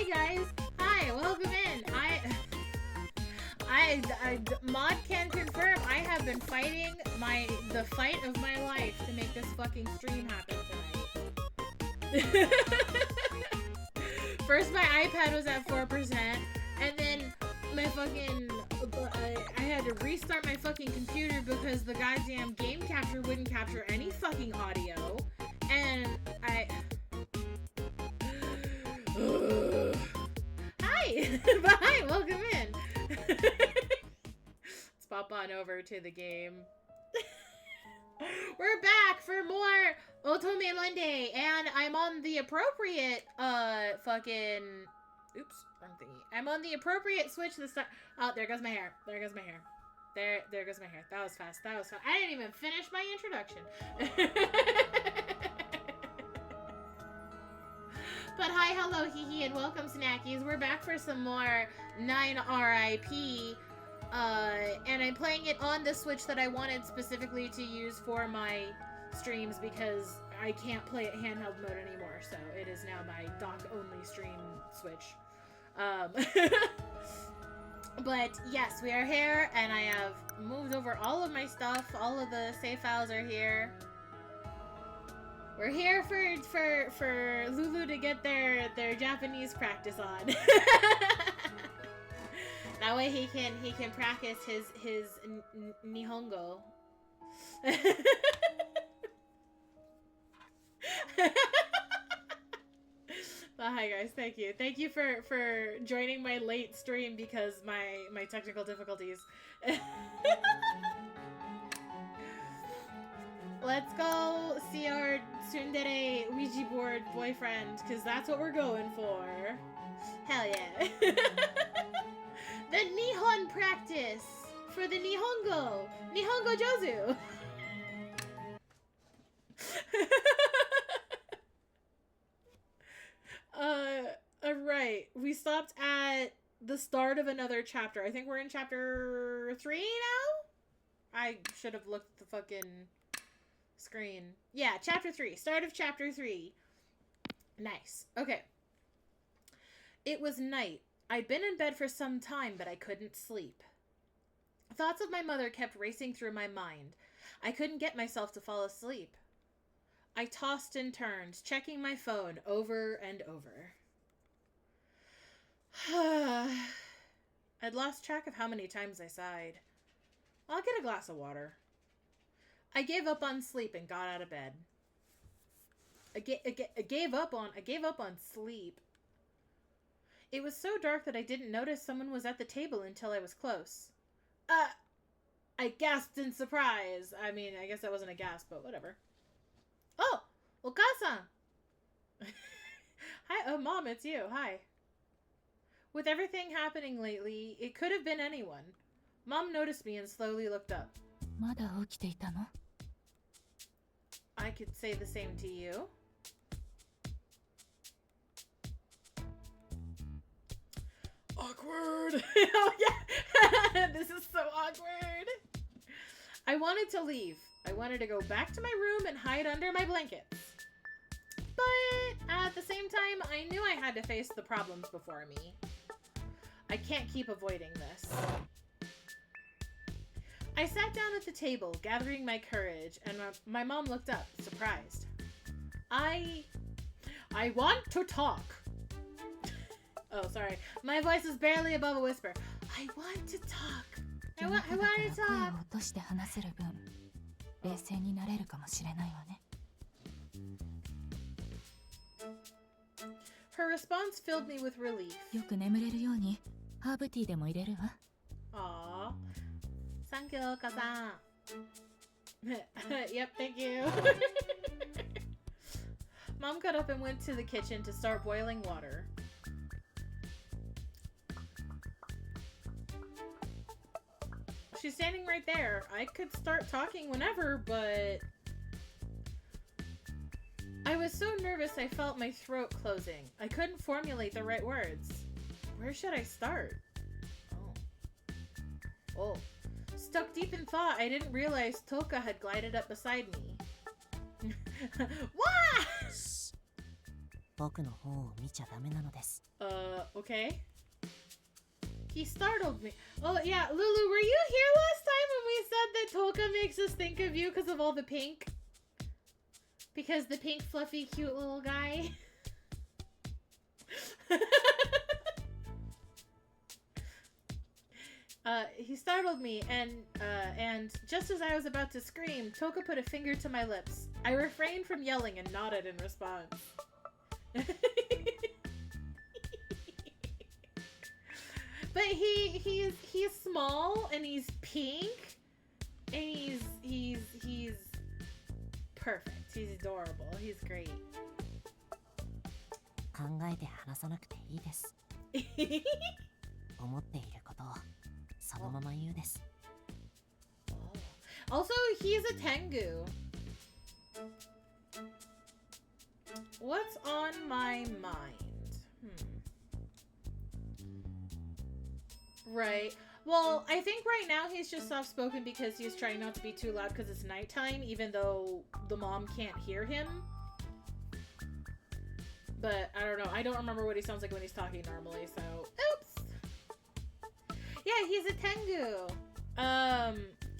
Hi guys. Hi, welcome in. Mod can confirm I have been fighting the fight of my life to make this fucking stream happen tonight. First my iPad was at 4%, and then my fucking I had to restart my fucking computer because the goddamn game capture wouldn't capture any fucking audio, and Hi! Hi, welcome in. Let's pop on over to the game. We're back for more Otome Monday, and I'm on the appropriate fucking oops, wrong thingy. I'm on the appropriate switch this time. Oh, there goes my hair. There goes my hair. There goes my hair. That was fast. That was fast. I didn't even finish my introduction. But hi, hello, hee, and welcome, Snackies. We're back for some more 9RIP, and I'm playing it on the Switch that I wanted specifically to use for my streams because I can't play it handheld mode anymore, so it is now my dock-only stream Switch. But yes, we are here, and I have moved over all of my stuff. All of the save files are here. We're here for Lulu to get their Japanese practice on. That way he can practice his Nihongo. Well, hi guys, thank you for joining my late stream because my technical difficulties. Let's go see our tsundere Ouija board boyfriend, because that's what we're going for. Hell yeah. The Nihon practice for the Nihongo. Nihongo Jozu. Alright. We stopped at the start of another chapter. I think we're in chapter 3 now? I should have looked at the fucking screen. Yeah, chapter 3. Start of chapter 3. Nice. Okay. It was night. I'd been in bed for some time, but I couldn't sleep. Thoughts of my mother kept racing through my mind. I couldn't get myself to fall asleep. I tossed and turned, checking my phone over and over. I'd lost track of how many times I sighed. I'll get a glass of water. I gave up on sleep and got out of bed. I gave up on sleep. It was so dark that I didn't notice someone was at the table until I was close. I gasped in surprise. I mean, I guess that wasn't a gasp, but whatever. Oh, Okasa! Hi, oh, Mom, it's you. Hi. With everything happening lately, it could have been anyone. Mom noticed me and slowly looked up. I could say the same to you. Awkward! Oh yeah! This is so awkward! I wanted to leave. I wanted to go back to my room and hide under my blankets. But at the same time, I knew I had to face the problems before me. I can't keep avoiding this. I sat down at the table, gathering my courage, and my mom looked up, surprised. I want to talk. Oh, sorry. My voice is barely above a whisper. I want to talk. I want to talk. Her response filled me with relief. Aww. Thank you, Okasan. Yep, thank you. Mom got up and went to the kitchen to start boiling water. She's standing right there. I could start talking whenever, but I was so nervous I felt my throat closing. I couldn't formulate the right words. Where should I start? Oh. Stuck deep in thought, I didn't realize Toka had glided up beside me. What? 僕の方を見ちゃダメなのです。Okay. He startled me. Oh, yeah, Lulu, were you here last time when we said that Toka makes us think of you because of all the pink? Because the pink, fluffy, cute little guy? He startled me, and just as I was about to scream, Toka put a finger to my lips. I refrained from yelling and nodded in response. But he's small and he's pink and he's perfect. He's adorable. He's great. 考えて話さなくていいです。思っていることをそのまま言うです。Also, he's a Tengu. What's on my mind? Right. Well, I think right now he's just soft-spoken because he's trying not to be too loud because it's nighttime, even though the mom can't hear him. But I don't know. I don't remember what he sounds like when he's talking normally, so... Oops! Yeah, he's a Tengu.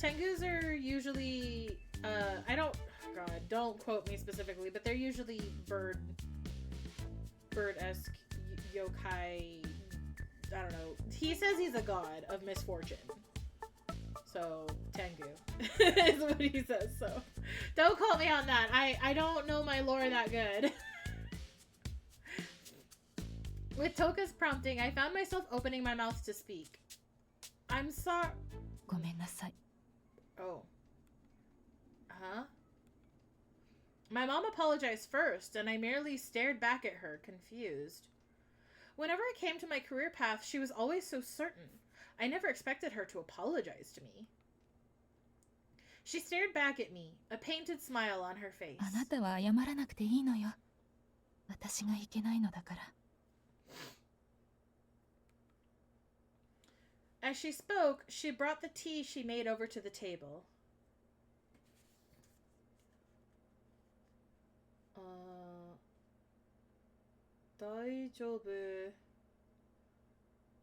Tengus are usually... I don't... God, don't quote me specifically, but they're usually bird-esque yokai... I don't know. He says he's a god of misfortune. So, Tengu is what he says, so don't quote me on that. I don't know my lore that good. With Toka's prompting, I found myself opening my mouth to speak. I'm sorry. ごめんなさい。 Oh. Huh? My mom apologized first, and I merely stared back at her, confused. Whenever it came to my career path, she was always so certain. I never expected her to apologize to me. She stared back at me, a painted smile on her face. あなたは謝らなくていいのよ。私がいけないのだから。As she spoke, she brought the tea she made over to the table. 大丈夫。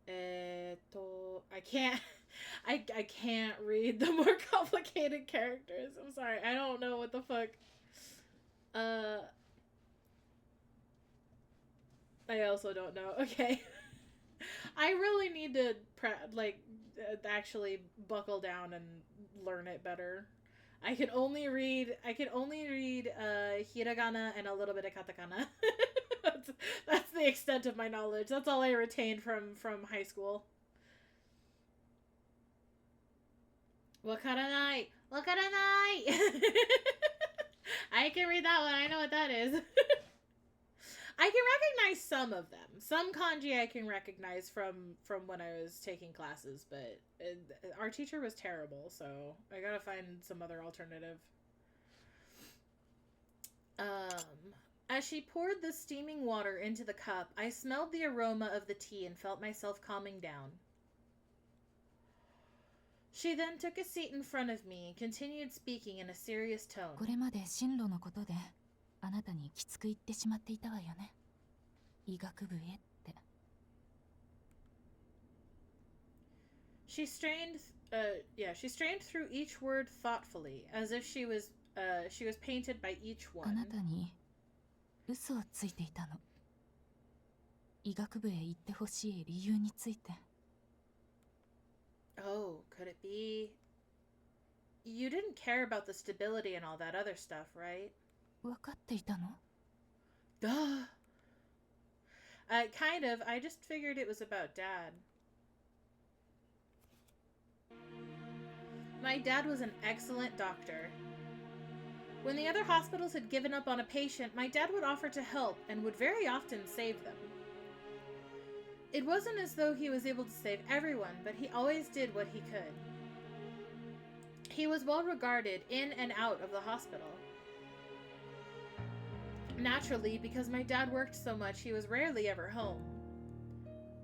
I can't read the more complicated characters. I'm sorry. I don't know what the fuck. I also don't know. Okay. I really need to actually buckle down and learn it better. I can only read hiragana and a little bit of katakana. That's the extent of my knowledge. That's all I retained from high school. Wakaranai. Wakaranai. I can read that one. I know what that is. I can recognize some of them. Some kanji I can recognize from when I was taking classes, but our teacher was terrible, so I gotta find some other alternative. As she poured the steaming water into the cup, I smelled the aroma of the tea and felt myself calming down. She then took a seat in front of me and continued speaking in a serious tone. これまで進路のことであなたにきつく言ってしまっていたわよね。医学部へって。She strained through each word thoughtfully, as if she was painted by each one. あなたに嘘をついていたの。医学部へ行ってほしい理由について。Oh, could it be? You didn't care about the stability and all that other stuff, right? 分かっていたの？ Duh. Kind of. I just figured it was about Dad. My dad was an excellent doctor. When the other hospitals had given up on a patient, my dad would offer to help and would very often save them. It wasn't as though he was able to save everyone, but he always did what he could. He was well regarded in and out of the hospital. Naturally, because my dad worked so much, he was rarely ever home.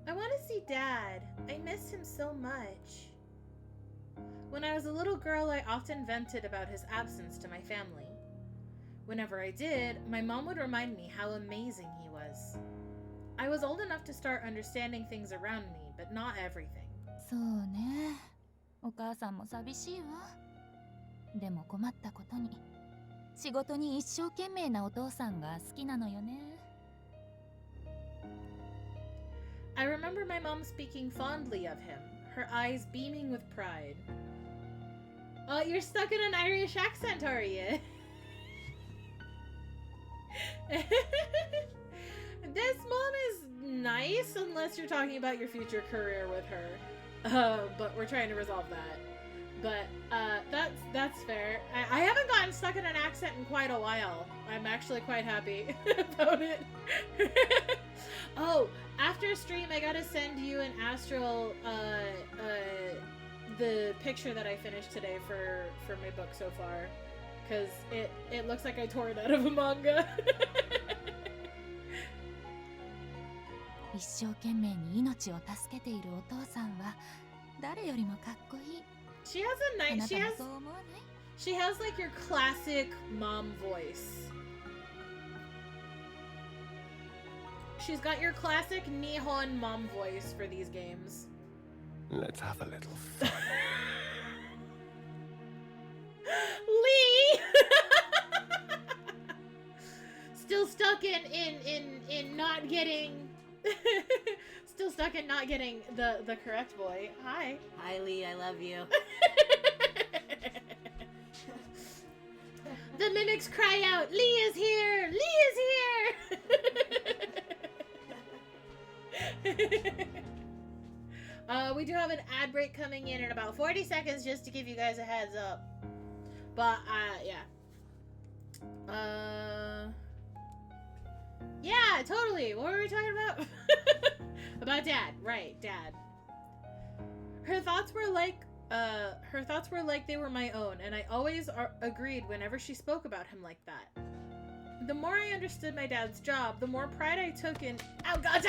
I want to see Dad. I miss him so much. When I was a little girl, I often vented about his absence to my family. Whenever I did, my mom would remind me how amazing he was. was. I was old enough to start understanding things around me, but not everything. そうね。お母さんも寂しいわ。でも困ったことに、仕事に一生懸命なお父さんが好きなのよね。I remember my mom speaking fondly of him, her eyes beaming with pride. Oh, you're stuck in an Irish accent, are you? This mom is nice unless you're talking about your future career with her. But we're trying to resolve that. But that's fair. I haven't gotten stuck in an accent in quite a while. I'm actually quite happy about it. Oh, after stream, I gotta send you an Astral the picture that I finished today for my book so far, because it looks like I tore it out of a manga. 一生懸命に命を助けているお父さんは誰よりもかっこいい。 She has a あな nice たもそう思わない？ she has like your classic mom voice. She's got your classic Nihon mom voice for these games. Let's have a little fun. Lee! Still stuck in not getting still stuck in not getting the correct boy. Hi. Hi, Lee. I love you. The mimics cry out, Lee is here! Lee is here! We do have an ad break coming in about 40 seconds just to give you guys a heads up. But, yeah. Yeah, totally. What were we talking about? About Dad. Right, Dad. Her thoughts were like they were my own, and I always agreed whenever she spoke about him like that. The more I understood my dad's job, the more pride I took in. Oh God!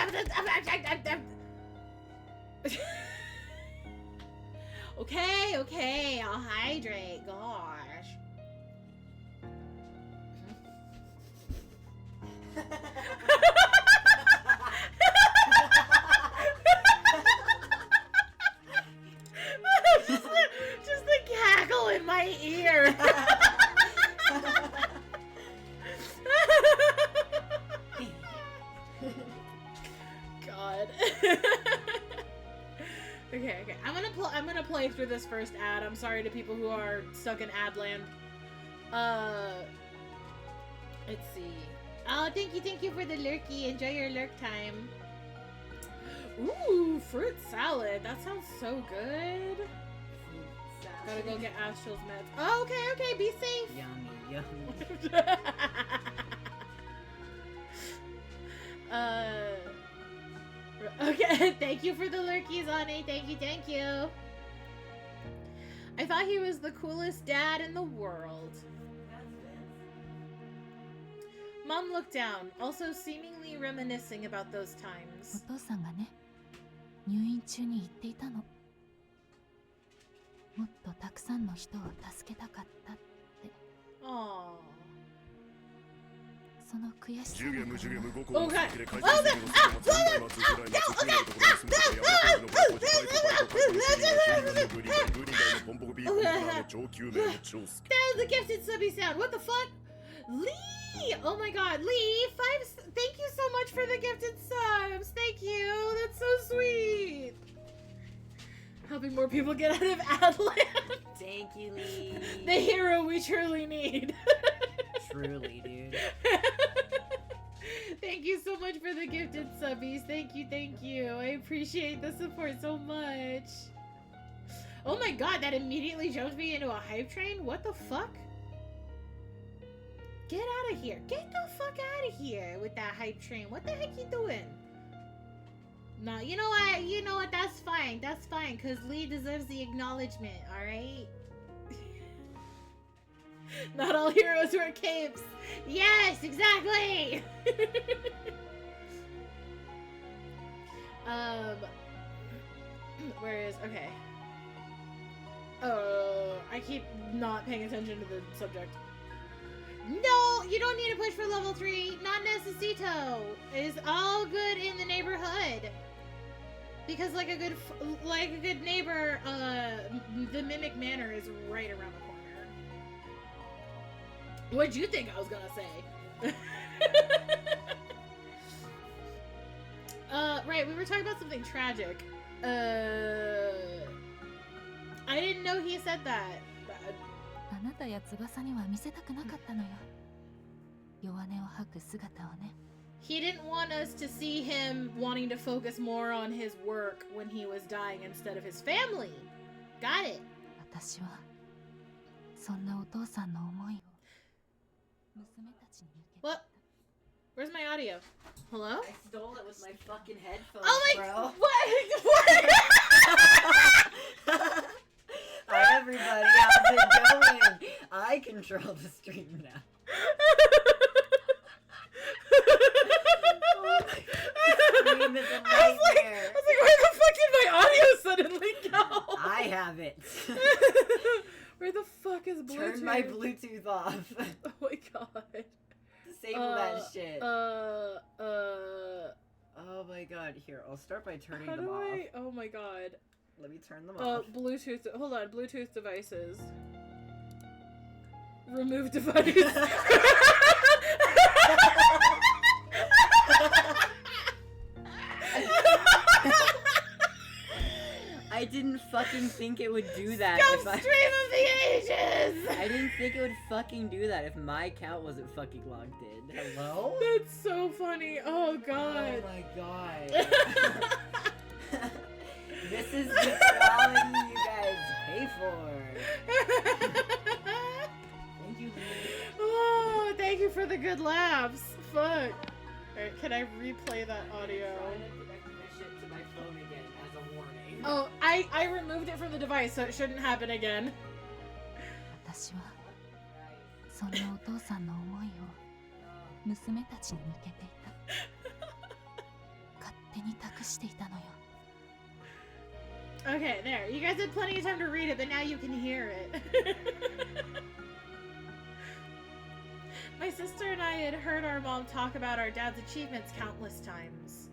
Okay, I'll hydrate. Gosh. just the cackle in my ear. God. Okay. I'm gonna play through this first ad. I'm sorry to people who are stuck in ad land. Let's see. Oh, thank you for the lurky. Enjoy your lurk time. Ooh, fruit salad. That sounds so good. Gotta go get Astral's meds. Oh, okay, be safe. Yummy. Okay, thank you for the lurkies, Ani. Thank you. I thought he was the coolest dad in the world. Mom looked down, also seemingly reminiscing about those お times. 父さんがね、入院中に言っていたの。もっとたくさんの人を助けたかったって。 Aww. その悔しさジュゲのムジュゲム5 Oh 個 God. を切れ回収するのすぐ祭りの末ぐらいのつくなるところに住むからやめてくれのブラコジファイトファイトファイトのスリーのシーンのグリガイグリガイのポンポコビーコントラーの超救命の超好き That was the gifted subby sound. What the fuck? Lee! Oh my god, Lee! Thank you so much for the gifted subs. Thank you. That's so sweet. Helping more people get out of Adland. Thank you, Lee. The hero we truly need. Truly, dude. Thank you so much for the gifted subbies. Thank you. I appreciate the support so much. Oh my god, that immediately jumped me into a hype train? What the fuck? Get out of here. Get the fuck out of here with that hype train. What the heck you doing? No, you know what? That's fine. That's fine, because Lee deserves the acknowledgement, alright? Not all heroes wear capes. Yes, exactly! Where is... Okay. Oh, I keep not paying attention to the subject. No! You don't need to push for level 3. Not necesito. It's all good in the neighborhood. Because like a good neighbor, the Mimic Manor is right around the corner. What'd you think I was gonna say? Right, we were talking about something tragic. I didn't know he said that. あなたや翼には見せたくなかったのよ。弱音を吐く姿をね。He didn't want us to see him wanting to focus more on his work when he was dying instead of his family. Got it. 私はそんなお父さんの思いを娘たちに向けて。 What? Where's my audio? Hello? I stole it with my fucking headphones, Oh my... bro. What? Hi everybody, how's it going? I control the stream now. Oh my stream is a nightmare. I was like, where the fuck did my audio suddenly go? I have it. Where the fuck is Bluetooth? Turn my Bluetooth off. Oh my god. Disable that shit. Oh my god, here, I'll start by turning how them do off. I? Oh my god. Let me turn them off. Bluetooth. Hold on. Bluetooth devices. Remove device. I didn't fucking think it would do that Scum if I... stream of the ages. I didn't think it would fucking do that if my account wasn't fucking logged in. Hello? That's so funny. Oh Oh god. my god. This is the quality you guys pay for. Thank you, Lee. Oh, thank you for the good laughs. Fuck. Alright, can I replay that audio? Trying to connect my shit to my phone again as a warning. Oh, I removed it from the device, so it shouldn't happen again. 私はそんなお父さんの思いを娘たちに向けていた。勝手に託していたのよ。 Okay, there. You guys had plenty of time to read it, but now you can hear it. My sister and I had heard our mom talk about our dad's achievements countless times.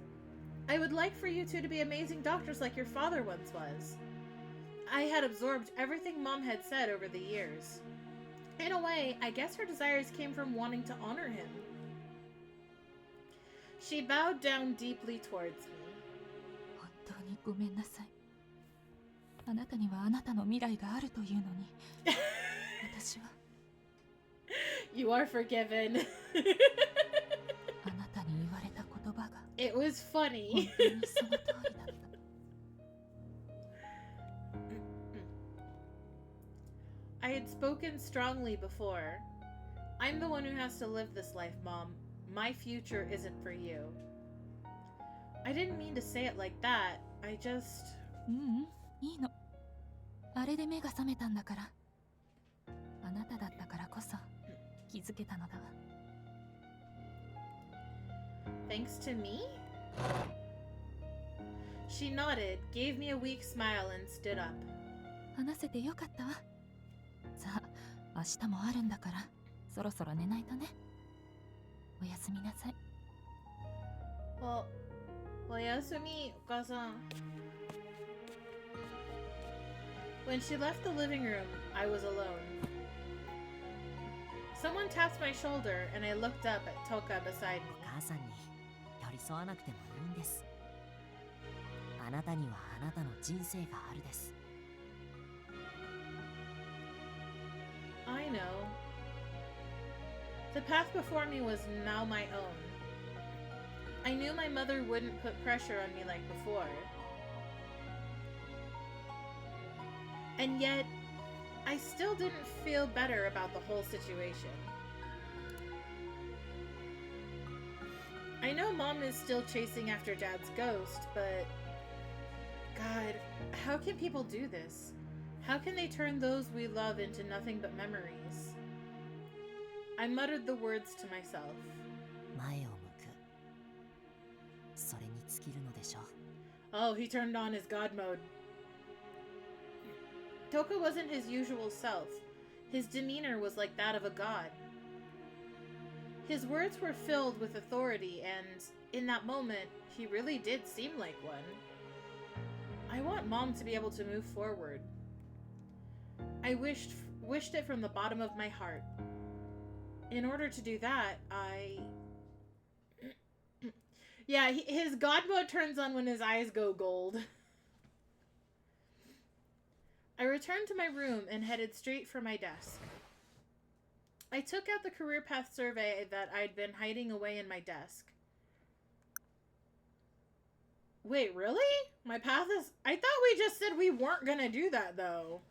I would like for you two to be amazing doctors like your father once was. I had absorbed everything Mom had said over the years. In a way, I guess her desires came from wanting to honor him. She bowed down deeply towards me. 本当にごめんなさい。あなたにはあなたの未来があるというのに私は You are forgiven. あなたに言われた言葉が It was 本 funny. 当にその通りだった。 I had spoken strongly before. I'm the one who has to live this life, Mom. My future isn't for you. I didn't mean to say it like that. I just... ううん、いいの。あれで目が覚めたんだから。あなただったからこそ気づけたのだわ。 Thanks to me? She nodded, gave me a weak smile, and stood up. 話せてよかったわ。さあ、明日もあるんだから、そろそろ寝ないとね。おやすみなさい。 Well, oyasumi, Okasan. When she left the living room, I was alone. Someone tapped my shoulder, and I looked up at Toka beside お me. 母さんに寄り添わなくてもいいんです。あなたにはあなたの人生があるです。 I know. The path before me was now my own. I knew my mother wouldn't put pressure on me like before. And yet, I still didn't feel better about the whole situation. I know Mom is still chasing after Dad's ghost, but... God, how can people do this? How can they turn those we love into nothing but memories? I muttered the words to myself. 前を向く。それに尽きるのでしょう。 Oh, he turned on his god mode. Toka wasn't his usual self. His demeanor was like that of a god. His words were filled with authority, and in that moment, he really did seem like one. I want Mom to be able to move forward. I wished it from the bottom of my heart. In order to do that, yeah, his God mode turns on when his eyes go gold. I returned to my room and headed straight for my desk. I took out the career path survey that I'd been hiding away in my desk. Wait, really? My path is... I thought we just said we weren't gonna do that, though.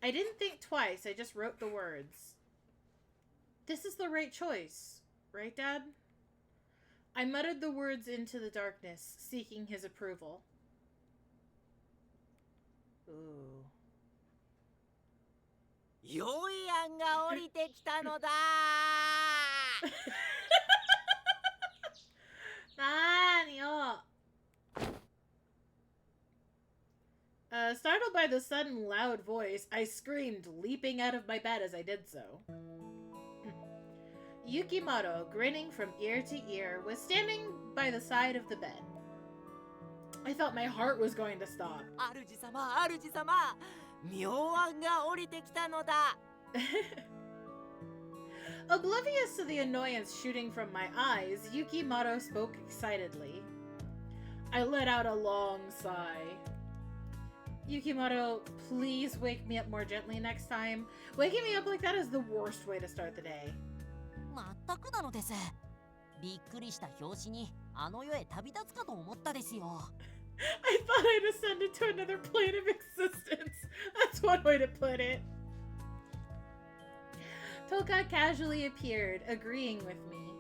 I didn't think twice. I just wrote the words. This is the right choice. Right, Dad? I muttered the words into the darkness, seeking his approval. Ooh. 良い案が降りてきたのだなーによ Startled by the sudden loud voice, I screamed, leaping out of my bed as I did so. Yukimoto, grinning from ear to ear, was standing by the side of the bed. I thought my heart was going to stop. 主様、主様、妙案が降りてきたのだ Oblivious to the annoyance shooting from my eyes, Yukimoto spoke excitedly. I let out a long sigh. Yukimoto, please wake me up more gently next time. Waking me up like that is the worst way to start the day. まったくなのです。びっくりした拍子にあの世へ旅立つかと思ったですよ。I thought I'd ascended to another plane of existence. That's one way to put it. Toka casually appeared, agreeing with me.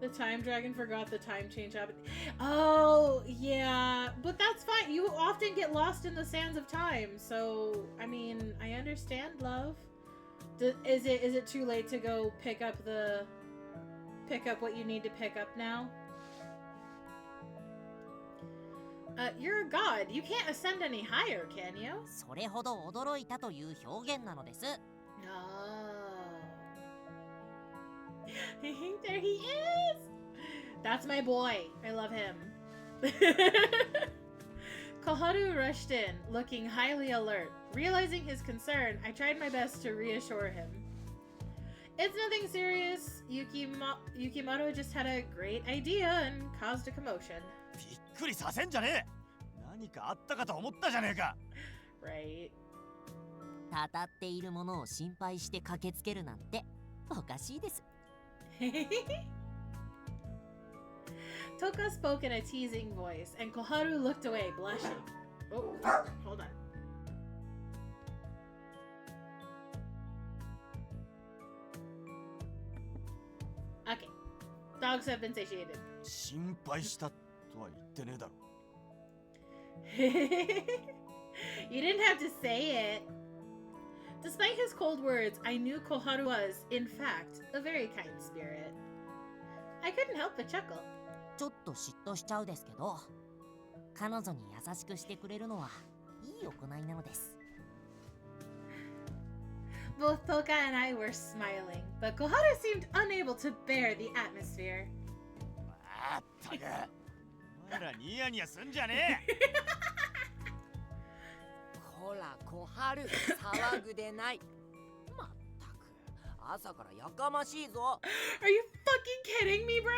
The time dragon forgot the time change happened. Oh, yeah. But that's fine. You often get lost in the sands of time. So, I mean, I understand, love. Is it too late to go pick up what you need to pick up now? You're a god. You can't ascend any higher, can you? それほど驚いたという表現なのです。Oh. There he is! That's my boy. I love him. Koharu rushed in, looking highly alert. Realizing his concern, I tried my best to reassure him. It's nothing serious. Yukimoto just had a great idea and caused a commotion. びっくりさせんじゃねえ。何かあったかと思ったじゃねえか。Right. たたっているものを心配して駆けつけるなんておかしいです。Toka spoke in a teasing voice, and Koharu looked away, blushing. Oh, hold on. Okay. Dogs have been satiated. 心配したとは言ってねえだろ。You didn't have to say it. Despite his cold words, I knew Koharu was, in fact, a very kind spirit. I couldn't help but chuckle. ちょっと嫉妬しちゃうですけど、彼女に優しくしてくれるのはいい行いなのです。Both Toka and I were smiling, but Koharu seemed unable to bear the atmosphere. まったく。お前らニヤニヤすんじゃねえ。こら小春、騒ぐでない。まったく、朝からやかましいぞ。Are you fucking kidding me, bro?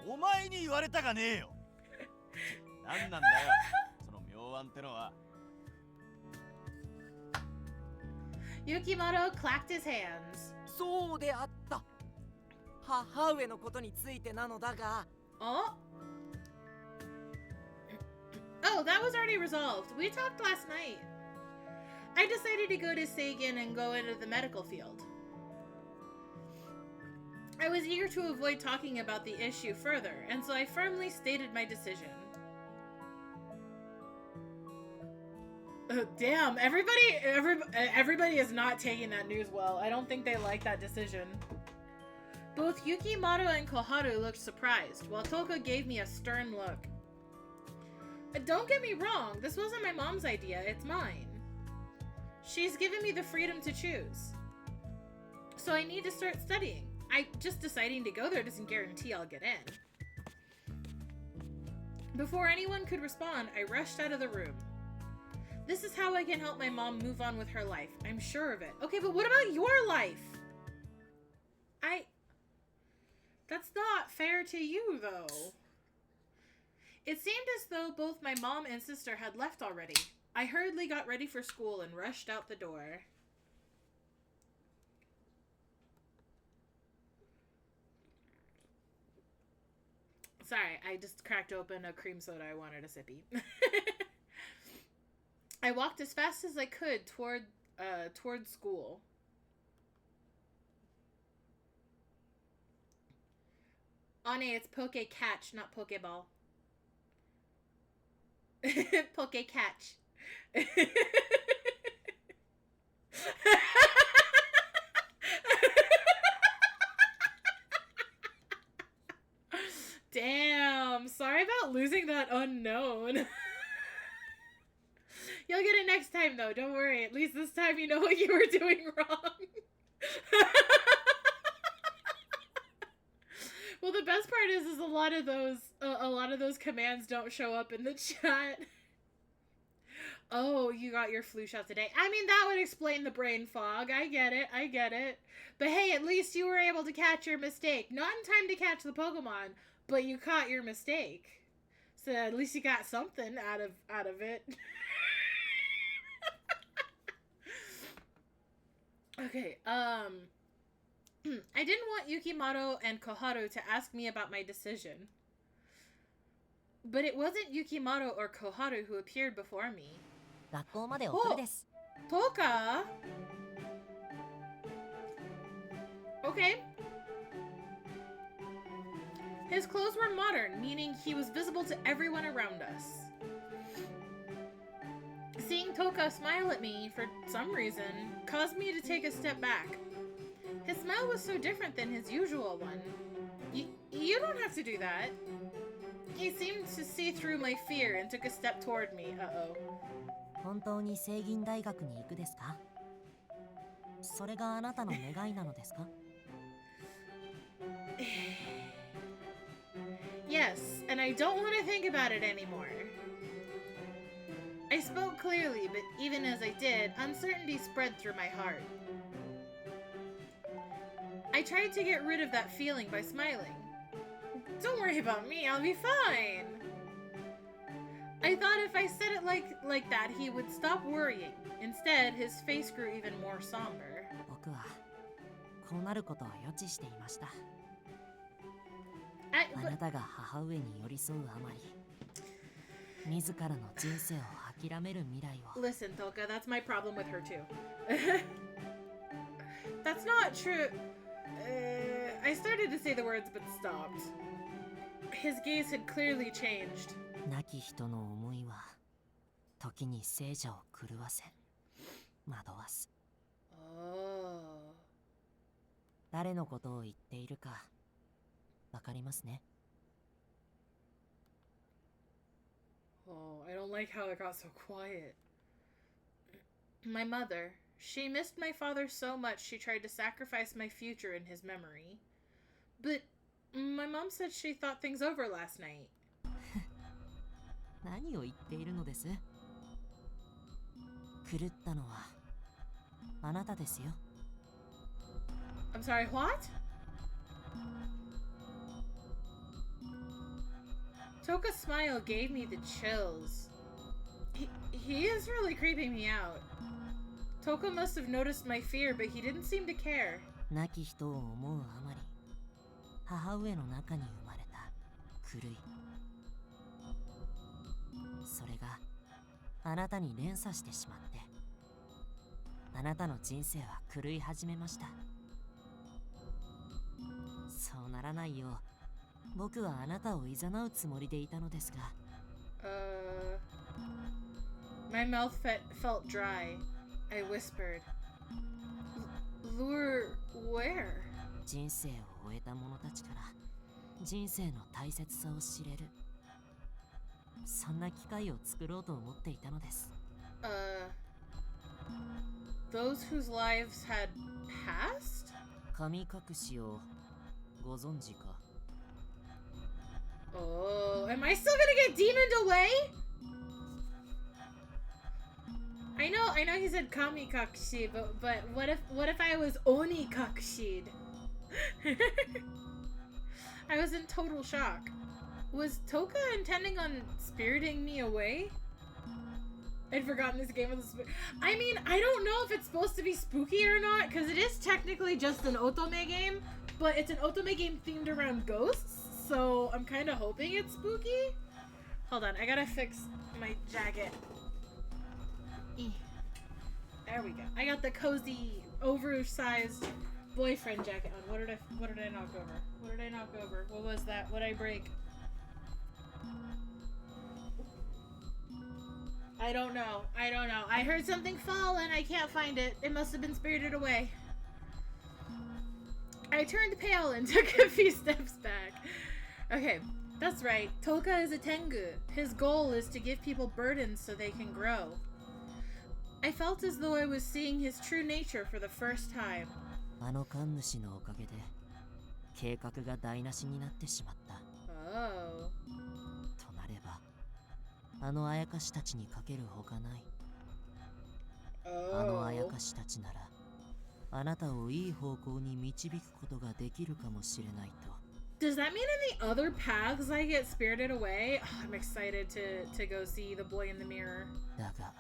お前に言われたがねえよ。なんなんだよ。その妙案ってのは。Yukimoto clapped his hands. そうであった。母上のことについてなのだが。Oh? Oh, that was already resolved. We talked last night. I decided to go to Seigen and go into the medical field. I was eager to avoid talking about the issue further, and so I firmly stated my decision. Damn, everybody is not taking that news well. I don't think they like that decision. Both Yukimoto and Koharu looked surprised, while Toka gave me a stern look. Don't get me wrong, this wasn't my mom's idea, it's mine. She's given me the freedom to choose. So I need to start studying. Just deciding to go there doesn't guarantee I'll get in. Before anyone could respond, I rushed out of the room. This is how I can help my mom move on with her life. I'm sure of it. Okay, but what about your life? That's not fair to you, though. It seemed as though both my mom and sister had left already. I hurriedly got ready for school and rushed out the door. Sorry, I just cracked open a cream soda. I wanted a sippy. I walked as fast as I could toward school. Ane, it's poke catch, not pokeball. Poke catch. Damn, sorry about losing that unknown. You'll get it next time though, don't worry. At least this time you know what you were doing wrong. Well, the best part is a lot of those commands don't show up in the chat. Oh, you got your flu shot today. I mean, that would explain the brain fog. I get it. But hey, at least you were able to catch your mistake. Not in time to catch the Pokemon, but you caught your mistake. So at least you got something out of it. Okay, I didn't want Yukimaro and Koharu to ask me about my decision. But it wasn't Yukimaro or Koharu who appeared before me. 学校まで送るです。 Toka? Okay. His clothes were modern, meaning he was visible to everyone around us. Seeing Toka smile at me for some reason caused me to take a step back. His smile was so different than his usual one. You don't have to do that. He seemed to see through my fear and took a step toward me. Uh-oh. 本当に聖銀大学に行くですか？それがあなたの願いなのですか？ Yes, and I don't want to think about it anymore. I spoke clearly, but even as I did, uncertainty spread through my heart. I tried to get rid of that feeling by smiling. Don't worry about me, I'll be fine. I thought if I said it like that, he would stop worrying. Instead, his face grew even more somber. 僕はこうなることを予知していました。あなたが母上に寄り添うあまり、自らの人生を諦める未来を。 Listen, Toka, that's my problem with her too. That's not true. I started to say the words but stopped. His gaze had clearly changed. 亡き人の思いは時に聖者を狂わせ惑わす。 Oh. 誰のことを言っているかわかりますね。 Oh, I don't like how it got so quiet. My mother. She missed my father so much she tried to sacrifice my future in his memory. But my mom said she thought things over last night. 何を言っているのです？狂ったのはあなたですよ。 I'm sorry, what? Toka's smile gave me the chills. He is really creeping me out. Toka must have noticed my fear, but he didn't seem to care. 亡き人を思うあまり母上の中に生まれた狂い、それがあなたに連鎖してしまって、あなたの人生は狂い始めました。そうならないよう僕はあなたを誘うつもりでいたのですが。 My mouth felt dry. I whispered, Lure where? 人生を終えた者たちから人生の大切さを知れる、そんな機会を作ろうと思っていたのです。those whose lives had passed? 神隠しをご存知か？ Oh, am I still gonna get demoned away? I know he said kami kakshi, but what if I was oni kakshid? I was in total shock. Was Toka intending on spiriting me away? I'd forgotten this game was I mean, I don't know if it's supposed to be spooky or not, because it is technically just an otome game, but it's an otome game themed around ghosts, so I'm kind of hoping it's spooky. Hold on, I gotta fix my jacket. There we go. I got the cozy, oversized boyfriend jacket on. What did I knock over? What did I knock over? What was that? What did I break? I don't know. I heard something fall and I can't find it. It must have been spirited away. I turned pale and took a few steps back. Okay, that's right. Toka is a Tengu. His goal is to give people burdens so they can grow. I felt as though I was seeing his true nature for the first time. あの神主のおかげで計画が台無しになってしまった。 Oh. となれば、あのあやかしたちにかけるほかない。あのあやかしたちなら、あなたをいい方向に導くことができるかもしれないと。 Does that mean in the other paths I get spirited away? Oh, I'm excited to go see the boy in the mirror. だが、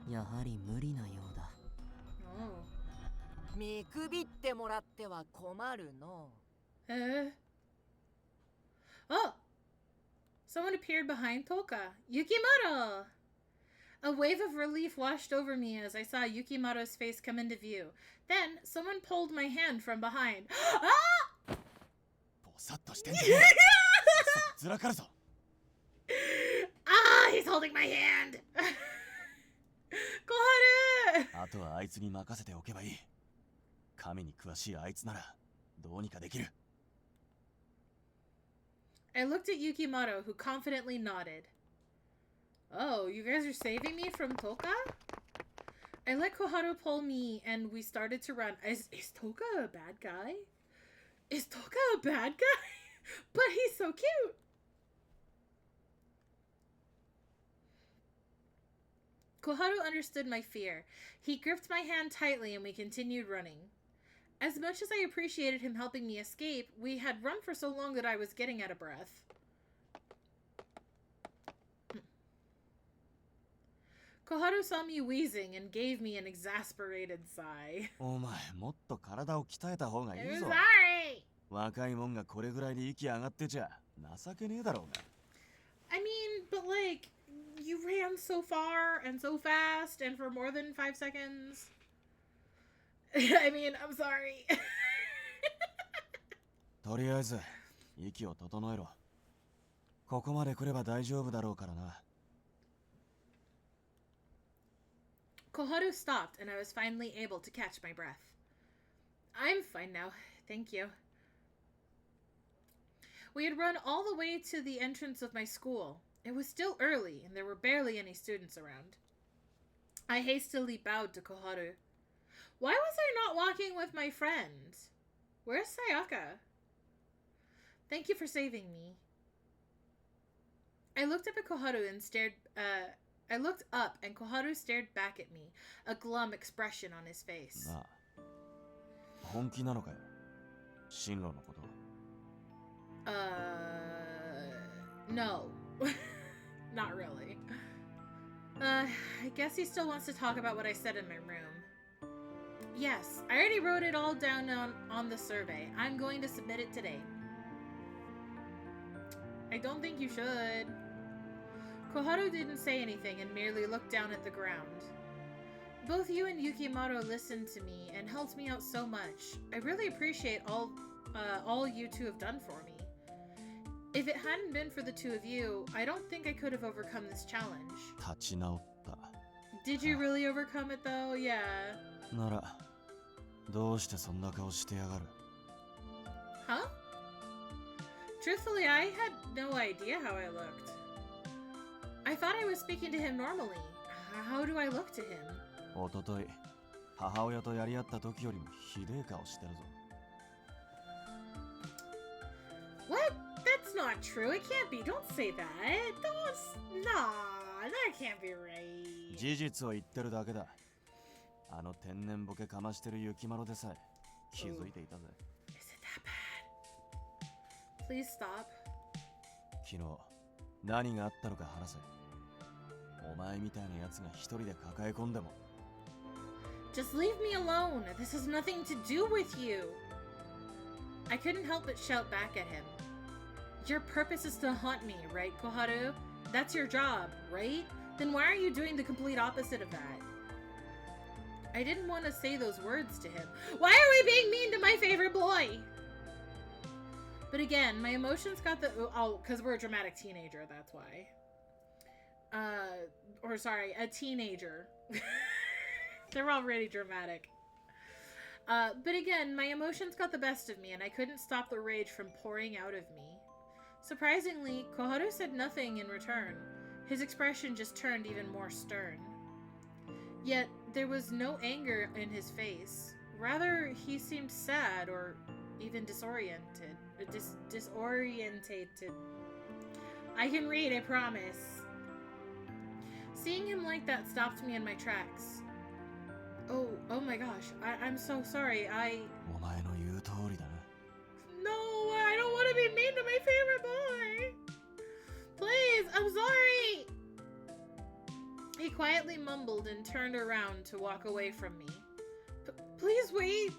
やはり無理なようだ。 Oh. 見くびってもらっては困るの。Oh! Someone appeared behind Toka. Yukimoto! A wave of relief washed over me as I saw Yukimoto's face come into view. Then, someone pulled my hand from behind. Ah! ぼさっとしてんじゃねえ。ずらかるぞ。Ah, he's holding my hand! Koharu! あとはあいつに任せておけばいい。神に詳しいあいつならどうにかできる。I looked at Yukimoto, who confidently nodded. Oh, you guys are saving me from Toka? I let Koharu pull me, and we started to run. Is Toka a bad guy? Is Toka a bad guy? But he's so cute! Koharu understood my fear. He gripped my hand tightly, and we continued running. As much as I appreciated him helping me escape, we had run for so long that I was getting out of breath. Koharu saw me wheezing and gave me an exasperated sigh. お前もっと体を鍛えた方がいい I'm ぞ。 sorry! 若いもんがこれぐらいで息上がってちゃ情けねえだろうが。 I mean, but like, you ran so far and so fast and for more than 5 seconds. I mean, I'm sorry. とりあえず息を整えろ。ここまで来れば大丈夫だろうからな。 Koharu stopped and I was finally able to catch my breath. I'm fine now, thank you. We had run all the way to the entrance of my school. It was still early and there were barely any students around. I hastily bowed to Koharu. Why was I not walking with my friend? Where's Sayaka? Thank you for saving me. I looked up at Koharu and I looked up and Koharu stared back at me, a glum expression on his face. なあ、本気なのかよ。進路のこと。No. Not really. I guess he still wants to talk about what I said in my room. Yes, I already wrote it all down on the survey. I'm going to submit it today. I don't think you should. Koharu didn't say anything and merely looked down at the ground. Both you and Yukimoto listened to me and helped me out so much. I really appreciate all you two have done for me. If it hadn't been for the two of you, I don't think I could have overcome this challenge. 立ち直った。 Did you really overcome it though? Yeah. なら、どうしてそんな顔してやがる？ Huh? Truthfully, I had no idea how I looked. I thought I was speaking to him normally. How do I look to him? おととい母親とやり合った時よりもひでえ顔してるぞ。 What? That's not true. It can't be. Don't say that. Don't. Nah, that can't be right. 事実を言ってるだけだ。あの天然ボケかましてる雪丸でさえ気づいていたぜ。 Is it that bad? Please stop. 昨日何があったのか話せ。お前みたいなやつが一人で抱え込んでも。 Just leave me alone. This has nothing to do with you. I couldn't help but shout back at him. Your purpose is to haunt me, right, Koharu? That's your job, right? Then why are you doing the complete opposite of that? I didn't want to say those words to him. Why are we being mean to my favorite boy? But again, my emotions got the... Oh, because we're a dramatic teenager, that's why. Or sorry, a teenager. They're already dramatic. But again, my emotions got the best of me, and I couldn't stop the rage from pouring out of me. Surprisingly, Koharu said nothing in return. His expression just turned even more stern. Yet, there was no anger in his face. Rather, he seemed sad or even disoriented. Disorientated. I can read, I promise. Seeing him like that stopped me in my tracks. Oh my gosh, I'm so sorry, お前の言う通りだな。 No, I don't want to be mean to my favorite boy! Please, I'm sorry! He quietly mumbled and turned around to walk away from me. Please wait!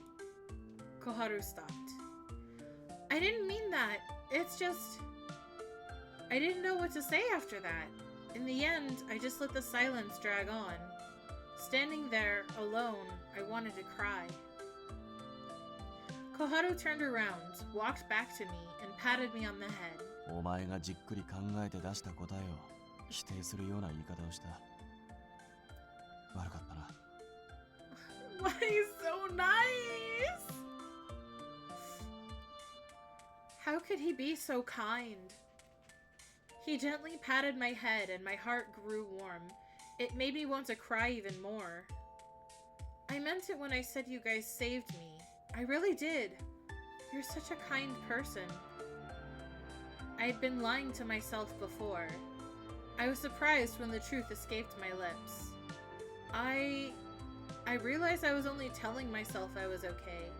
Koharu stopped. I didn't mean that. It's just... I didn't know what to say after that. In the end, I just let the silence drag on. Standing there, alone, I wanted to cry. Koharu turned around, walked back to me, and patted me on the head. お前がじっくり考えて出した答えを否定するような言い方をした。悪かったな。 Why he's so nice? How could he be so kind? He gently patted my head and my heart grew warm. It made me want to cry even more. I meant it when I said you guys saved me. I really did. You're such a kind person. I'd been lying to myself before. I was surprised when the truth escaped my lips. I realized I was only telling myself I was okay.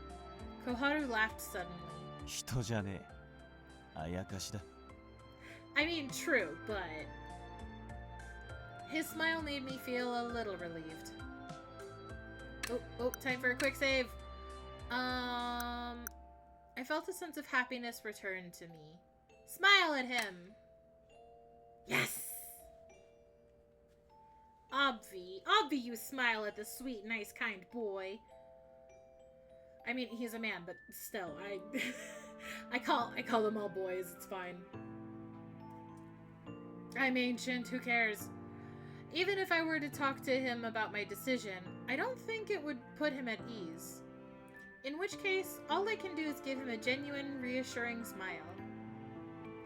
Koharu laughed suddenly. 人じゃねえ。あやかしだ。 I mean, true, but... His smile made me feel a little relieved. Oh, time for a quick save. I felt a sense of happiness return to me. Smile at him! Yes! Obvi, you smile at the sweet, nice, kind boy. I mean, he's a man, but still, I call them all boys, it's fine. I'm ancient, who cares? Even if I were to talk to him about my decision, I don't think it would put him at ease. In which case, all I can do is give him a genuine, reassuring smile.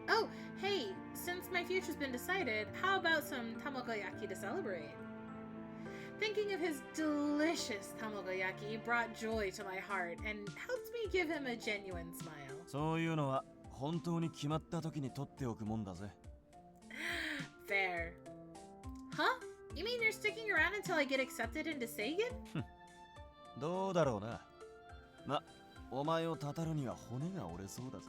Oh, hey, since my future's been decided, how about some tamagoyaki to celebrate? Thinking of his delicious tamagoyaki brought joy to my heart and helped me give him a genuine smile. そういうのは本当に決まった時に取っておくもんだぜ。 Fair. Huh? You mean you're sticking around until I get accepted into Seigen? どうだろうな。ま、お前をたたるには骨が折れそうだぜ。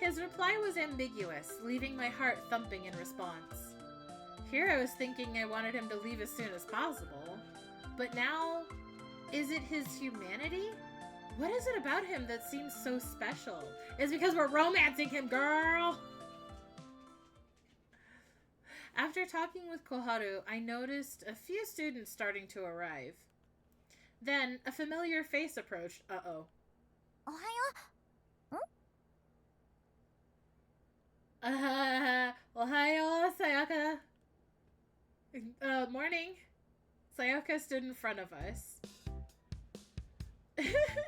His reply was ambiguous, leaving my heart thumping in response. Here I was thinking I wanted him to leave as soon as possible. But now, is it his humanity? What is it about him that seems so special? It's because we're romancing him, girl! After talking with Koharu, I noticed a few students starting to arrive. Then, a familiar face approached. Uh-oh. おはよ Ohayo, Sayaka. Morning. Sayaka stood in front of us.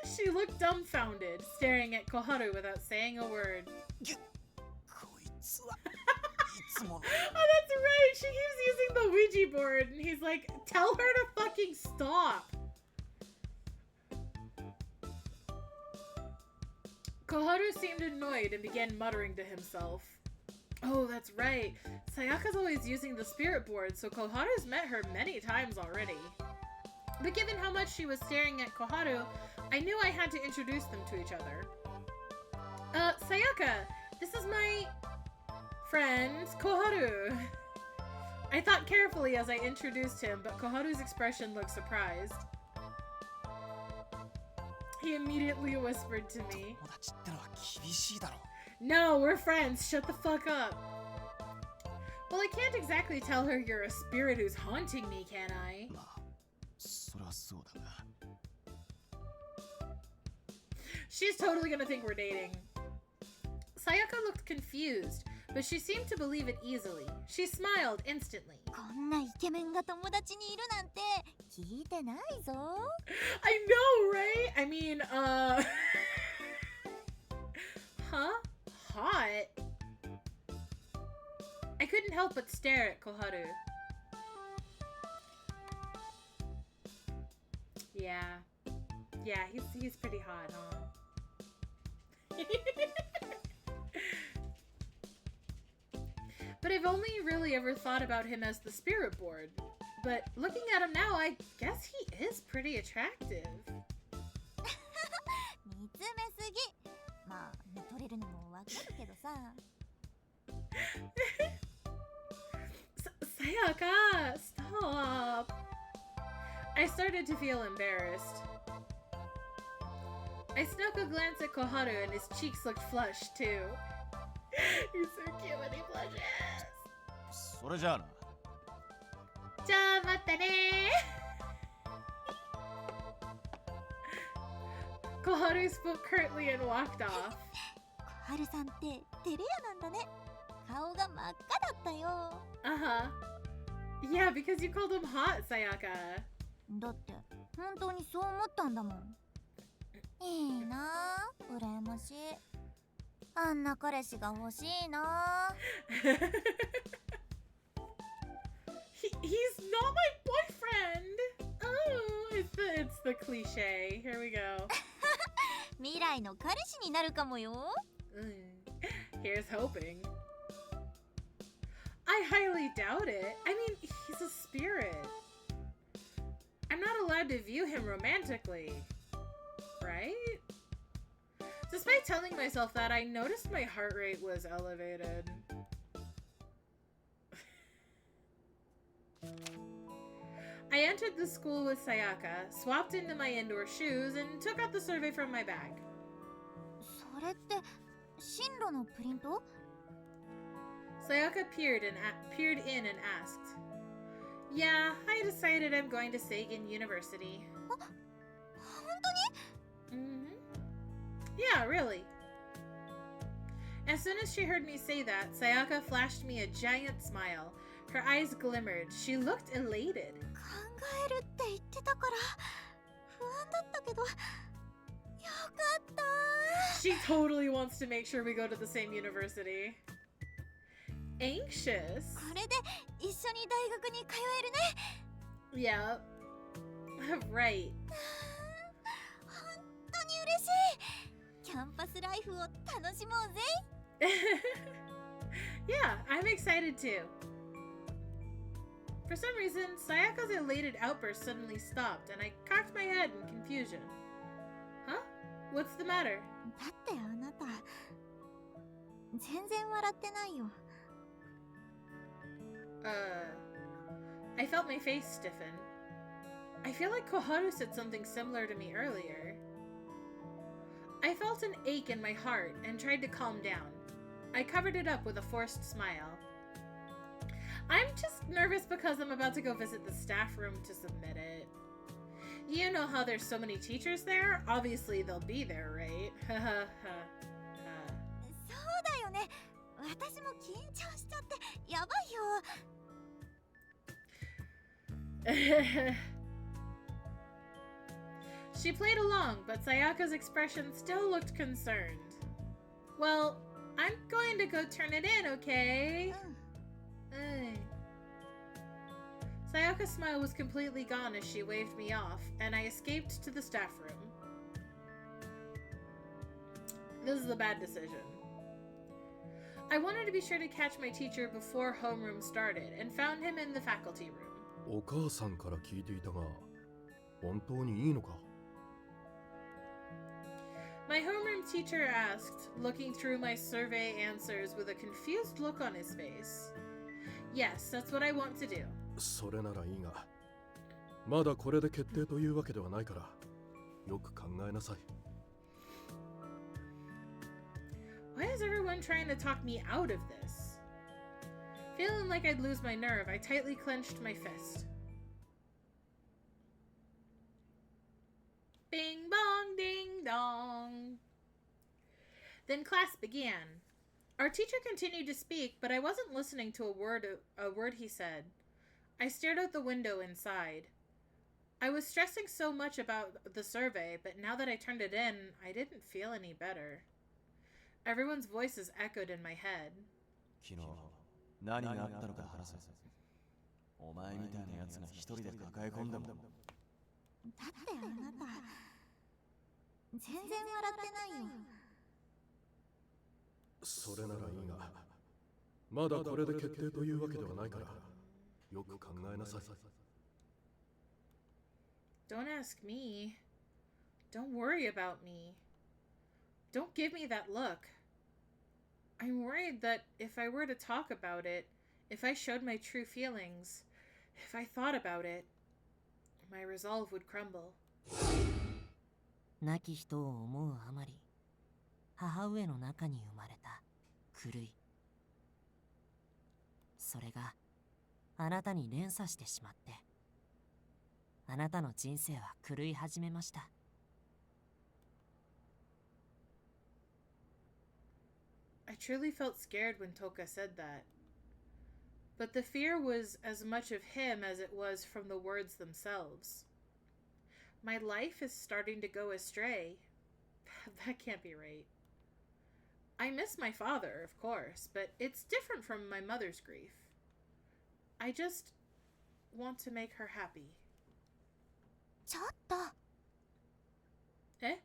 She looked dumbfounded, staring at Koharu without saying a word. こいつはいつもの Oh, that's right! She keeps using the we Ouija board, and he's like, tell her to fucking stop. Koharu seemed annoyed and began muttering to himself. Oh, that's right. Sayaka's always using the spirit board, so Koharu's met her many times already. But given how much she was staring at Koharu, I knew I had to introduce them to each other. Sayaka, this is my friend, Koharu. I thought carefully as I introduced him, but Koharu's expression looked surprised. He immediately whispered to me, 友達ってのは厳しいだろ。 No, we're friends. Shut the fuck up. Well, I can't exactly tell her you're a spirit who's haunting me, can I? まあ、それはそうだが。 She's totally gonna think we're dating. Sayaka looked confused, but she seemed to believe it easily. She smiled instantly. こんなイケメンが友達にいるなんて聞いてないぞ。 I know, right? I mean, huh? Hot? I couldn't help but stare at Koharu. Yeah. Yeah, he's pretty hot, huh? But I've only really ever thought about him as the spirit board. But looking at him now, I guess he is pretty attractive. 見つめすぎ。まあ見とれるのもわかるけどさ。Sayaka, stop. I started to feel embarrassed. I snuck a glance at Koharu and his cheeks looked flushed too. He's so cute when he blushes. それじゃあな。 じゃあまたね. Koharu spoke curtly and walked off. 小春さんって照れ屋なんだね。顔が真っ赤だったよ。 Uh-huh. Yeah, because you called him hot, Sayaka. だって本当にそう思ったんだもん。いいなあ、羨ましい。あんな彼氏が欲しいなあ。He's not my boyfriend. Oh, it's the cliche. Here we go. 未来の彼氏になるかもよ。Here's hoping. I highly doubt it. I mean, he's a spirit. I'm not allowed to view him romantically. Right? Despite telling myself that, I noticed my heart rate was elevated. I entered the school with Sayaka, swapped into my indoor shoes, and took out the survey from my bag. それって進路のプリント？ Sayaka peered in and asked, Yeah, I decided I'm going to Seigen University. 本当に？ Yeah, really. As soon as she heard me say that, Sayaka flashed me a giant smile. Her eyes glimmered. She looked elated. 考えるって言ってたから不安だったけどよかった。 She totally wants to make sure we go to the same university. Anxious? これで一緒に大学に通えるね。 Yep. Right. 本当に嬉しい。キャンパスライフを楽しもうぜ。 Yeah, I'm excited too. For some reason, Sayaka's elated outburst suddenly stopped, and I cocked my head in confusion. Huh? What's the matter? だってあなた全然笑ってないよ。 I felt my face stiffen. I feel like Koharu said something similar to me earlier. I felt an ache in my heart and tried to calm down. I covered it up with a forced smile. I'm just nervous because I'm about to go visit the staff room to submit it. You know how there's so many teachers there? Obviously they'll be there, right? そうだよね。私も緊張しちゃってやばいよ。 She played along, but Sayaka's expression still looked concerned. Well, I'm going to go turn it in, okay? Sayaka's smile was completely gone as she waved me off, and I escaped to the staff room. This is a bad decision. I wanted to be sure to catch my teacher before homeroom started, and found him in the faculty room. お母さんから聞いていたが、本当にいいのか? My homeroom teacher asked, looking through my survey answers with a confused look on his face. Yes, that's what I want to do. それならいいが、まだこれで決定というわけではないから、よく考えなさい。Why is everyone trying to talk me out of this? Feeling like I'd lose my nerve, I tightly clenched my fist. Bing bong ding dong. Then class began. Our teacher continued to speak, but I wasn't listening to a word he said. I stared out the window inside. I was stressing so much about the survey, but now that I turned it in, I didn't feel any better. Everyone's voices echoed in my head. 昨日何があったのか話せ。お前みたいなやつが一人で抱え込んだもん。だってあなた全然笑ってないよ。それならいいが、まだこれで決定というわけではないから、よく考えなさい。Don't ask me. Don't worry about me. Don't give me that look. I'm worried that if I were to talk about it, if I showed my true feelings, if I thought about it, my resolve would crumble. 亡き人を思うあまり、母上の中に生まれた狂い。それがあなたに連鎖してしまって、あなたの人生は狂い始めました。I truly felt scared when Toka said that. But the fear was as much of him as it was from the words themselves. My life is starting to go astray. That can't be right. I miss my father, of course, but it's different from my mother's grief. I just want to make her happy. ちょっと Eh?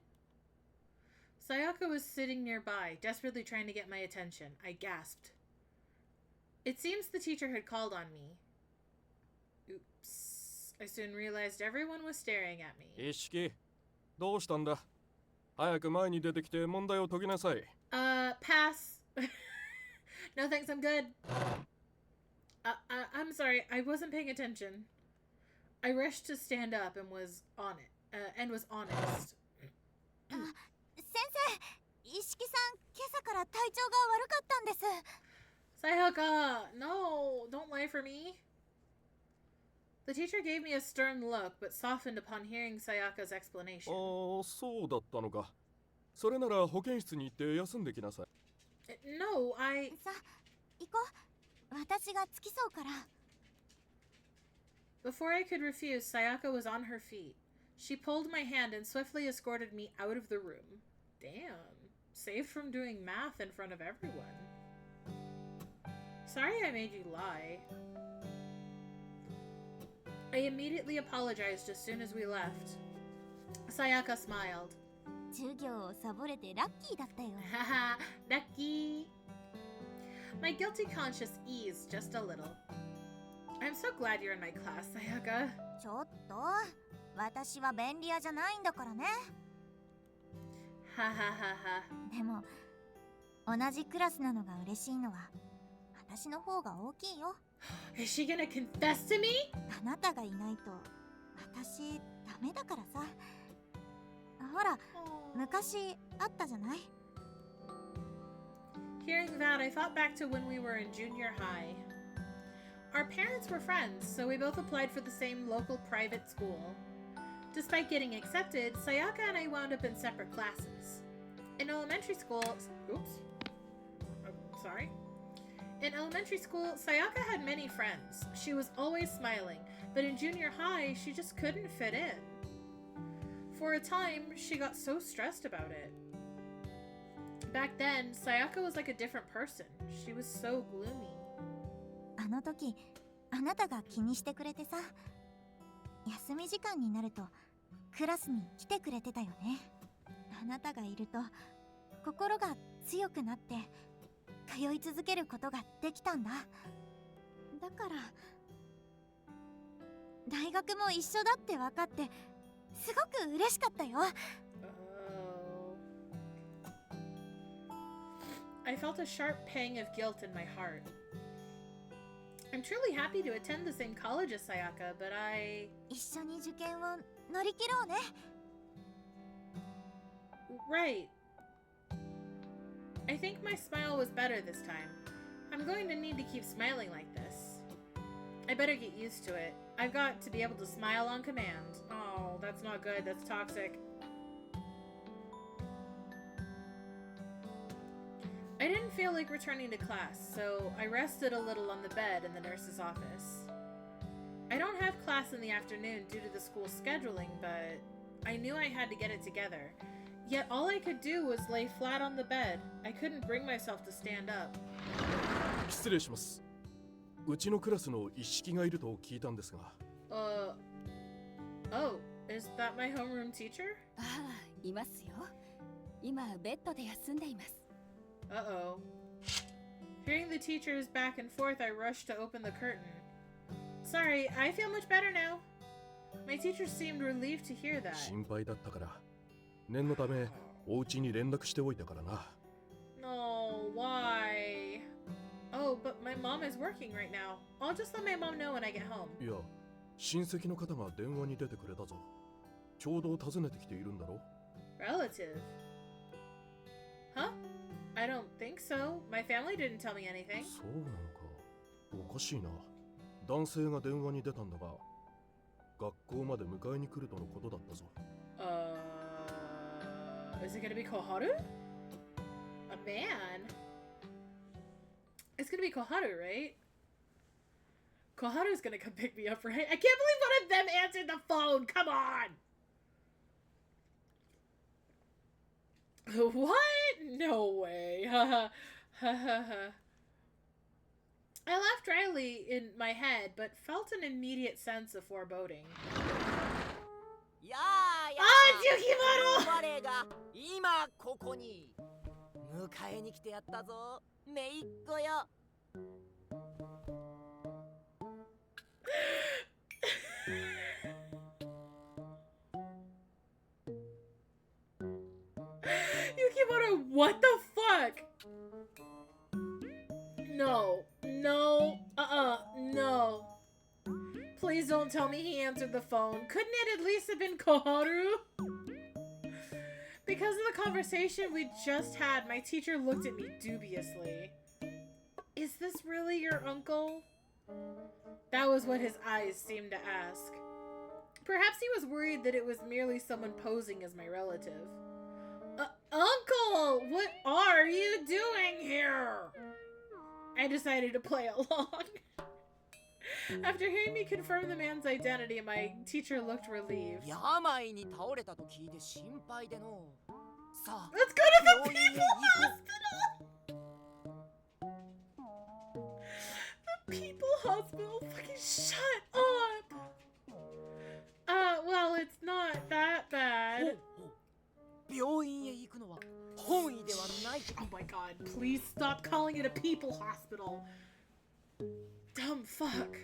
Sayaka was sitting nearby, desperately trying to get my attention. I gasped. It seems the teacher had called on me. Oops. I soon realized everyone was staring at me. 一色、どうしたんだ? 早く前に出てきて問題を解きなさい。Pass. No thanks, I'm good. I'm sorry, I wasn't paying attention. I rushed to stand up and was honest. 先生、一色さん、今朝から体調が悪かったんです。Sayaka, no, don't lie for me. The teacher gave me a stern look, but softened upon hearing Sayaka's explanation. ああ、そうだったのか。それなら保健室に行って休んできなさい。No, I... さ、行こう。私が付き添うから。Before I could refuse, Sayaka was on her feet. She pulled my hand and swiftly escorted me out of the room. Damn. Saved from doing math in front of everyone. Sorry I made you lie. I immediately apologized as soon as we left. Sayaka smiled. 授業をサボれてラッキーだったよ。Haha, lucky. My guilty conscience eased just a little. I'm so glad you're in my class, Sayaka. ちょっと、私は便利屋じゃないんだからね。Ha ha ha ha. でも、同じクラスなのが嬉しいのは、私の方が大きいよ。Is she gonna confess to me? あなたがいないと、私、ダメだからさ。ほら、昔あったじゃない？ Hearing that, I thought back to when we were in junior high. Our parents were friends, so we both applied for the same local private school. Despite getting accepted, Sayaka and I wound up in separate classes. In elementary school... Oops. Sorry. In elementary school, Sayaka had many friends. She was always smiling, but in junior high, she just couldn't fit in. For a time, she got so stressed about it. Back then, Sayaka was like a different person. She was so gloomy. あの時、あなたが気にしてくれてさ、休み時間になるとクラスに来てくれてたよね。あなたがいると心が強くなって通い続けることができたんだ。だから大学も一緒だって分かってすごく嬉しかったよ。I felt a sharp pang of guilt in my heart. I'm truly happy to attend the same college as Sayaka, but I... 一緒に受験を乗り切ろうね。Right. I think my smile was better this time. I'm going to need to keep smiling like this. I better get used to it. I've got to be able to smile on command. Oh, that's not good. That's toxic. I didn't feel like returning to class, so I rested a little on the bed in the nurse's office. I don't have class in the afternoon due to the school scheduling, but I knew I had to get it together. Yet all I could do was lay flat on the bed. I couldn't bring myself to stand up. 失礼します。うちのクラスの一式がいると聞いたんですが。Oh, is that my homeroom teacher? ああ、いますよ。今ベッドで休んでいます。Uh-oh. Hearing the teachers back and forth, I rushed to open the curtain. Sorry, I feel much better now. My teacher seemed relieved to hear that. 心配だったから。念のため、お家に連絡しておいたからな。No, why? Oh, but my mom is working right now. I'll just let my mom know when I get home. いや、親戚の方が電話に出てくれたぞ。ちょうど訪ねてきているんだろ。Relative? Huh? I don't think so. My family didn't tell me anything. そうなのか。おかしいな。男性が電話に出たんだが、学校まで迎えに来るとのことだったぞ。Is it gonna be Koharu? A man? It's gonna be Koharu, right? Koharu's gonna come pick me up, right? I can't believe one of them answered the phone! Come on! What? No way. I laughed dryly in my head, but felt an immediate sense of foreboding. やあやあ、我が今ここに迎えに来てやったぞ、めいっ子よ。Yukimura, what the fuck? No, no, no. Please don't tell me he answered the phone. Couldn't it at least have been Koharu? Because of the conversation we just had, my teacher looked at me dubiously. Is this really your uncle? That was what his eyes seemed to ask. Perhaps he was worried that it was merely someone posing as my relative. Uncle! What are you doing here? I decided to play along. After hearing me confirm the man's identity, my teacher looked relieved. 病に倒れたと聞いて心配での。さあ、 Let's go to the people hospital! The people hospital? Fucking shut up! Well, it's not that bad. 病院へ行くのは本意ではない。 Oh my god, please stop calling it a people hospital. Dumb fuck.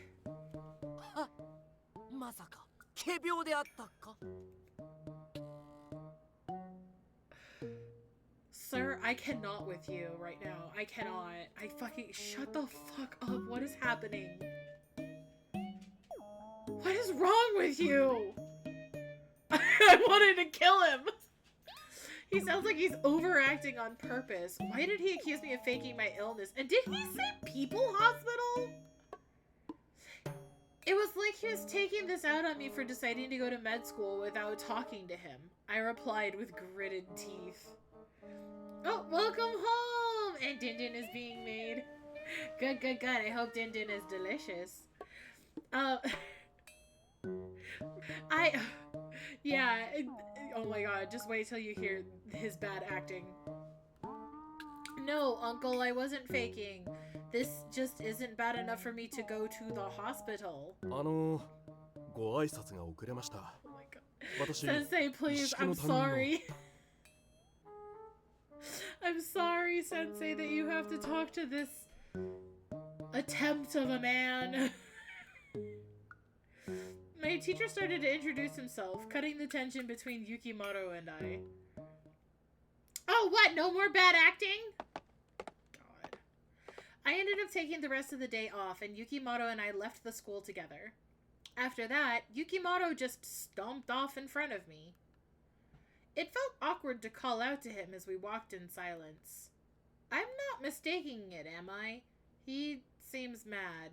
は、まさか仮病であったか。 Sir, I cannot with you right now. I cannot. I fucking shut the fuck up. What is happening? What is wrong with you? I wanted to kill him. He sounds like he's overacting on purpose. Why did he accuse me of faking my illness? And did he say people hospital? It was like he was taking this out on me for deciding to go to med school without talking to him. I replied with gritted teeth. Oh, welcome home! And Din Din is being made. Good, good, good. I hope Din Din is delicious. Yeah, oh my god, just wait till you hear his bad acting. No, Uncle, I wasn't faking. This just isn't bad enough for me to go to the hospital. ご挨拶が遅れました。 Oh my god. 私、 Sensei, please, I'm 式の担任の sorry. I'm sorry, Sensei, that you have to talk to this attempt of a man. My teacher started to introduce himself, cutting the tension between Yukimoto and I. Oh, what? No more bad acting? God. I ended up taking the rest of the day off, and Yukimoto and I left the school together. After that, Yukimoto just stomped off in front of me. It felt awkward to call out to him as we walked in silence. I'm not mistaking it, am I? He seems mad.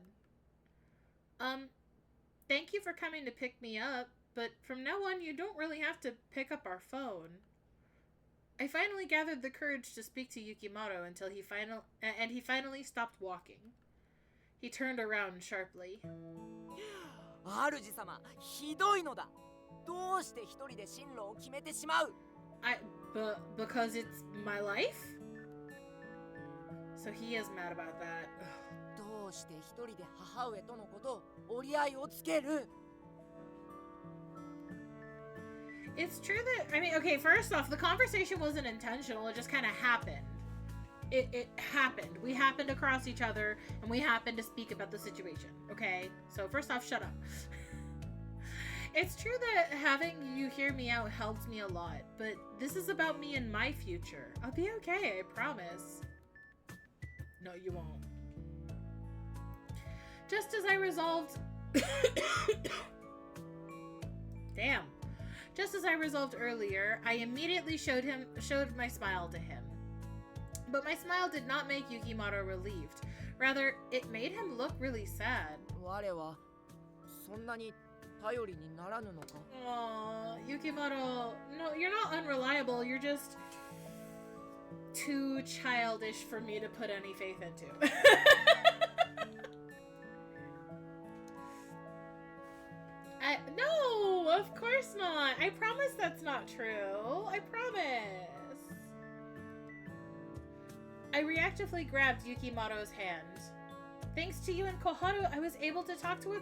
Thank you for coming to pick me up, but from now on you don't really have to pick up our phone. I finally gathered the courage to speak to Yukimoto until he finally stopped walking. He turned around sharply. 主様、ひどいのだ。どうして一人で進路を決めてしまう？ Because it's my life? So he is mad about that. どうして一人で母上とのことを折り合いをつける？ It's true that, I mean, okay, first off, the conversation wasn't intentional, it just kind of happened. It happened. We happened to cross each other, and we happened to speak about the situation, okay? So first off, shut up. It's true that having you hear me out helps me a lot, but this is about me and my future. I'll be okay, I promise. No, you won't. Just as I resolved... Damn. Just as I resolved earlier, I immediately showed my smile to him. But my smile did not make Yukimoto relieved. Rather, it made him look really sad. 我はそんなに頼りにならぬのか? Aww, Yukimoto, no, you're not unreliable, you're just too childish for me to put any faith into. No, of course not. I promise that's not true. I promise. I reactively grabbed Yukimoto's hand. Thanks to you and Koharu, I was able to talk to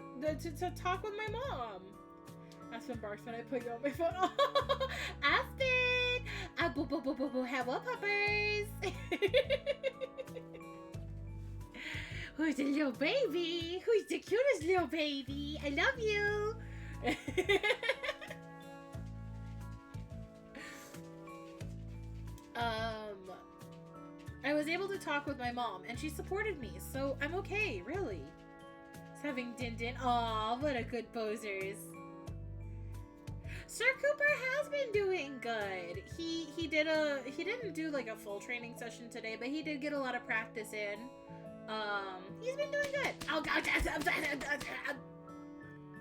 talk with my mom. Aspen barks when I put you on my phone. Aspen! Boo boo boo boo boo. Hello, puppers. Who's the little baby? Who's the cutest little baby? I love you. I was able to talk with my mom, and she supported me, so I'm okay, really. It's having Din. Aw, what a good posers. Sir Cooper has been doing good. He didn't do like a full training session today, but he did get a lot of practice in. He's been doing good. Oh god,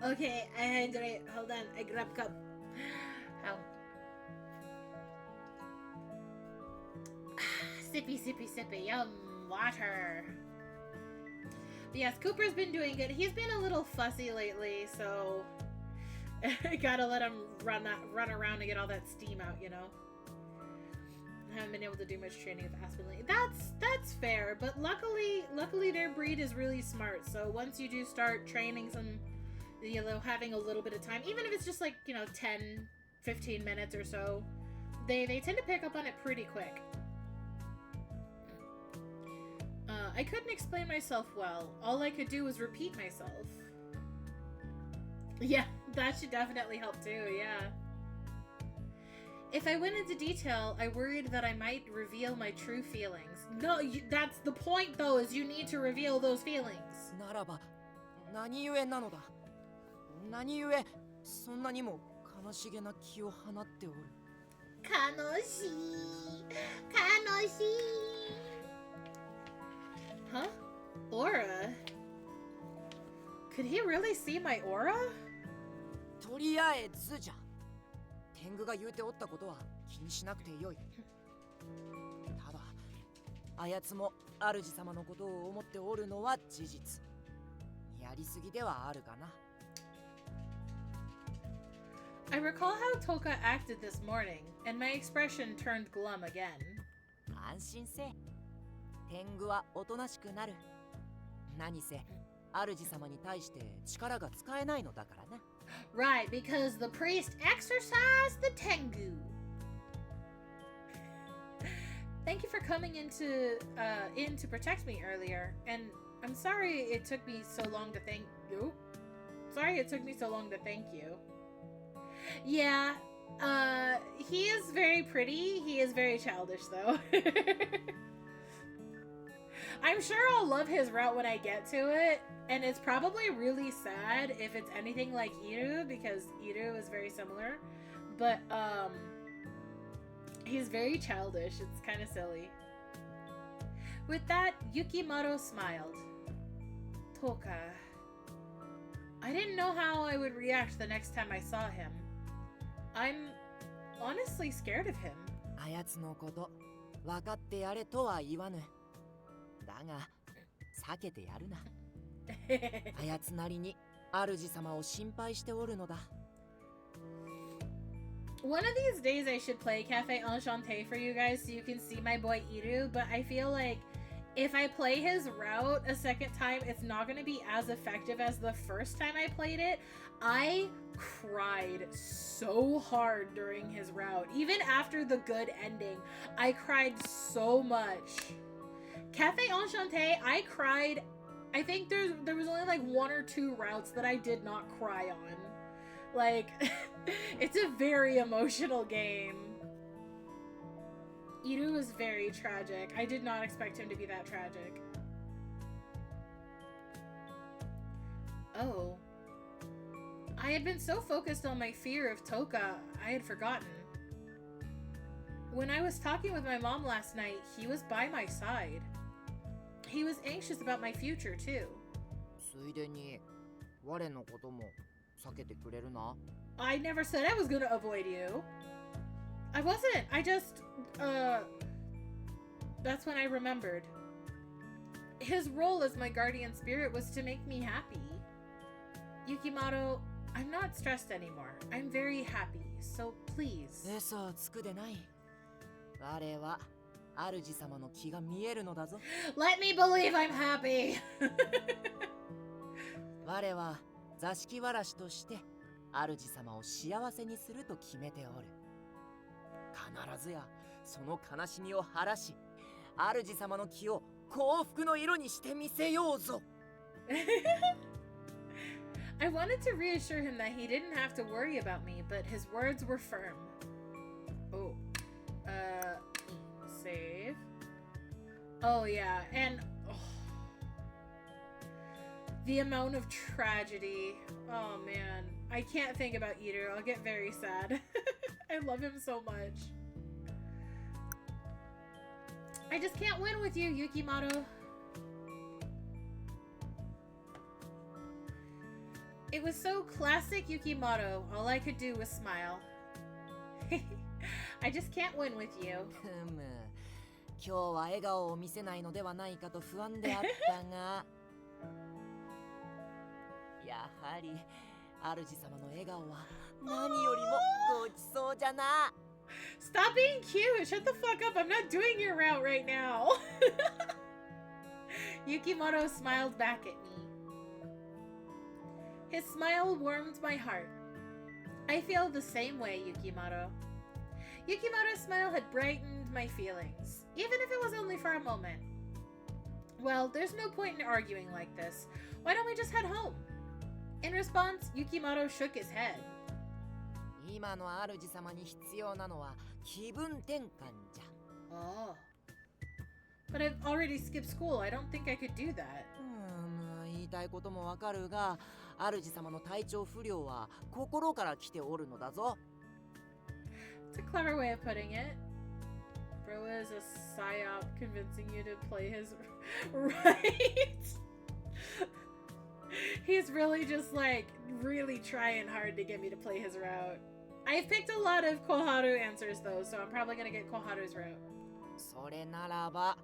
okay, I hydrate. Hold on, I grab cup. Ow. Sippy, sippy, sippy. Yum, water. But yes, Cooper's been doing good. He's been a little fussy lately, so I gotta let him run around to get all that steam out, you know. I haven't been able to do much training with Aspen lately. That's fair, but luckily their breed is really smart. So once you do start training some, you know, having a little bit of time, even if it's just like, you know, 10-15 minutes or so, they tend to pick up on it pretty quick. I couldn't explain myself well. All I could do was repeat myself. Yeah, that should definitely help too, yeah. If I went into detail, I worried that I might reveal my true feelings. No, that's the point though, is you need to reveal those feelings. ならば、何故なのだ? 何故、そんなにも悲しげな気を放っておる? 悲しい。悲しい。Huh? Aura? Could he really see my aura? とりあえずじゃ。天狗が言うておったことは気にしなくてよい。ただ、あやつも主様のことを思っておるのは事実。やりすぎではあるがな。I recall how Toka acted this morning, and my expression turned glum again. 安心せえ。天狗はおとなしくなる。何せ主様に対して力が使えないのだからな。 Right, because the priest exorcised the Tengu. Thank you for coming in to protect me earlier, and I'm sorry it took me so long to thank you. Sorry it took me so long to thank you. Yeah, he is very pretty. He is very childish, though. I'm sure I'll love his route when I get to it, and it's probably really sad if it's anything like Iru, because Iru is very similar, but he's very childish. It's kind of silly. With that, Yukimaro smiled. Toka. I didn't know how I would react the next time I saw him. I'm honestly scared of him. あやつのこと分かってやれとは言わぬ。だが避けてやるな。あやつなりに主様を心配しておるのだ。 One of these days I should play Cafe Enchanté for you guys so you can see my boy Iru, but I feel like if I play his route a second time, it's not going to be as effective as the first time I played it. I cried so hard during his route. Even after the good ending, I cried so much. Cafe Enchanté, I cried. I think there was only like 1 or 2 routes that I did not cry on. Like, it's a very emotional game. Iru is very tragic. I did not expect him to be that tragic. Oh. I had been so focused on my fear of Toka, I had forgotten. When I was talking with my mom last night, he was by my side. He was anxious about my future, too. ついでに我のことも避けてくれるな。 I never said I was gonna avoid you. I wasn't. I just, that's when I remembered. His role as my guardian spirit was to make me happy. Yukimaro, I'm not stressed anymore. I'm very happy, so please. 嘘つくでない。我は主様の気が見えるのだぞ。 Let me believe I'm happy. 我は座敷わらしとして主様を幸せにすると決めておる。必ずやその悲しみを晴らし、主様の気を幸福の色にしてみせようぞ。I wanted to reassure him that he didn't have to worry about me, but his words were firm. Oh. Save. Oh, yeah, and... Oh, the amount of tragedy. Oh, man. I can't think about Iru. I'll get very sad. I love him so much. I just can't win with you, Yukimaro. It was so classic Yukimaro. All I could do was smile. I just can't win with you. 今日は笑顔を見せないのではないかと不安であったがやはり主様の笑顔は何よりもごちそうじゃな。 Stop being cute! Shut the fuck up! I'm not doing your route right now! Yukimaro smiled back at me. His smile warmed my heart. I feel the same way, Yukimaro. Yukimaro's smile had brightened my feelings, even if it was only for a moment. Well, there's no point in arguing like this. Why don't we just head home? In response, Yukimaro shook his head. 今の主様に必要なのは気分転換じゃ。 Oh. But I've already skipped school. I don't think I could do that. 言いたいこともわかるが、主様の体調不良は心から来ておるのだぞ。 It's a clever way of putting it. Bro is a psyop convincing you to play his right. He's really just like really trying hard to get me to play his route. I've picked a lot of Koharu answers though, so I'm probably gonna get Koharu's route. それならば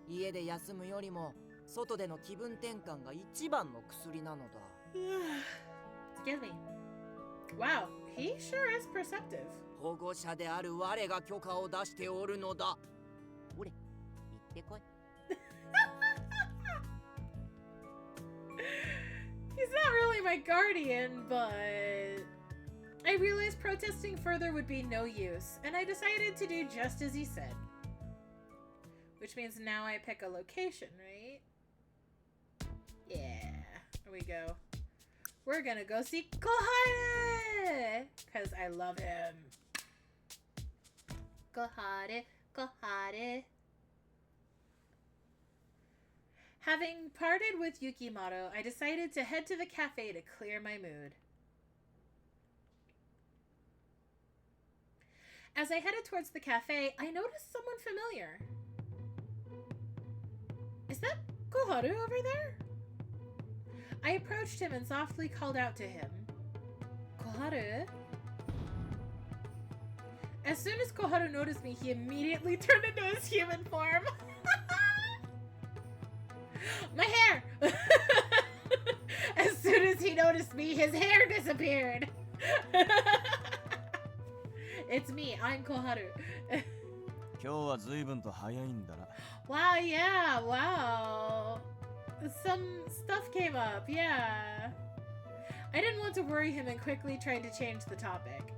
家で休むよりも外での気分転換が一番の薬なのだ。Excuse me. Wow, he sure is perceptive. 保護者である我が許可を出しておるのだ。俺、行ってこい。definitely my guardian, but I realized protesting further would be no use, and I decided to do just as he said. Which means now I pick a location, right? Yeah, here we go. We're gonna go see Koharu! Because I love him. Koharu, Koharu. Having parted with Yukimoto, I decided to head to the cafe to clear my mood. As I headed towards the cafe, I noticed someone familiar. Is that Koharu over there? I approached him and softly called out to him. Koharu? As soon as Koharu noticed me, he immediately turned into his human form. My hair! As soon as he noticed me, his hair disappeared. It's me, I'm Koharu. 今日は随分と早いんだな。 Wow, yeah, wow. Some stuff came up, yeah. I didn't want to worry him and quickly tried to change the topic.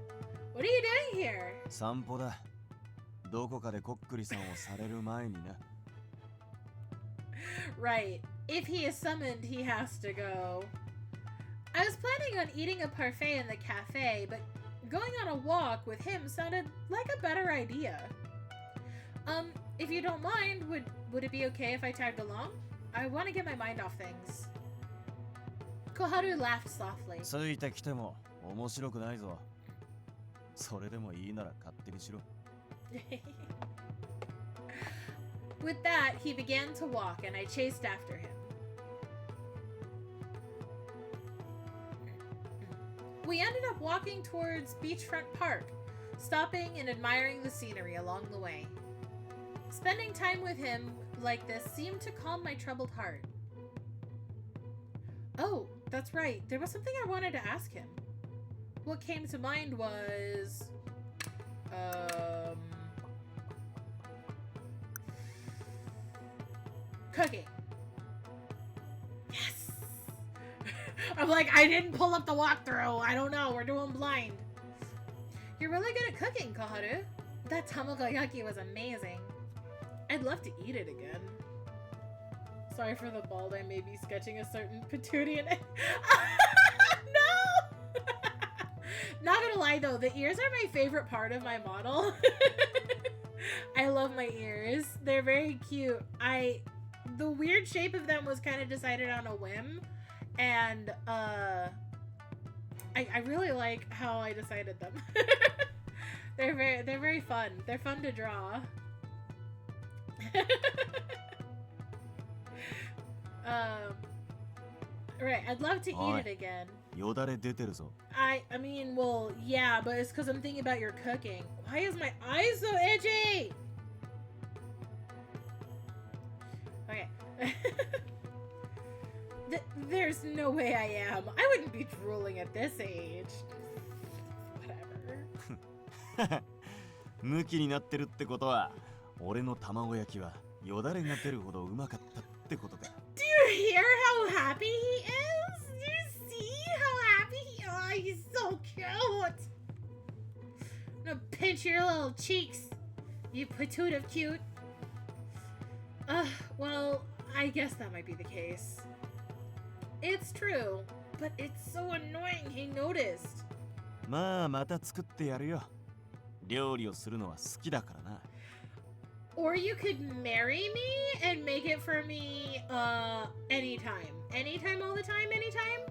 What are you doing here? 散歩だ。どこかでこっくりさんをされる前にな。 Right. If he is summoned, he has to go. I was planning on eating a parfait in the cafe, but going on a walk with him sounded like a better idea. If you don't mind, would it be okay if I tagged along? I want to get my mind off things. Koharu laughed softly. ついてきても面白くないぞ。それでもいいなら勝手にしろ。 With that, he began to walk, and I chased after him. We ended up walking towards Beachfront Park, stopping and admiring the scenery along the way. Spending time with him like this seemed to calm my troubled heart. Oh, that's right. There was something I wanted to ask him. What came to mind was... cooking. Yes! I'm like, I didn't pull up the walkthrough. I don't know. We're doing blind. You're really good at cooking, Koharu. That tamagoyaki was amazing. I'd love to eat it again. Sorry for the bald. I may be sketching a certain patootie. No! Not gonna lie though, the ears are my favorite part of my model. I love my ears. They're very cute. The weird shape of them was kind of decided on a whim, and I really like how I decided them. They're very fun. They're fun to draw. Right, I'd love to eat it again. よだれ出てるぞ。 I mean, well, yeah, but it's because I'm thinking about your cooking. Why is my eyes so itchy? Okay. There's no way I am. I wouldn't be drooling at this age. Whatever. ムキになってるってことは、俺の卵焼きはよだれが出るほどうまかったってことか。 Do you hear how happy he is? Do you see how happy he is? Oh, he's so cute. I'm gonna pinch your little cheeks, you patoot of cute. Well, I guess that might be the case. It's true, but it's so annoying he noticed. まあ、また作ってやるよ。料理をするのは好きだからな。 Or you could marry me and make it for me, anytime. Anytime, all the time, anytime?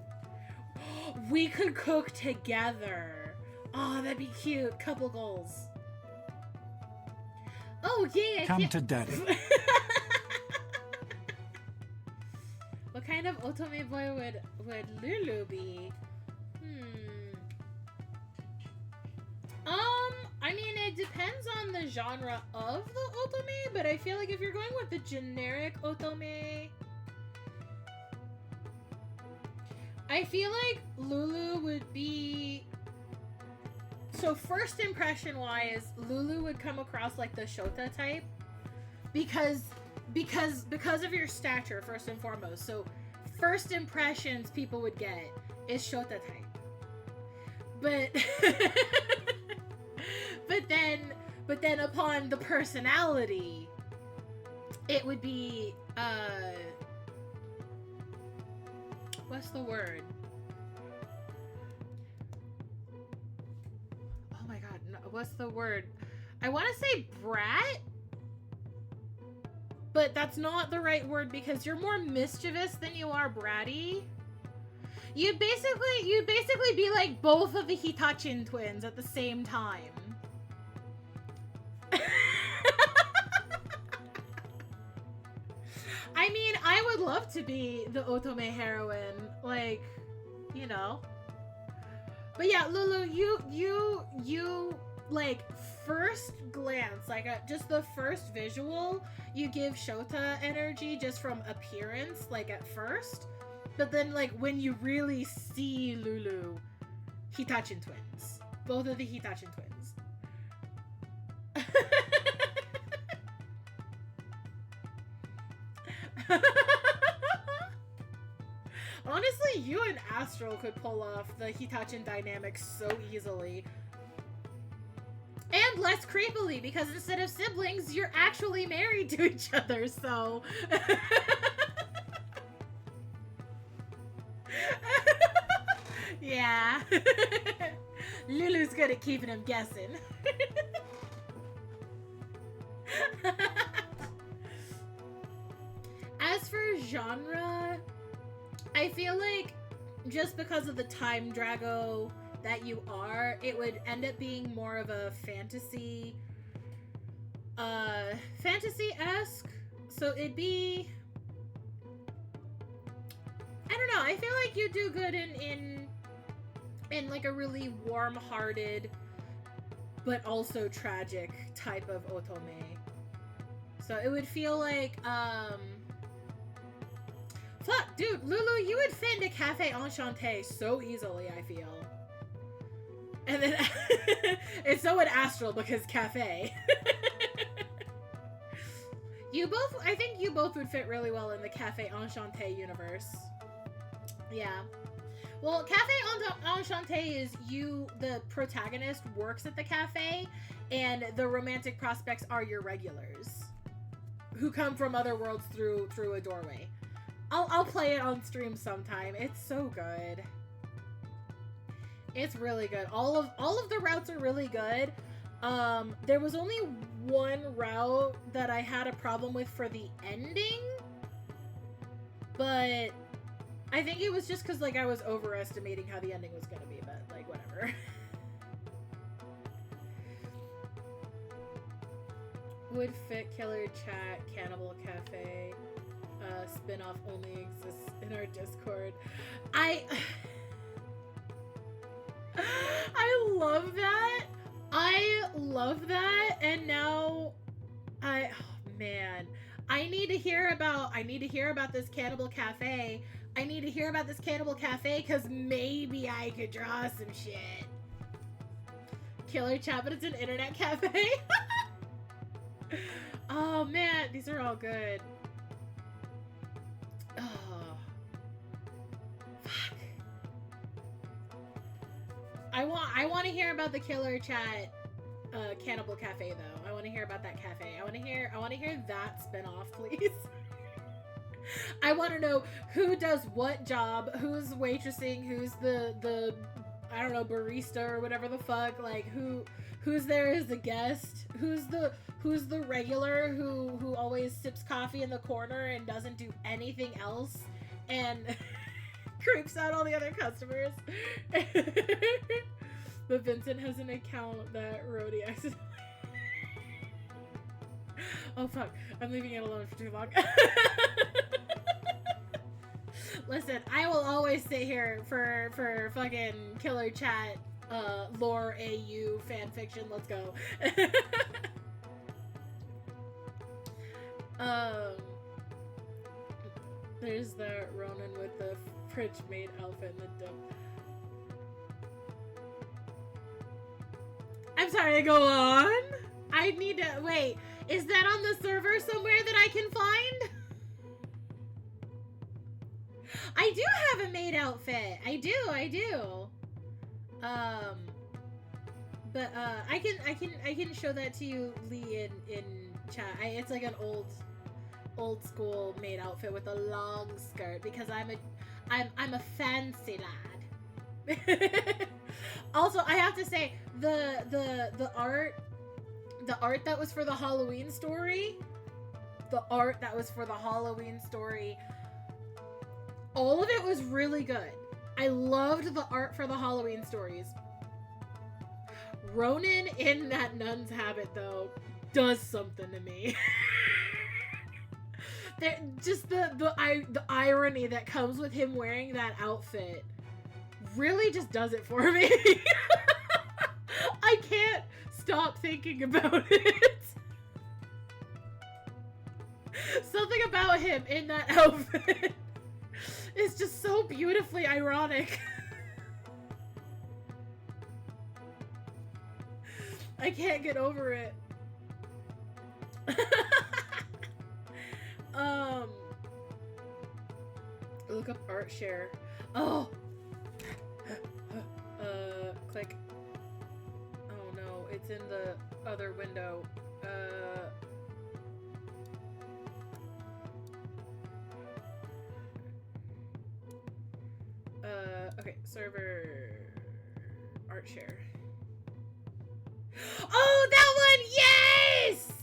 We could cook together. Oh, that'd be cute. Couple goals. Oh, yeah. Come to daddy. What kind of otome boy would Lulu be? I mean, it depends on the genre of the otome, but I feel like if you're going with the generic otome, I feel like Lulu would be... So first impression wise, Lulu would come across like the Shota type because of your stature, first and foremost. So first impressions people would get is Shota type. But but then upon the personality, it would be what's the word? Oh my god, no, what's the word? I want to say brat, but that's not the right word because you're more mischievous than you are bratty. You'd basically be like both of the Hitachin twins at the same time. I mean, I would love to be the Otome heroine, like, you know. But yeah, Lulu, you like first glance, like just the first visual, you give Shota energy just from appearance, like at first. But then, like, when you really see Lulu, Hitachin twins. Both of the Hitachin twins. Honestly, you and Astral could pull off the Hitachin dynamics so easily. And less creepily, because instead of siblings, you're actually married to each other, so... Yeah. Lulu's good at keeping him guessing. As for genre, I feel like just because of the time drago that you are, it would end up being more of a fantasy fantasy-esque. So it'd be, I don't know, I feel like you do good in like a really warm-hearted but also tragic type of otome. So it would feel like fuck, dude, Lulu, you would fit into Cafe Enchanté so easily, I feel. And then and so would Astral because Cafe. I think you both would fit really well in the Cafe Enchanté universe. Yeah. Well, Cafe Enchanté is the protagonist works at the cafe, and the romantic prospects are your regulars who come from other worlds through a doorway. I'll play it on stream sometime. It's so good. It's really good. All of the routes are really good. There was only one route that I had a problem with for the ending, but I think it was just because, like, I was overestimating how the ending was gonna be, but, like, whatever. Would fit Killer Chat, Cannibal Cafe, spin-off only exists in our Discord. I love that. I love that, and now oh man, I need to hear about this Cannibal Cafe. I need to hear about this Cannibal Cafe because maybe I could draw some shit. Killer Chat, but it's an internet cafe. Oh man, these are all good. Oh, fuck. I want to hear about the Killer Chat Cannibal Cafe though. I want to hear about that cafe. I want to hear that spin-off, please. I want to know who does what job, who's waitressing, who's the I don't know, barista or whatever the fuck, like who's there as the guest, who's the regular who always sips coffee in the corner and doesn't do anything else and creeps out all the other customers. But Vincent has an account that Rhodey accidentally... Oh fuck, I'm leaving it alone for too long. Listen, I will always sit here for fucking Killer Chat lore AU fanfiction. Let's go. There's the Ronin with the fridge made outfit in the dump. I'm sorry to go on. I need to wait. Is that on the server somewhere that I can find? I do have a maid outfit. I do. But I can show that to you, Lee, in chat. It's like an old school maid outfit with a long skirt because I'm a fancy lad. Also, I have to say the art that was for the Halloween story, all of it was really good. I loved the art for the Halloween stories. Ronan in that nun's habit, though, does something to me. Just the irony that comes with him wearing that outfit really just does it for me. I can't stop thinking about it. Something about him in that outfit is just so beautifully ironic. I can't get over it. Look up art share. Oh. Click. Oh no, it's in the other window. Okay, server art share. Oh, that one! Yes!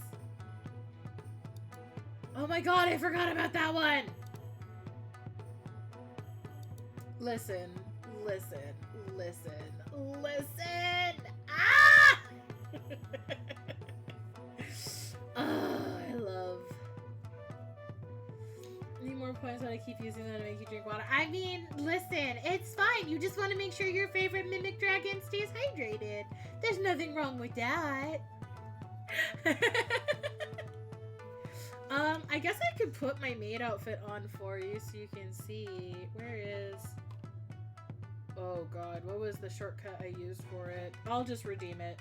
Oh my god, I forgot about that one! Listen. Ah! I love. Need more points when I keep using them to make you drink water. I mean, listen, it's fine. You just want to make sure your favorite mimic dragon stays hydrated. There's nothing wrong with that. I guess I could put my maid outfit on for you so you can see. Where is... Oh god, what was the shortcut I used for it? I'll just redeem it.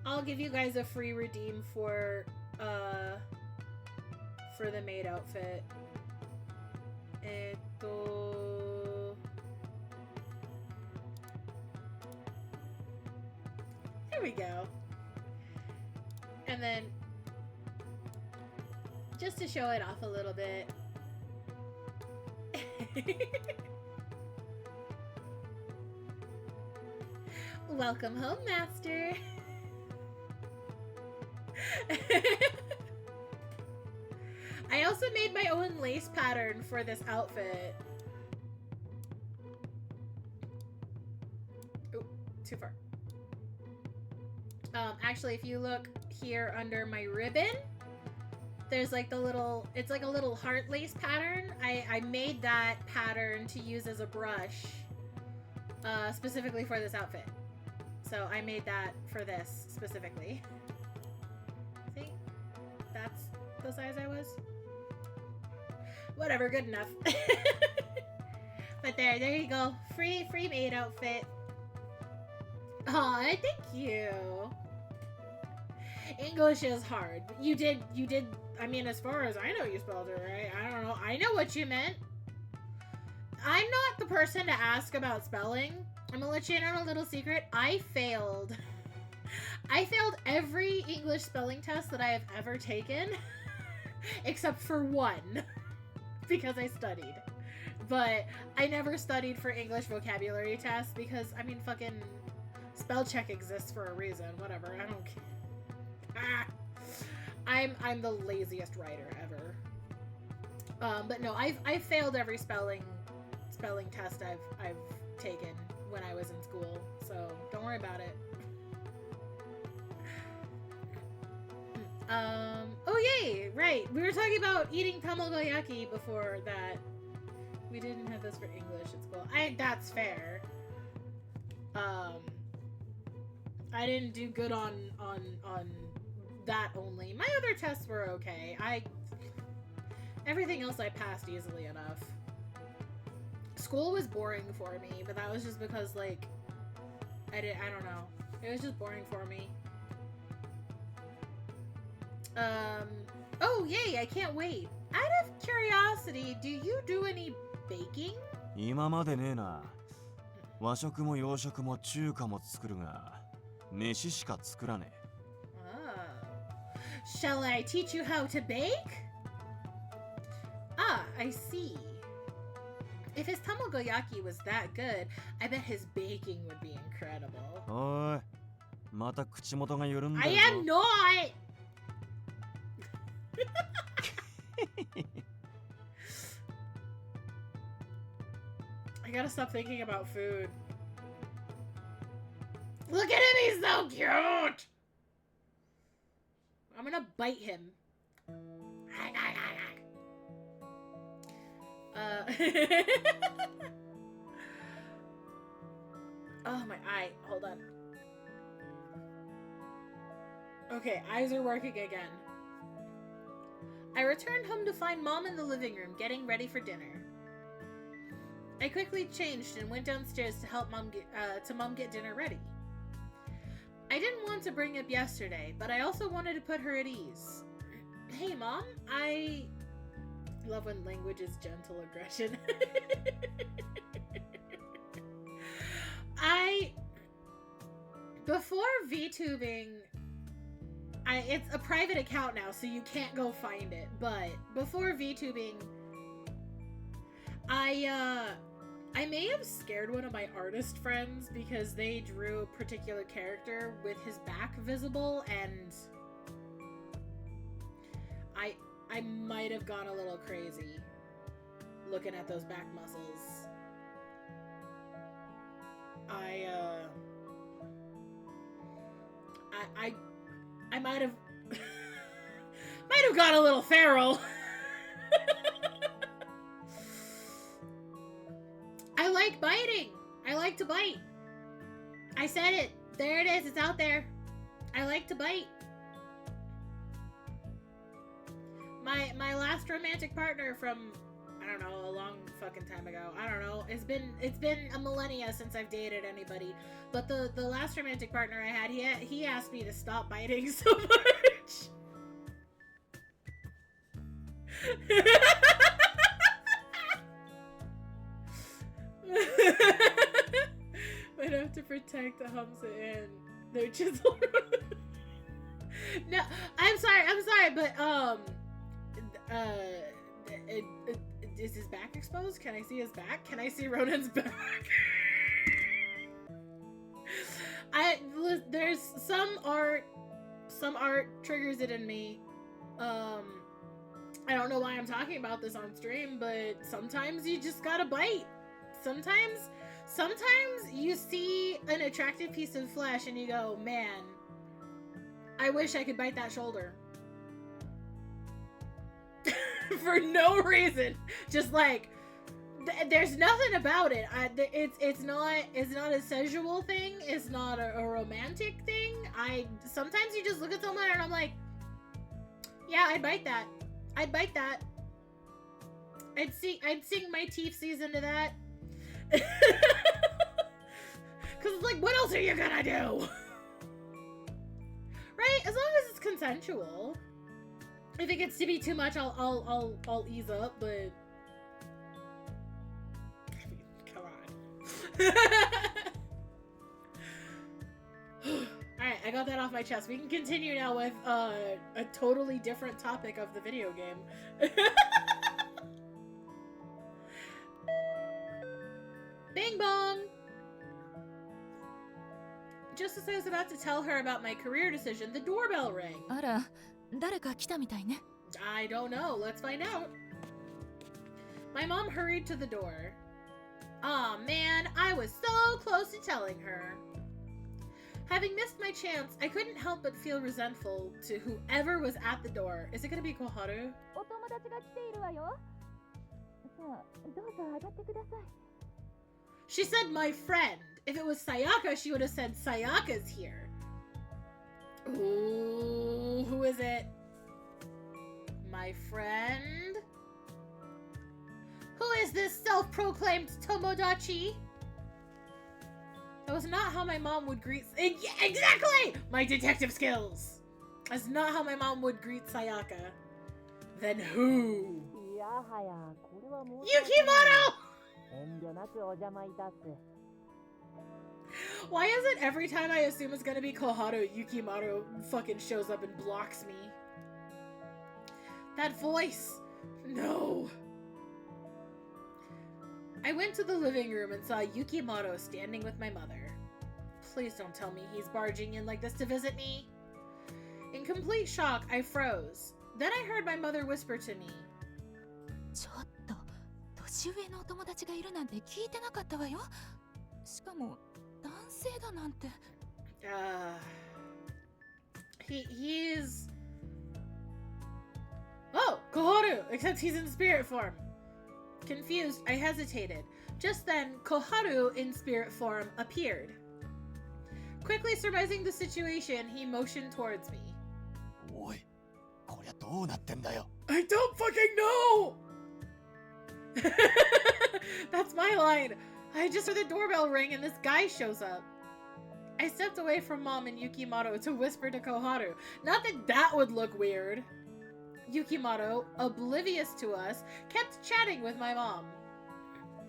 I'll give you guys a free redeem for the maid outfit. There we go. And then just to show it off a little bit. Welcome home, Master. I also made my own lace pattern for this outfit. Ooh, too far. Actually, if you look here under my ribbon, there's like the little, it's like a little heart lace pattern. I made that pattern to use as a brush, specifically for this outfit. So I made that for this specifically. See? That's the size I was. Whatever, good enough. But there you go. Free maid outfit. Aw, thank you. English is hard. You did, I mean, as far as I know, you spelled it right. I don't know. I know what you meant. I'm not the person to ask about spelling. I'm gonna let you in on a little secret. I failed every English spelling test that I have ever taken, except for one, because I studied. But I never studied for English vocabulary tests because, I mean, fucking spell check exists for a reason. Whatever, I don't care. I'm the laziest writer ever. But no, I've failed every spelling test I've taken when I was in school, so don't worry about it. Oh yay, right. We were talking about eating tamagoyaki before that. We didn't have this for English at school. That's fair. I didn't do good on that only. My other tests were okay. Everything else I passed easily enough. School was boring for me, but that was just because, like, I don't know. It was just boring for me. Oh, yay, I can't wait. Out of curiosity, do you do any baking? 今までねえな。和食も洋食も中華も作るが、飯しか作らねえ。Shall I teach you how to bake? Ah, I see. If his tamagoyaki was that good, I bet his baking would be incredible. おい、また口元が緩んで I るぞ。 am not! I gotta stop thinking about food. Look at him, he's so cute! I'm gonna bite him. Oh, my eye. Hold on. Okay, eyes are working again. I returned home to find Mom in the living room getting ready for dinner. I quickly changed and went downstairs to help Mom get dinner ready. I didn't want to bring up yesterday, but I also wanted to put her at ease. Hey, Mom, I love when language is gentle aggression. Before VTubing, it's a private account now, so you can't go find it, but before VTubing, I may have scared one of my artist friends because they drew a particular character with his back visible, and I might have gone a little crazy looking at those back muscles. I might have gone a little feral. I like biting. I like to bite. I said it. There it is. It's out there. I like to bite. My last romantic partner from, I don't know, a long fucking time ago. I don't know. It's been a millennia since I've dated anybody. But the last romantic partner I had, he asked me to stop biting so much. Might have to protect the Hamza and their chisel. No, I'm sorry, but is his back exposed? Can I see his back? Can I see Ronan's back? There's some art triggers it in me. I don't know why I'm talking about this on stream, but sometimes you just gotta bite. Sometimes you see an attractive piece of flesh and you go, man, I wish I could bite that shoulder. For no reason. Just like, there's nothing about it. It's not a sexual thing. It's not a romantic thing. Sometimes you just look at someone and I'm like, yeah, I'd bite that. I'd bite that. I'd sink my teeth into that. Cause it's like, what else are you gonna do? Right? As long as it's consensual. If it gets to be too much, I'll ease up, but I mean, come on. Alright, I got that off my chest. We can continue now with a totally different topic of the video game. Bing bong! Just as I was about to tell her about my career decision, the doorbell rang. あら、誰か来たみたいね。 I don't know. Let's find out. My mom hurried to the door. Aw, man, I was so close to telling her. Having missed my chance, I couldn't help but feel resentful to whoever was at the door. Is it gonna be Koharu? お友達が来ているわよ。さあ、どうぞ上がってください。 She said my friend. If it was Sayaka, she would have said Sayaka's here. Ooh, who is it? My friend? Who is this self-proclaimed Tomodachi? That was not how my mom would greet... Yeah, exactly! My detective skills! That's not how my mom would greet Sayaka. Then who? いやはや、これはもう。 Yukimoto! 遠慮なくお邪魔いたす。 Why is it every time I assume it's gonna be Koharu, Yukimoto fucking shows up and blocks me? That voice! No! I went to the living room and saw Yukimoto standing with my mother. Please don't tell me he's barging in like this to visit me. In complete shock, I froze. Then I heard my mother whisper to me, ちょっと年上のお友達がいるなんて聞いてなかったわよ。しかも男性だなんて。he's... Oh, Koharu! Except he's in spirit form. Confused, I hesitated. Just then, Koharu in spirit form appeared. Quickly surmising the situation, he motioned towards me. おい、こりゃどうなってんだよ。 I don't fucking know! That's my line. I just heard the doorbell ring and this guy shows up. I stepped away from Mom and Yukimoto to whisper to Koharu. Not that that would look weird. Yukimoto, oblivious to us, kept chatting with my mom.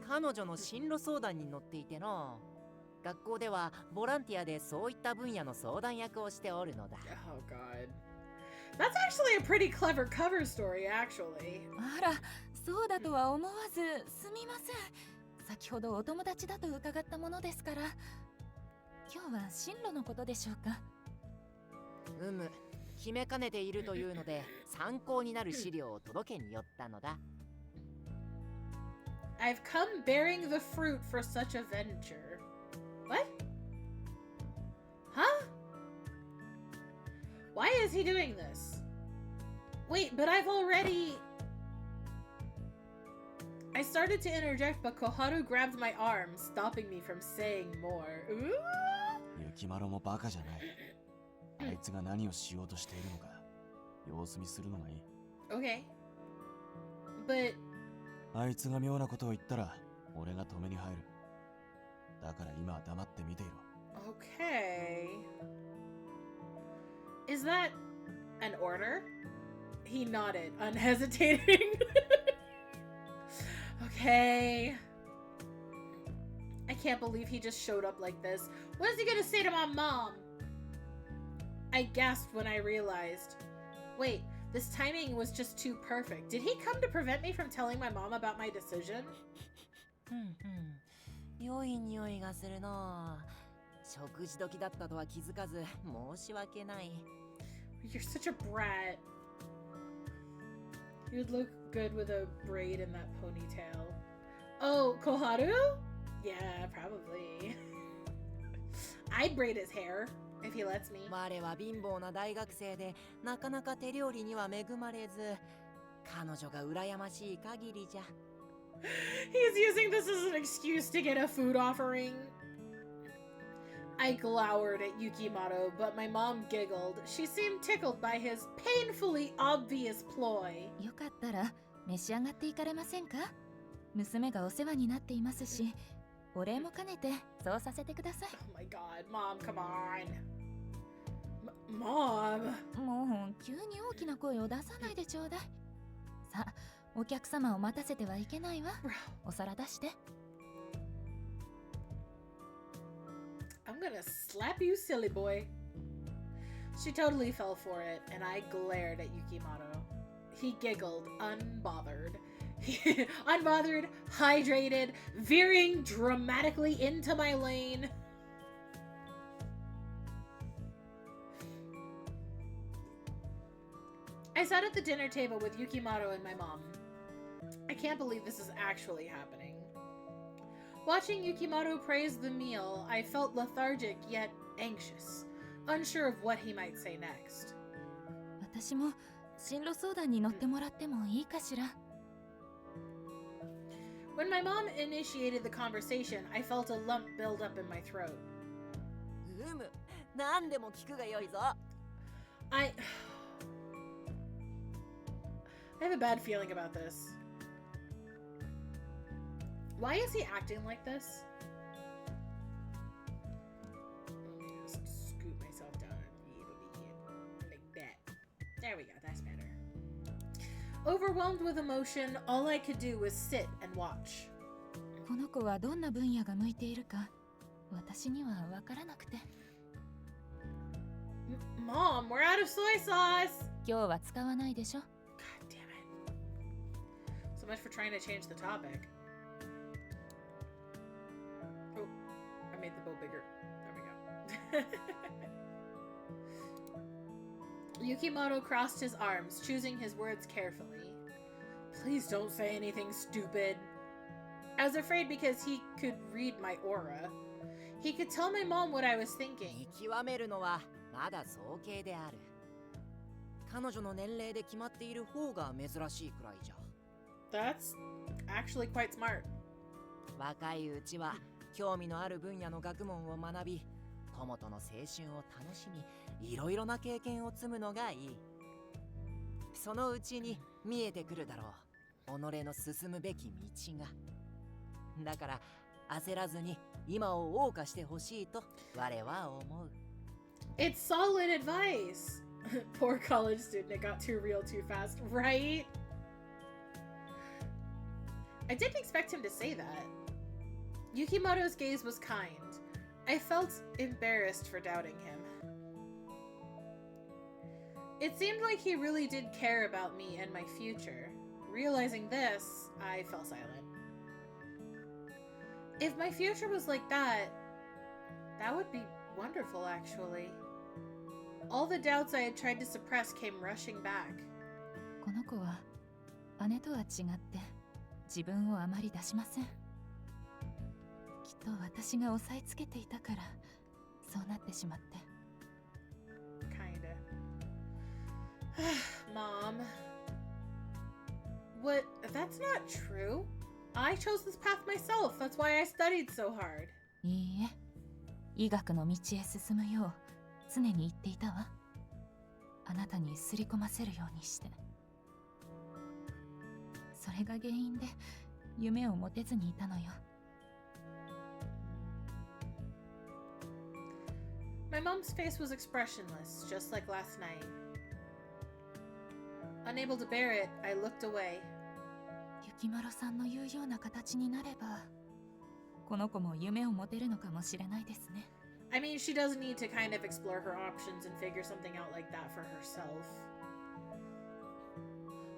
彼女の進路相談に乗っていての。学校ではボランティアでそういった分野の相談役をしておるのだ。 Oh god. That's actually a pretty clever cover story, actually. あら、そうだとは思わずすみません。先ほどお友達だと伺ったものですから。今日は進路のことでしょうか。決めかねているというので参考になる資料を届けに寄ったのだ。 I've come bearing the fruit for such a venture. What? Huh? Why is he doing this? Wait, but I've already... I started to interject, but Koharu grabbed my arm, stopping me from saying more. Ooh? 雪丸もバカじゃない。あいつが何をしようとしているのか、様子見するのがいい。Okay. But... あいつが妙なことを言ったら、俺が止めに入る。だから今は黙って見ていろ。Okay. Is that an order? He nodded, unhesitating. Okay. I can't believe he just showed up like this. What is he gonna say to my mom? I gasped when I realized. Wait, this timing was just too perfect. Did he come to prevent me from telling my mom about my decision? 良い匂いがするの。食事時だったとは気づかず申し訳ない。 You're such a brat. You'd look good with a braid in that ponytail. Oh, Koharu? Yeah, probably. I'd braid his hair if he lets me. 我は貧乏な大学生でなかなか手料理には恵まれず、彼女が羨ましい限りじゃ。 He's using this as an excuse to get a food offering. I glowered at Yukimoto, but my mom giggled. She seemed tickled by his painfully obvious ploy. よかったら召し上がっていかれませんか。娘がお世話になっていますし、お礼も兼ねてそうさせてください。 Oh my god, Mom, come on. Mom. もう急に大きな声を出さないでちょうだい。さあ、お客様を待たせてはいけないわ。お皿出して。 I'm gonna slap you, silly boy. She totally fell for it, and I glared at Yukimoto. He giggled, unbothered. Unbothered, hydrated, veering dramatically into my lane. I sat at the dinner table with Yukimoto and my mom. I can't believe this is actually happening. Watching Yukimoto praise the meal, I felt lethargic yet anxious, unsure of what he might say next. 私も進路相談に乗ってもらってもいいかしら。 When my mom initiated the conversation, I felt a lump build up in my throat. 何でも聞くがよいぞ。 I have a bad feeling about this. Why is he acting like this? Just scoot myself down a little bit like that. There we go, that's better. Overwhelmed with emotion, all I could do was sit and watch. この子はどんな分野が向いているか私には分からなくて。Mom, we're out of soy sauce! 今日は使わないでしょ。 God damn it. So much for trying to change the topic. Oh, I made the bow bigger. There we go. Yukimoto crossed his arms, choosing his words carefully. Please don't say anything stupid. I was afraid because he could read my aura. He could tell my mom what I was thinking. 見極めるのはまだ早計である。彼女の年齢で決まっている方が珍しいくらいじゃ。That's actually quite smart. 若いうちは興味のある分野の学問を学び、友との青春を楽しみ、いろいろな経験を積むのがいい。そのうちに見えてくるだろう。己の進むべき道が。だから焦らずに今を謳歌してほしいと我は思う。It's solid advice. Poor college student, it got too real too fast, right? I didn't expect him to say that. Yukimoto's gaze was kind. I felt embarrassed for doubting him. It seemed like he really did care about me and my future. Realizing this, I fell silent. If my future was like that, that would be wonderful, actually. All the doubts I had tried to suppress came rushing back. この子は姉とは違って自分をあまり出しません。きっと私が押さえつけていたからそうなってしまって。 Kinda. Mom. What? That's not true. I chose this path myself. That's why I studied so hard. いいえ、医学の道へ進むよう常に言っていたわ。あなたにすり込ませるようにして。それが原因で夢を持てずにいたのよ。My mom's face was expressionless, just like last night. Unable to bear it, I looked away. 雪丸さんの言うような形になれば、この子も夢を持てるのかもしれないですね。I mean, she does need to kind of explore her options and figure something out like that for herself.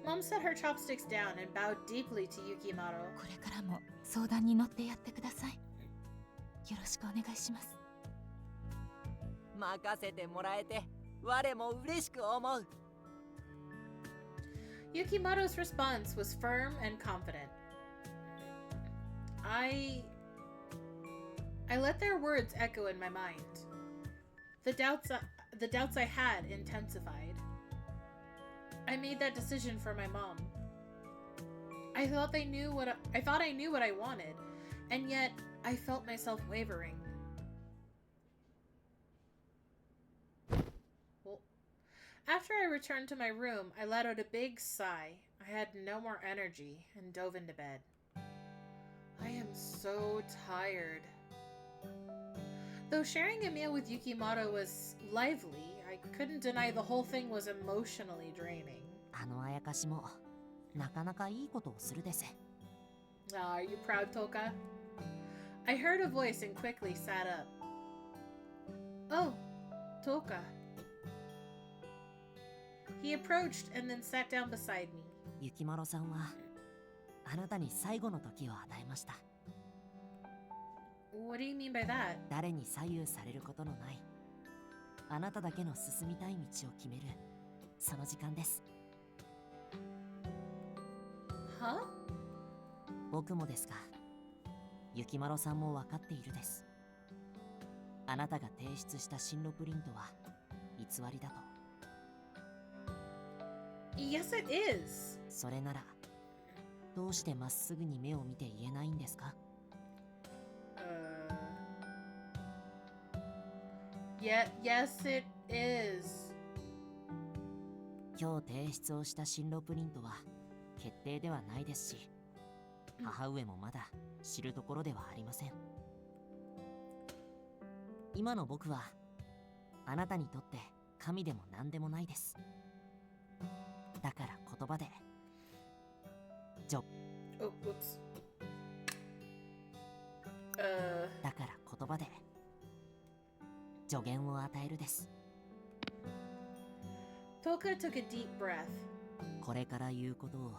Mom set her chopsticks down and bowed deeply to Yukimoto. これからも相談に乗ってやってください。よろしくお願いします。任せてもらえて我も嬉しく思う。Yukimoto's response was firm and confident. I let their words echo in my mind. The doubts I had intensified. I made that decision for my mom. I thought I knew what I wanted, and yet I felt myself wavering. Well, after I returned to my room, I let out a big sigh. I had no more energy and dove into bed. I am so tired. Though sharing a meal with Yukimoto was lively, I couldn't deny the whole thing was emotionally draining. あのあやかしもなかなかいいことをするです。Are you proud, Toka? I heard a voice and quickly sat up. Oh, Toka. He approached and then sat down beside me. 雪丸さんはあなたに最後の時を与えました。What do you mean by that? 誰に左右されることのないあなただけの進みたい道を決めるその時間です。 Huh? 僕もですが、雪丸さんも分かっているです。あなたが提出した進路プリントは偽りだと。 Yes, it is. それならどうしてまっすぐに目を見て言えないんですか？ Yes, it is. 今日提出をした進路プリントは決定ではないですし、母上もまだ知るところではありません。今の僕はあなたにとって神でも何でもないです。だから言葉で Oh, whoops. だから言葉で助言を与えるです。 Toka took a deep breath. これから言うことを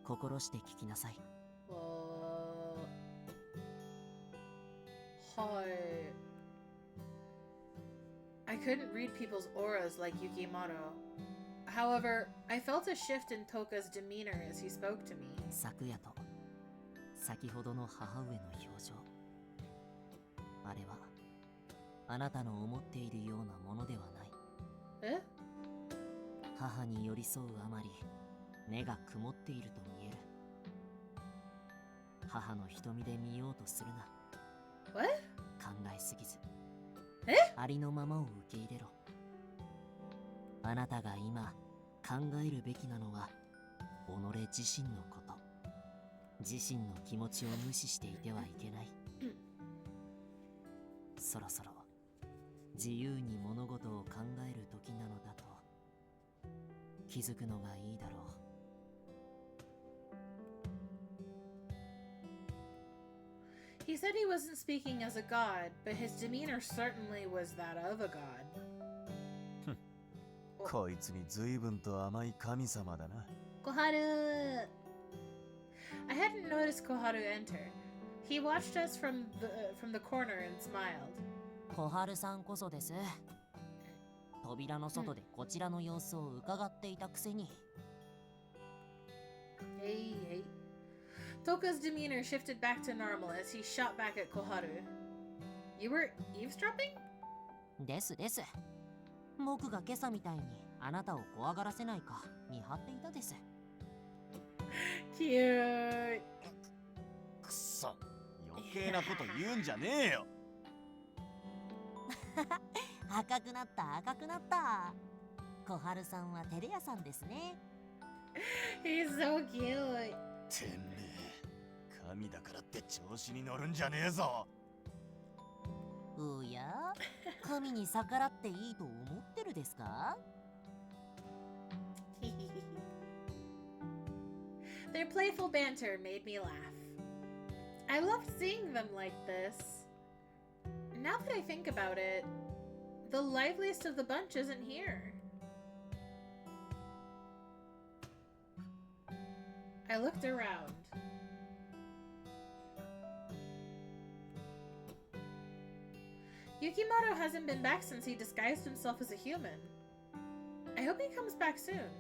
心して聞きなさい。Hi. I couldn't read people's auras like Yukimoto. However, I felt a shift in Toka's demeanor as he spoke to me. 昨夜と先ほどの母上の表情、あれはあなたの思っているようなものではない。え？母に寄り添うあまり目が曇っていると見える。母の瞳で見ようとするな。 What? 考えすぎず、え？ありのままを受け入れろ。あなたが今考えるべきなのは己自身のこと。自身の気持ちを無視していてはいけない。そろそろ自由に物事を考える時なのだと気づくのがいいだろう。 He said he wasn't speaking as a god, but his demeanor certainly was that of a god. こいつに随分と甘い神様だな。 Koharu! I hadn't noticed Koharu enter. He watched us from the corner and smiled. 小春さんこそです。扉の外でこちらの様子を伺っていたくせに。 Hey, hey. Toka's demeanor shifted back to normal as he shot back at Koharu. You were eavesdropping? ですです。僕が今朝みたいにあなたを怖がらせないか見張っていたです。 Cute. くそ、余計なこと言うんじゃねえよ。赤くなった赤くなった。小春さんは照れ屋さんですね。 He's so cute. てめえ、神だからって調子に乗るんじゃねえぞ。おや、神に逆らっていいと思ってるですか？ Their playful banter made me laugh. I loved seeing them like this. Now that I think about it, the liveliest of the bunch isn't here. I looked around. Yukimoto hasn't been back since he disguised himself as a human. I hope he comes back soon.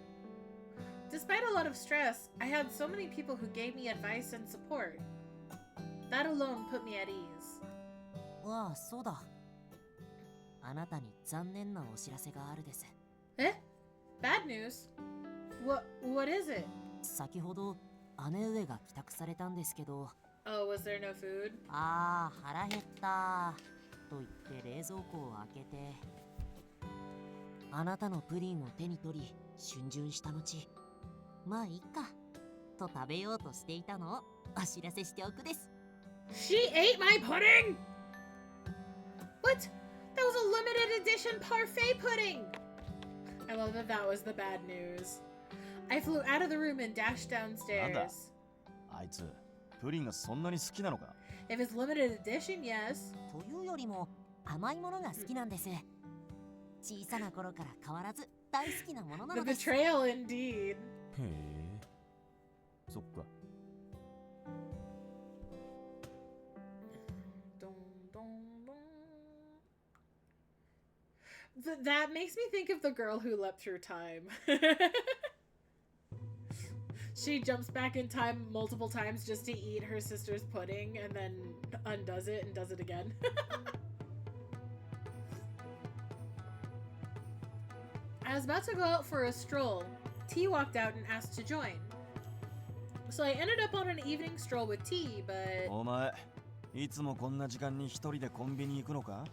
Despite a lot of stress, I had so many people who gave me advice and support. That alone put me at ease. わあ、そうだ。あなたに残念なお知らせがあるです。 Eh? Bad news? What is it? 先ほど姉上が帰宅されたんですけど。 Oh, was there no food? ああ、腹減ったと言って冷蔵庫を開けて、あなたのプリンを手に取り逡巡した後、まあいいかと食べようとしていたのをお知らせしておくです。 She ate my pudding! What? That was a limited edition parfait pudding! I love that that was the bad news. I flew out of the room and dashed downstairs. あいつ、プリンがそんなに好きなのか？ If it's limited edition, yes. というよりも甘いものが好きなんです。小さな頃から変わらず大好きなものな The のです。 betrayal indeed. へえ、そっか。 That makes me think of the girl who leapt through time. She jumps back in time multiple times just to eat her sister's pudding and then undoes it and does it again. I was about to go out for a stroll. T walked out and asked to join. So I ended up on an evening stroll with T, but... お前、いつもこんな時間に一人でコンビニ行くのか？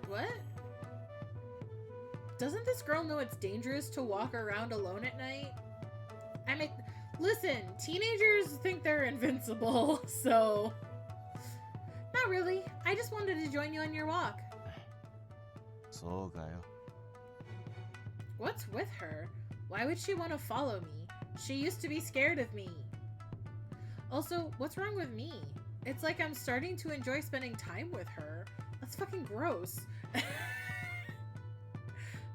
What? Doesn't this girl know it's dangerous to walk around alone at night? I mean, listen, teenagers think they're invincible, so... Not really. I just wanted to join you on your walk. そうかよ。 What's with her? Why would she want to follow me? She used to be scared of me. Also, what's wrong with me? It's like I'm starting to enjoy spending time with her. That's fucking gross.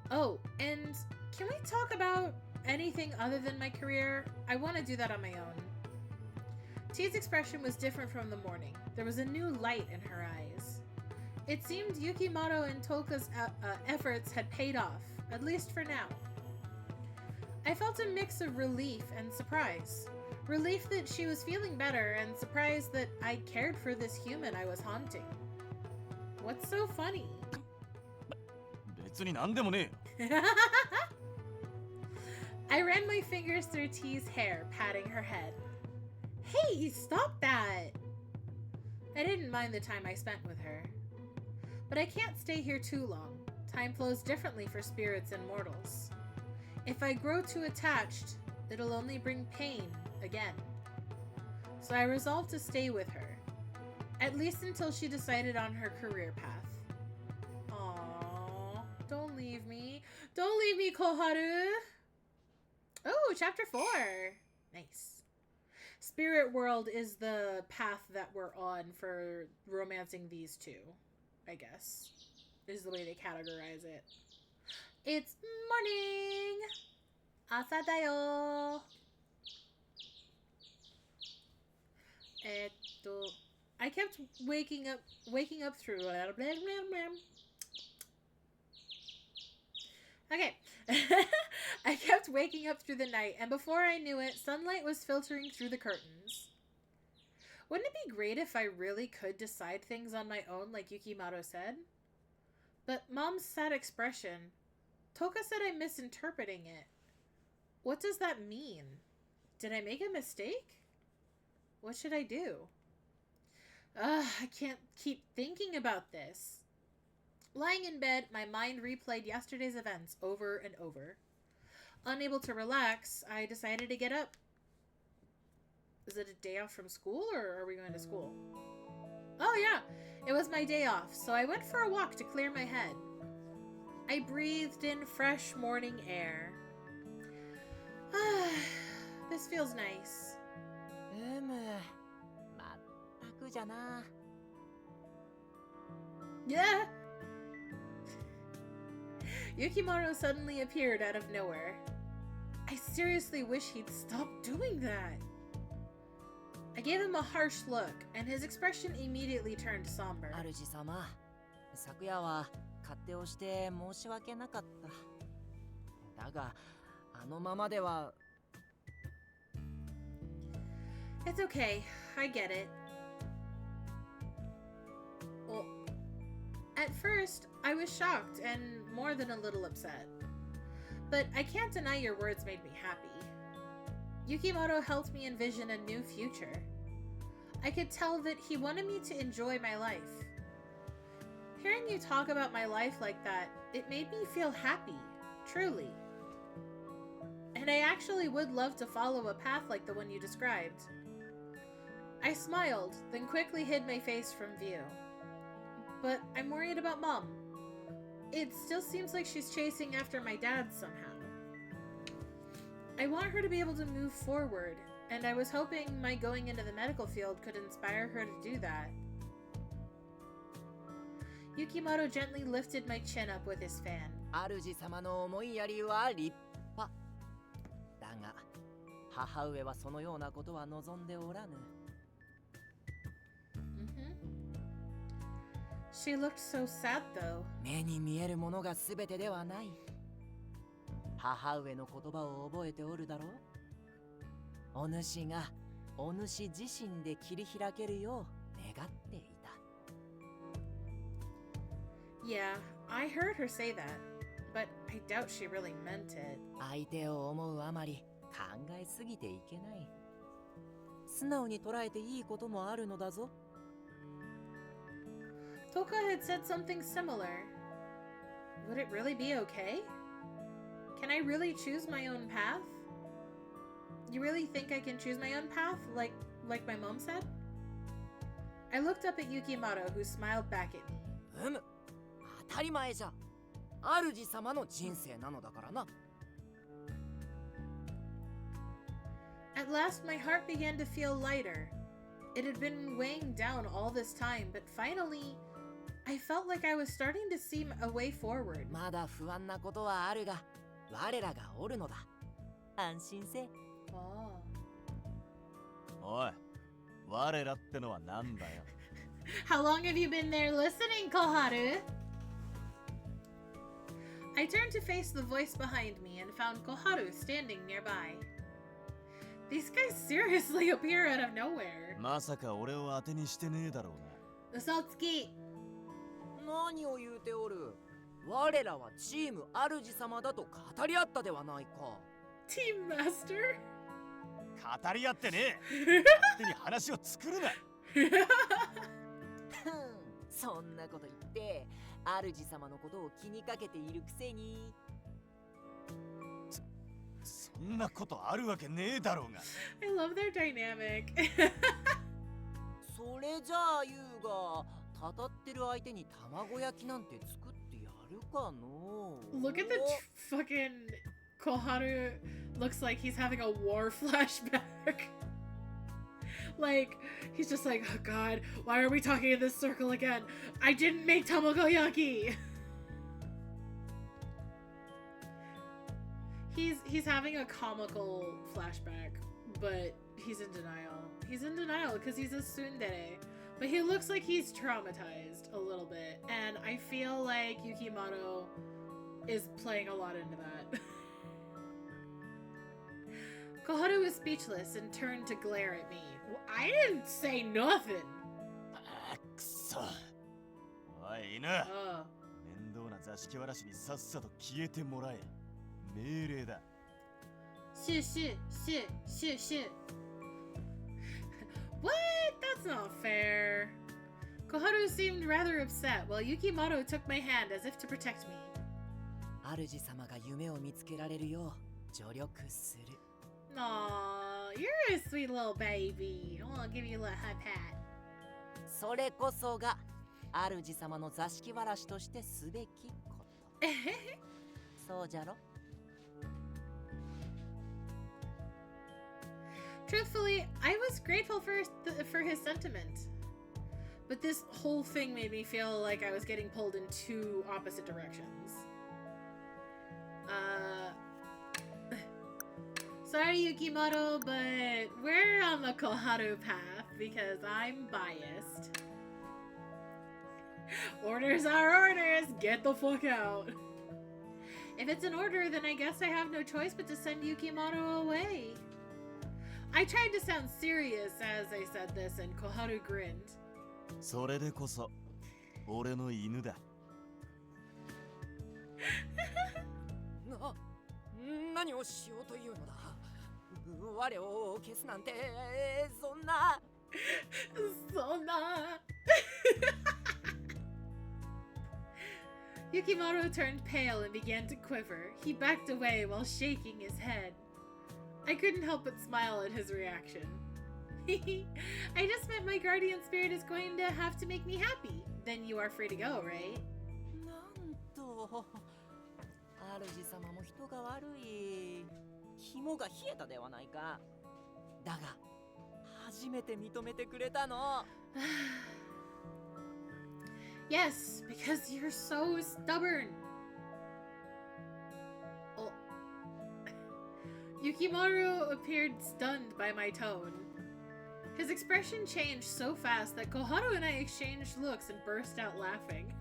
Oh, and can we talk about anything other than my career? I want to do that on my own. T's expression was different from the morning. There was a new light in her eyes. It seemed Yukimoto and Toka's efforts had paid off, at least for now. I felt a mix of relief and surprise. Relief that she was feeling better, and surprise that I cared for this human I was haunting. What's so funny? 別に何でもねえよ。 I ran my fingers through T's hair, patting her head. Hey, stop that! I didn't mind the time I spent with her. But I can't stay here too long. Time flows differently for spirits and mortals. If I grow too attached, it'll only bring pain again. So I resolved to stay with her, at least until she decided on her career path. Aww, don't leave me. Don't leave me, Koharu! Oh, chapter 4! Nice. Spirit World is the path that we're on for romancing these two, I guess, is the way they categorize it. It's morning! Asa da yo! I kept waking up through... Okay. I kept waking up through the night, and before I knew it, sunlight was filtering through the curtains. Wouldn't it be great if I really could decide things on my own, like Yukimoto said? But Mom's sad expression... Toka said I'm misinterpreting it. What does that mean? Did I make a mistake? What should I do? I can't keep thinking about this. Lying in bed, my mind replayed yesterday's events over and over. Unable to relax, I decided to get up. Is it a day off from school, or are we going to school? Oh yeah, it was my day off, so I went for a walk to clear my head. I breathed in fresh morning air. This feels nice. まったくじゃな。 Yeah! Yukimoto suddenly appeared out of nowhere. I seriously wish he'd stop doing that. I gave him a harsh look, and his expression immediately turned somber. 主様、昨夜は勝手をして申し訳なかった。だが、あのままでは。 It's okay. I get it. Well, at first, I was shocked and more than a little upset. But I can't deny your words made me happy. Yukimoto helped me envision a new future. I could tell that he wanted me to enjoy my life. Hearing you talk about my life like that, it made me feel happy, truly. And I actually would love to follow a path like the one you described. I smiled, then quickly hid my face from view. But I'm worried about Mom. It still seems like she's chasing after my dad somehow. I want her to be able to move forward, and I was hoping my going into the medical field could inspire her to do that. Yukimoto gently lifted my chin up with his fan. 主様の思いやりは立派。だが、母上はそのようなことは望んでおらぬ。 She looked so sad though. 目に見えるものが全てではない。母上の言葉を覚えておるだろう。お主がお主自身で切り開けるよう願っていた。Yeah, I heard her say that, but I doubt she really meant it. 相手を思うあまり考えすぎていけない。素直に捉えていいこともあるのだぞ。 Toka had said something similar. Would it really be okay? Can I really choose my own path? You really think I can choose my own path, like my mom said? I looked up at Yukimoto, who smiled back at me. 当たり前じゃ。主様の人生なのだからな。At last, my heart began to feel lighter. It had been weighing down all this time, but finally, I felt like I was starting to see a way forward. まだ不安なことはあるが、我らがおるのだ。安心せ。Oh. おい、我らってのはなんだよ。How long have you been there listening, Koharu? I turned to face the voice behind me and found Koharu standing nearby. These guys seriously appear out of nowhere. まさか俺を当てにしてねえだろうな。Usotsuki. 何を言うておる。我らはチーム主様だと語り合ったではないか。Team Master? 語り合ってねえ。勝手に話を作るな。そんなこと言って主様のことを気にかけているくせに。そんなことあるわけねえだろうが。I love their dynamic. それじゃあ優がたたってる相手に卵焼きなんて作ってやるかの。 Look at the fucking Koharu looks like he's having a war flashback. Like, he's just like, oh god, why are we talking in this circle again? I didn't make tamagoyaki! He's having a comical flashback, but he's in denial. He's in denial because he's a tsundere. But he looks like he's traumatized a little bit, and I feel like Yukimoto is playing a lot into that. Koharu was speechless and turned to glare at me. Well, I didn't say nothing. くそ。おい犬。 Oh. 面倒な座敷わらしにさっさと消えてもらえ。命令だ。Shit, shit, shit, shit, shit. What? That's not fair. Koharu seemed rather upset while Yukimoto took my hand as if to protect me. 主様が夢を見つけられるよう助力する。 Aw, you're a sweet little baby. I want to give you a little high pat. それこそが主様の座敷わらしとしてすべきこと。そうじゃろ。 Truthfully, I was grateful for his sentiment. But this whole thing made me feel like I was getting pulled in two opposite directions. Sorry, Yukimoto, but we're on the Koharu path because I'm biased. Orders are orders! Get the fuck out! If it's an order, then I guess I have no choice but to send Yukimoto away. I tried to sound serious as I said this, and Koharu grinned. それでこそ俺の犬だ。何をしようというのだ。我を消すなんてそんな。Yukimoto turned pale and began to quiver. He backed away while shaking his head. I couldn't help but smile at his reaction. I just meant my guardian spirit is going to have to make me happy. Then you are free to go, right? なんと主様も人が悪い。肝が冷えたではないか。だが初めて認めてくれたの。Yes, because you're so stubborn. Oh. Yukimoto appeared stunned by my tone. His expression changed so fast that Koharu and I exchanged looks and burst out laughing.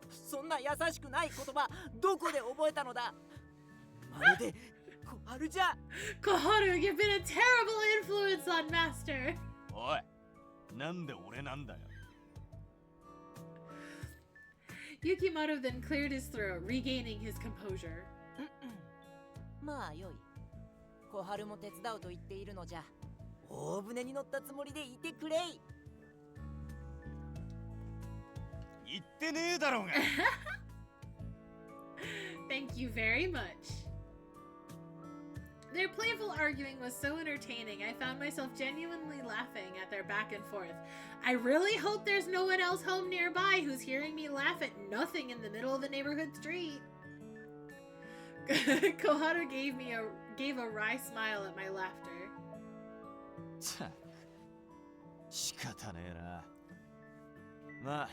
そんな優しくない言葉どこで覚えたのだ。まるで小春じゃ。 Koharu, you've been a terrible influence on Master. おい、なんで俺なんだよ。 Yukimoto then cleared his throat, regaining his composure. まあよい。小春も手伝うと言っているのじゃ。大船に乗ったつもりでいてくれい。言ってねえだろうが。Thank you very much. Their playful arguing was so entertaining, I found myself genuinely laughing at their back and forth. I really hope there's no one else home nearby who's hearing me laugh at nothing in the middle of the neighborhood street. Koharu gave a wry smile at my laughter. ったく仕方ねえな。まあ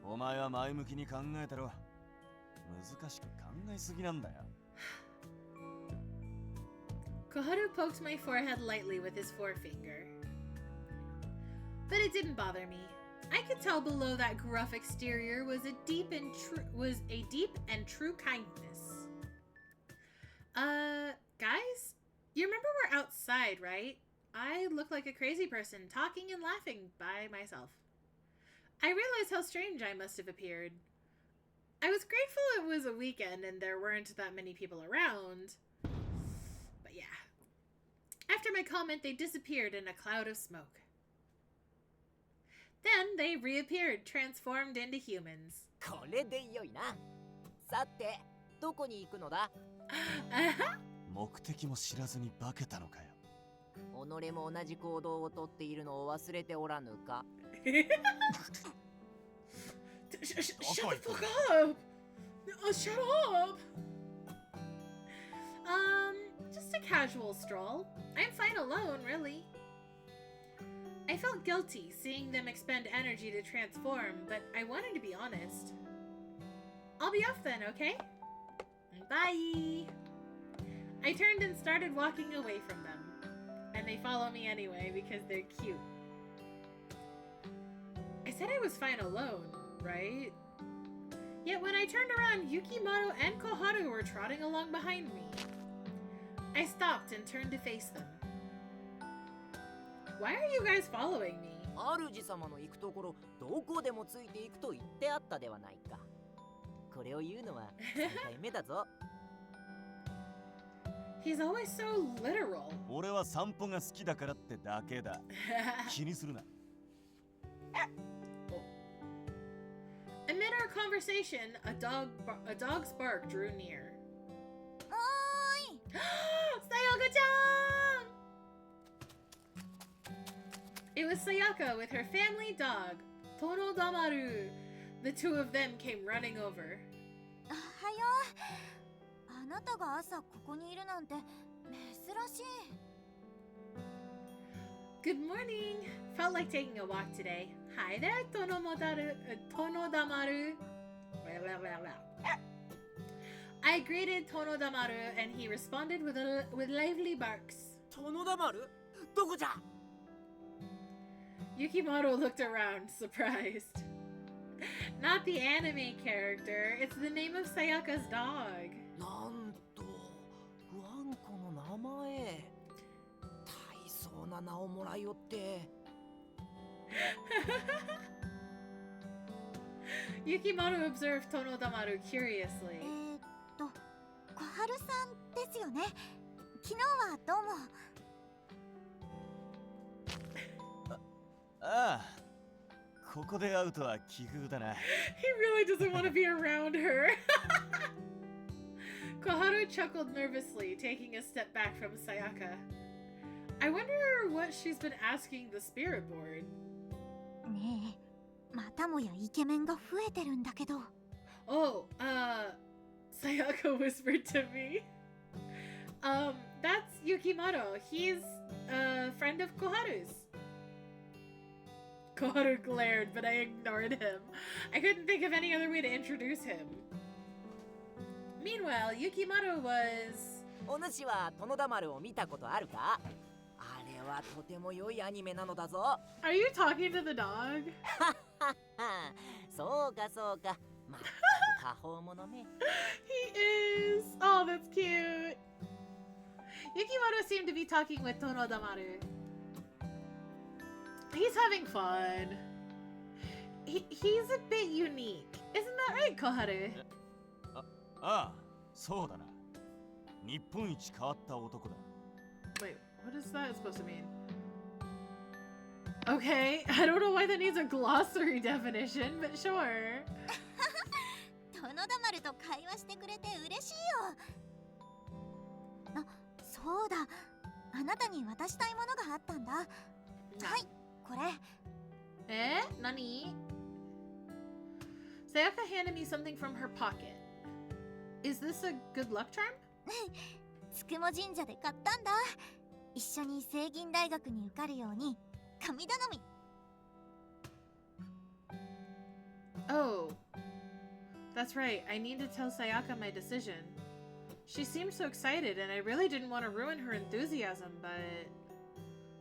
お前は前向きに考えたろ。難しく考えすぎなんだよ。Koharu poked my forehead lightly with his forefinger. But it didn't bother me. I could tell below that gruff exterior was a deep and true kindness. Guys, you remember we're outside, right? I look like a crazy person talking and laughing by myself. I realized how strange I must have appeared. I was grateful it was a weekend and there weren't that many people around. But yeah. After my comment, they disappeared in a cloud of smoke. Then they reappeared, transformed into humans. これでよいな。さて、どこに行くのだ？目的も知らずに化けたのかよ。己も同じ行動をとっているのを忘れておらぬか？ Shut the fuck up! Shut up! Just a casual stroll. I'm fine alone, really. I felt guilty seeing them expend energy to transform, but I wanted to be honest. I'll be off then, okay? Bye! I turned and started walking away from them. And they follow me anyway because they're cute. I said I was fine alone, right? Yet when I turned around, Yukimoto and Koharu were trotting along behind me. I stopped and turned to face them. Why are you guys following me? 主様の行くところ、どこでもついていくと言ってあったではないか。これを言うのは3回目だぞ。He's always so literal. 俺は散歩が好きだからってだけだ。気にするな。Amid our conversation, a dog's bark drew near. おーい Sayaka-chan! It was Sayaka with her family dog, Tonodamaru. The two of them came running over. おはよう。あなたが朝ここにいるなんて珍しい。Good morning. Felt like taking a walk today. Hi there, Tonodamaru. I greeted Tonodamaru and he responded with lively barks. 殿田丸？どこじゃ？ Yukimoto looked around, surprised. Not the anime character, it's the name of Sayaka's dog. なんと、ワンコの名前。大層な名をもらいよって。Yukimoto observed Tonodamaru curiously. 小春さんですよね。昨日はどうも。ああ、ここで会うとは奇遇だな。He really doesn't want to be around her. Koharu chuckled nervously, taking a step back from Sayaka. I wonder what she's been asking the spirit board. ねえ、またもやイケメンが増えてるんだけど。Oh, Sayaka whispered to me. That's Yukimoto. He's a friend of Koharu's. Koharu glared, but I ignored him. I couldn't think of any other way to introduce him. Meanwhile, Yukimoto was... お主は殿田丸を見たことあるか？あれはとても良いアニメなのだぞ。Are you talking to the dog? そうかそうか。まったく過方者ね。He is! Oh, that's cute! Yukimoto seemed to be talking with Tonodamaru. He's having fun. He's a bit unique. Isn't that right, Koharu? ああ、そうだな。日本一変わった男だ。 Wait, what is that supposed to mean? Okay, I don't know why that needs a glossary definition, but sure. 殿田丸と会話してくれて嬉しいよ。あ、そうだ。あなたに渡したいものがあったんだ。はい、これ。Eh? Nani? Sayaka handed me something from her pocket. Is this a good luck charm? つくも神社で買ったんだ。一緒に聖銀大学に受かるように神頼み。 Oh, that's right. I need to tell Sayaka my decision. She seemed so excited, and I really didn't want to ruin her enthusiasm, but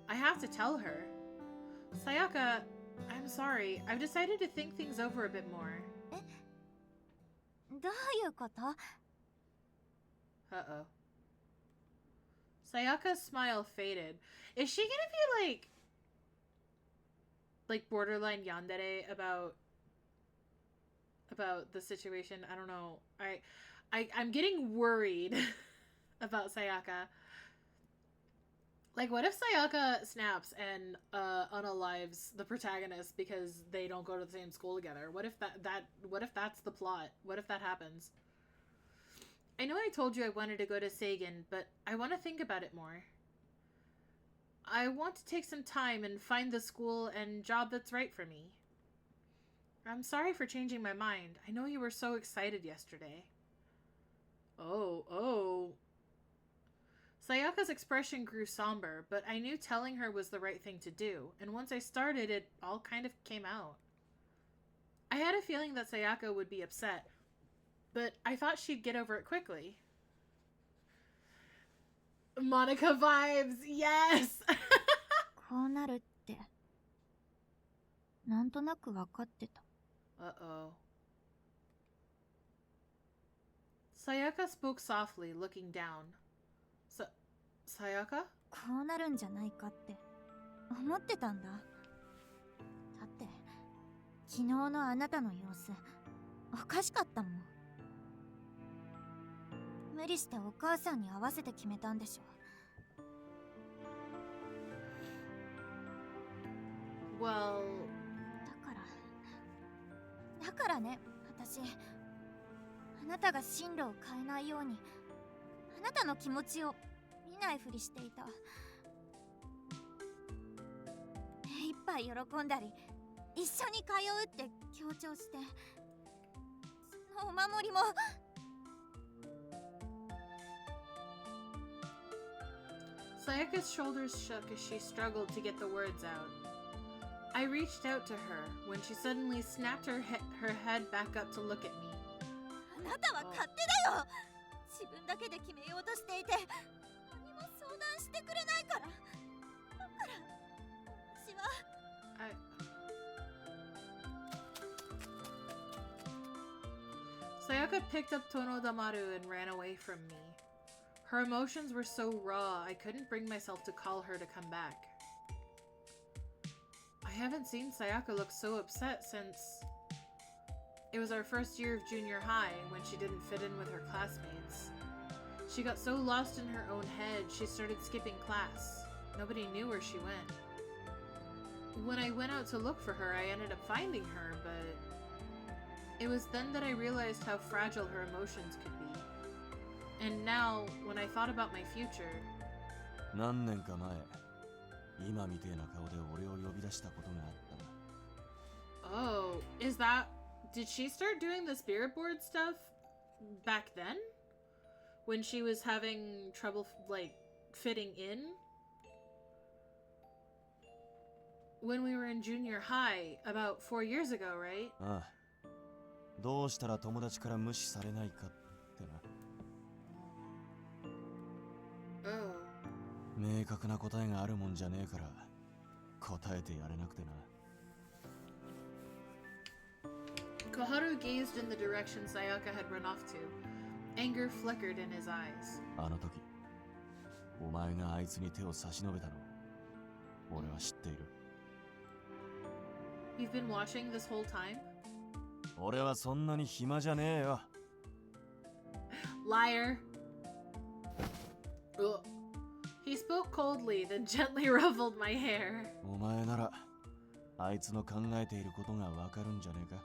I have to tell her. Sayaka, I'm sorry. I've decided to think things over a bit more. どういうこと？ Uh-oh. Sayaka's smile faded. Is she gonna be like borderline yandere about the situation? I don't know. I'm getting worried about Sayaka. Like, what if Sayaka snaps and unalives the protagonist because they don't go to the same school together? What if what if that's the plot? What if that happens? I know I told you I wanted to go to Sagan, but I want to think about it more. I want to take some time and find the school and job that's right for me. I'm sorry for changing my mind. I know you were so excited yesterday. Oh. Sayaka's expression grew somber, but I knew telling her was the right thing to do, and once I started, it all kind of came out. I had a feeling that Sayaka would be upset, but I thought she'd get over it quickly. Monica vibes, yes! こうなるってなんとなく分かってた。 Uh-oh. Sayaka spoke softly, looking down. Sayaka? こうなるんじゃないかって思ってたんだ。だって昨日のあなたの様子おかしかったもん。無理してお母さんに合わせて決めたんでしょ。 Well... だからね、私あなたが進路を変えないようにあなたの気持ちを見ないふりしていた。目いっぱい喜んだり一緒に通うって強調して、そのお守りも。 Sayaka's shoulders shook as she struggled to get the words out. I reached out to her when she suddenly snapped her head back up to look at me. あなたは勝手だよ。自分だけで決めようとしていて何も相談してくれないから。だから私は。 Sayaka picked up Tonodamaru and ran away from me. Her emotions were so raw, I couldn't bring myself to call her to come back. I haven't seen Sayaka look so upset since... It was our first year of junior high, when she didn't fit in with her classmates. She got so lost in her own head, she started skipping class. Nobody knew where she went. When I went out to look for her, I ended up finding her, but... It was then that I realized how fragile her emotions could be. And now, when I thought about my future... 何年か前、今みてえな顔で俺を呼び出したことがあったな。 Oh, is that... Did she start doing the spirit board stuff back then? When she was having trouble, like, fitting in? When we were in junior high, about 4 years ago, right? ああ。どうしたら友達から無視されないかってな。Oh. 明確な答えがあるもんじゃねえから答えてやれなくてな。 Koharu gazed in the direction Sayaka had run off to. Anger flickered in his eyes. あの時、お前があいつに手を差し伸べたの、俺は知っている。 You've been watching this whole time? 俺はそんなに暇じゃねえよ。 Liar. Ugh. He spoke coldly, then gently ruffled my hair. お前ならあいつの考えていることがわかるんじゃねえか。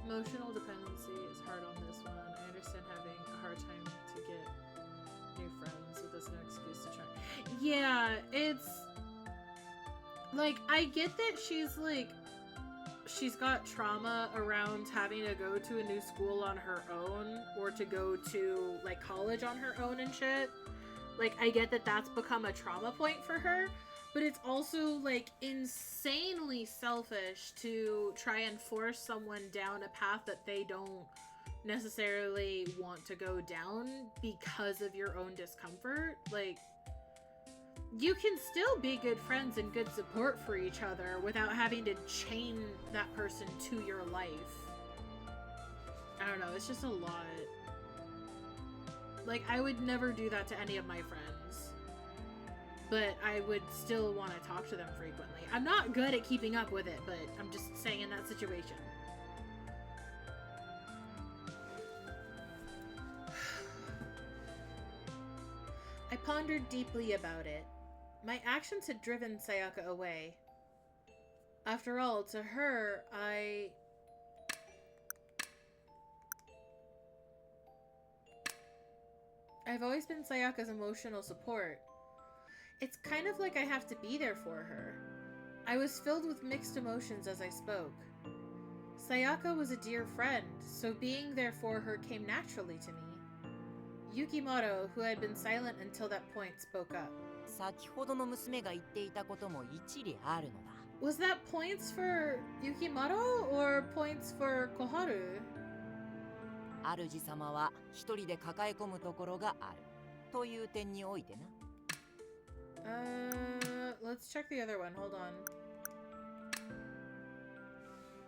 Emotional dependency is hard on this one. I understand having a hard time to get new friends, but that's no excuse to try. Yeah, it's... Like, I get that she's, like, she's got trauma around having to go to a new school on her own or to go to like college on her own and shit. Like, I get that that's become a trauma point for her, but it's also like insanely selfish to try and force someone down a path that they don't necessarily want to go down because of your own discomfort. Like, you can still be good friends and good support for each other without having to chain that person to your life. I don't know, it's just a lot. Like, I would never do that to any of my friends, but I would still want to talk to them frequently. I'm not good at keeping up with it, but I'm just saying in that situation. I pondered deeply about it. My actions had driven Sayaka away. After all, to her, I've always been Sayaka's emotional support. It's kind of like I have to be there for her. I was filled with mixed emotions as I spoke. Sayaka was a dear friend, so being there for her came naturally to me. Yukimaro, who had been silent until that point, spoke up. 先ほどの娘が言っていたことも一理あるのだ。 Was that points for Yukimaro or points for Koharu? 主様は一人で抱え込むところがあるという点においてな。Let's check the other one. Hold on.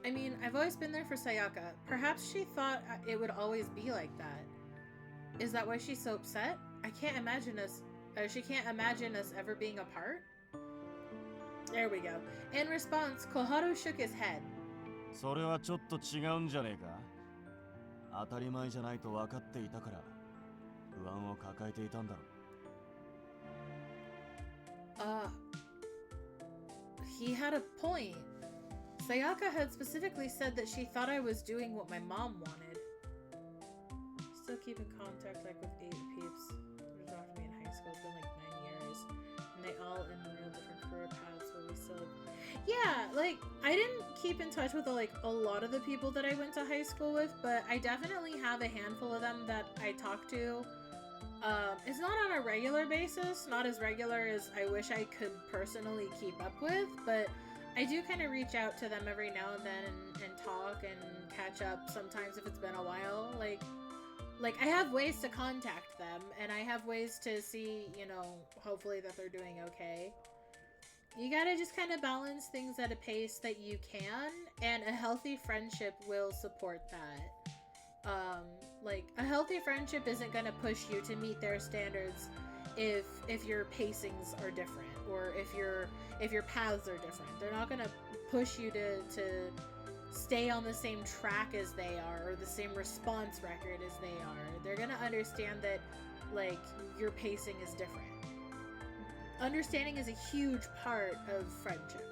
I mean, I've always been there for Sayaka. Perhaps she thought it would always be like that. Is that why she's so upset? I can't imagine us. She can't imagine us ever being apart? There we go. In response, Koharu shook his head. それはちょっと違うんじゃねえか。当たり前じゃないと分かっていたから不安を抱えていたんだろう。He had a point. Sayaka had specifically said that she thought I was doing what my mom wanted. Still keep in contact like with 8 peeps. There's after me in high school. It's been like 9 years. And they all in real different career paths, but we still... Yeah, like, I didn't keep in touch with like a lot of the people that I went to high school with, but I definitely have a handful of them that I talk to. It's not on a regular basis, not as regular as I wish I could personally keep up with, but I do kind of reach out to them every now and then and talk and catch up sometimes if it's been a while. Like I have ways to contact them, and I have ways to see, you know, hopefully that they're doing okay. You gotta just kind of balance things at a pace that you can, and a healthy friendship will support that. Like, a healthy friendship isn't gonna push you to meet their standards if your pacings are different, or if your paths are different. They're not gonna push you to stay on the same track as they are, or the same response record as they are. They're gonna understand that, like, your pacing is different. Understanding is a huge part of friendship.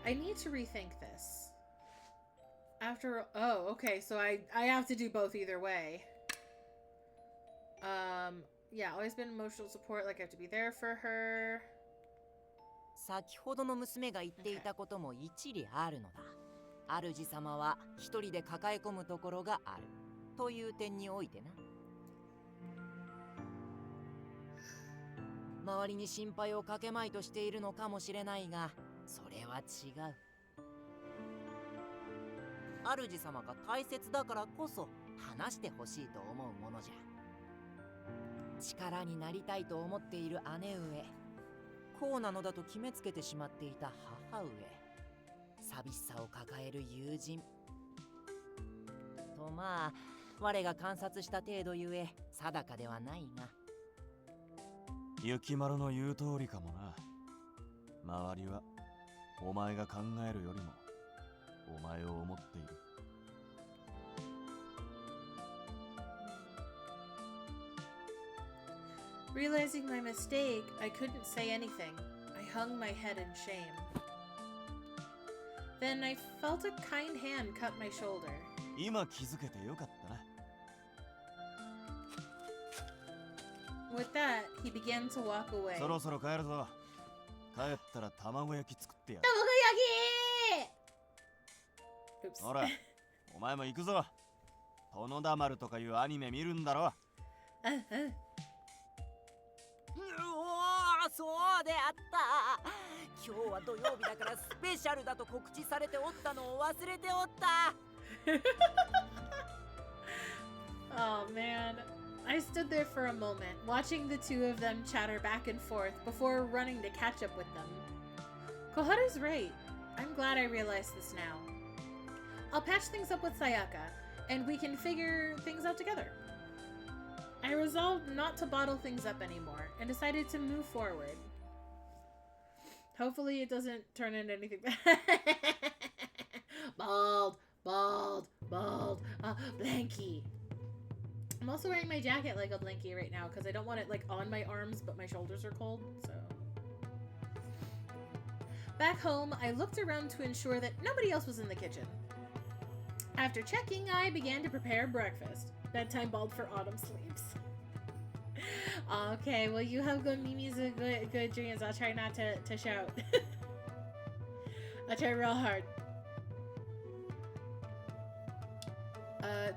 I need to rethink this. Oh, okay, so I have to do both either way. Yeah, always been emotional support, like I have to be there for her. 先ほどの娘が言っていたことも一理あるのだ。主様は一人で抱え込むところがあるという点においてな。周りに心配をかけまいとしているのかもしれないが、それは違う。主様が大切だからこそ話してほしいと思うものじゃ。力になりたいと思っている姉上、こうなのだと決めつけてしまっていた母上、寂しさを抱える友人と、まあ我が観察した程度ゆえ定かではないが。雪丸の言う通りかもな。周りはお前が考えるよりもお前を思っている。Realizing my mistake, I couldn't say anything. I hung my head in shame. Then I felt a kind hand cut my shoulder. 今気づけてよかったな。With that, he began to walk away. そろそろ帰るぞ。帰ったら卵焼き作ってやる。 Tamagoyaki! Oops. ほら、お前も行くぞ。殿田丸とかいうアニメ見るんだろ。おお、そうであった。今日は土曜日だからスペシャルだと告知されておったのを忘れておった。Oh man. I stood there for a moment, watching the two of them chatter back and forth before running to catch up with them. Koharu's right. I'm glad I realized this now. I'll patch things up with Sayaka, and we can figure things out together. I resolved not to bottle things up anymore, and decided to move forward. Hopefully it doesn't turn into anything bad. Bald, bald, bald, Blanky. I'm also wearing my jacket like a blankie right now because I don't want it like on my arms, but my shoulders are cold, so. Back home, I looked around to ensure that nobody else was in the kitchen. After checking, I began to prepare breakfast. Bedtime bald for autumn sleeps. Okay, well you have good Mimi's good dreams. I'll try not to shout. I'll try real hard.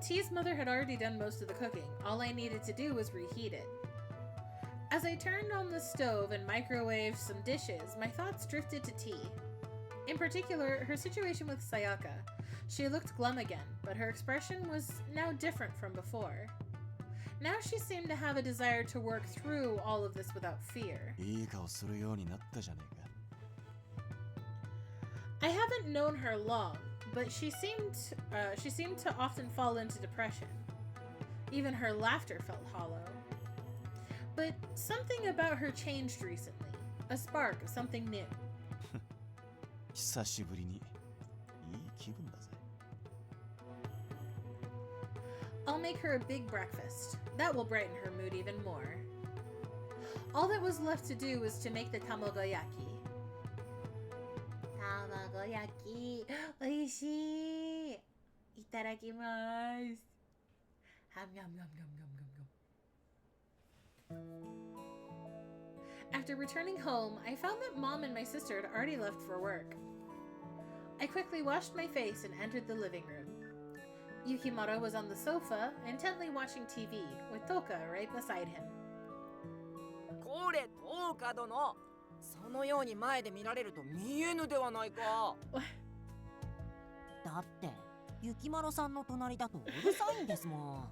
T's mother had already done most of the cooking. All I needed to do was reheat it. As I turned on the stove and microwaved some dishes, my thoughts drifted to T. In particular, her situation with Sayaka. She looked glum again, but her expression was now different from before. Now she seemed to have a desire to work through all of this without fear. いい顔するようになったじゃねえか。 I haven't known her long, but she seemed to often fall into depression. Even her laughter felt hollow. But something about her changed recently. A spark of something new. 久しぶりにいい気分だぜ。 I'll make her a big breakfast. That will brighten her mood even more. All that was left to do was to make the tamagoyaki. Tamagoyaki, oishii. Itadakimasu. Ham yum yum yum yum yum yum. After returning home, I found that Mom and my sister had already left for work. I quickly washed my face and entered the living room. Yukimaro was on the sofa, intently watching TV, with Toka right beside him. これトーカ殿、そのように前で見られると見えぬではないか。だって雪丸さんの隣だとうるさいんですもん。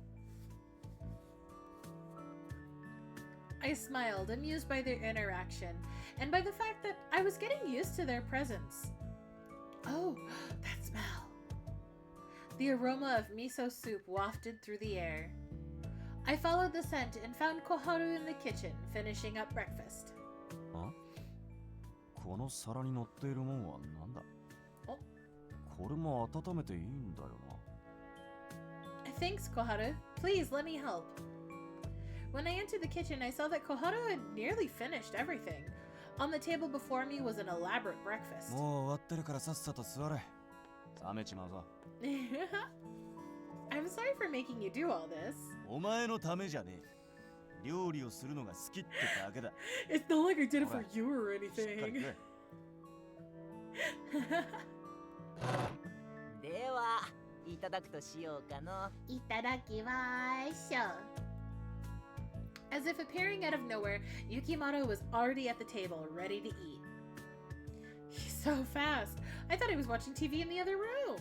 I smiled, amused by their interaction, and by the fact that I was getting used to their presence. Oh, that smell. The aroma of miso soup wafted through the air. I followed the scent and found Koharu in the kitchen, finishing up breakfast. あ？この皿に乗っているもんはなんだ？お？これも温めていいんだよな。Thanks, Koharu. Please, let me help. When I entered the kitchen, I saw that Koharu had nearly finished everything. On the table before me was an elaborate breakfast. もう終わってるからさっさと座れ。冷めちまうぞ。I'm sorry for making you do all this. お前のためじゃねえ。料理をするのが好きってだけだ。 It's not like I did it for you or しっかり anything. 食え。では、いただくとしようかの。Itadakimasu. As if appearing out of nowhere, Yukimaro was already at the table, ready to eat. He's so fast. I thought he was watching TV in the other room.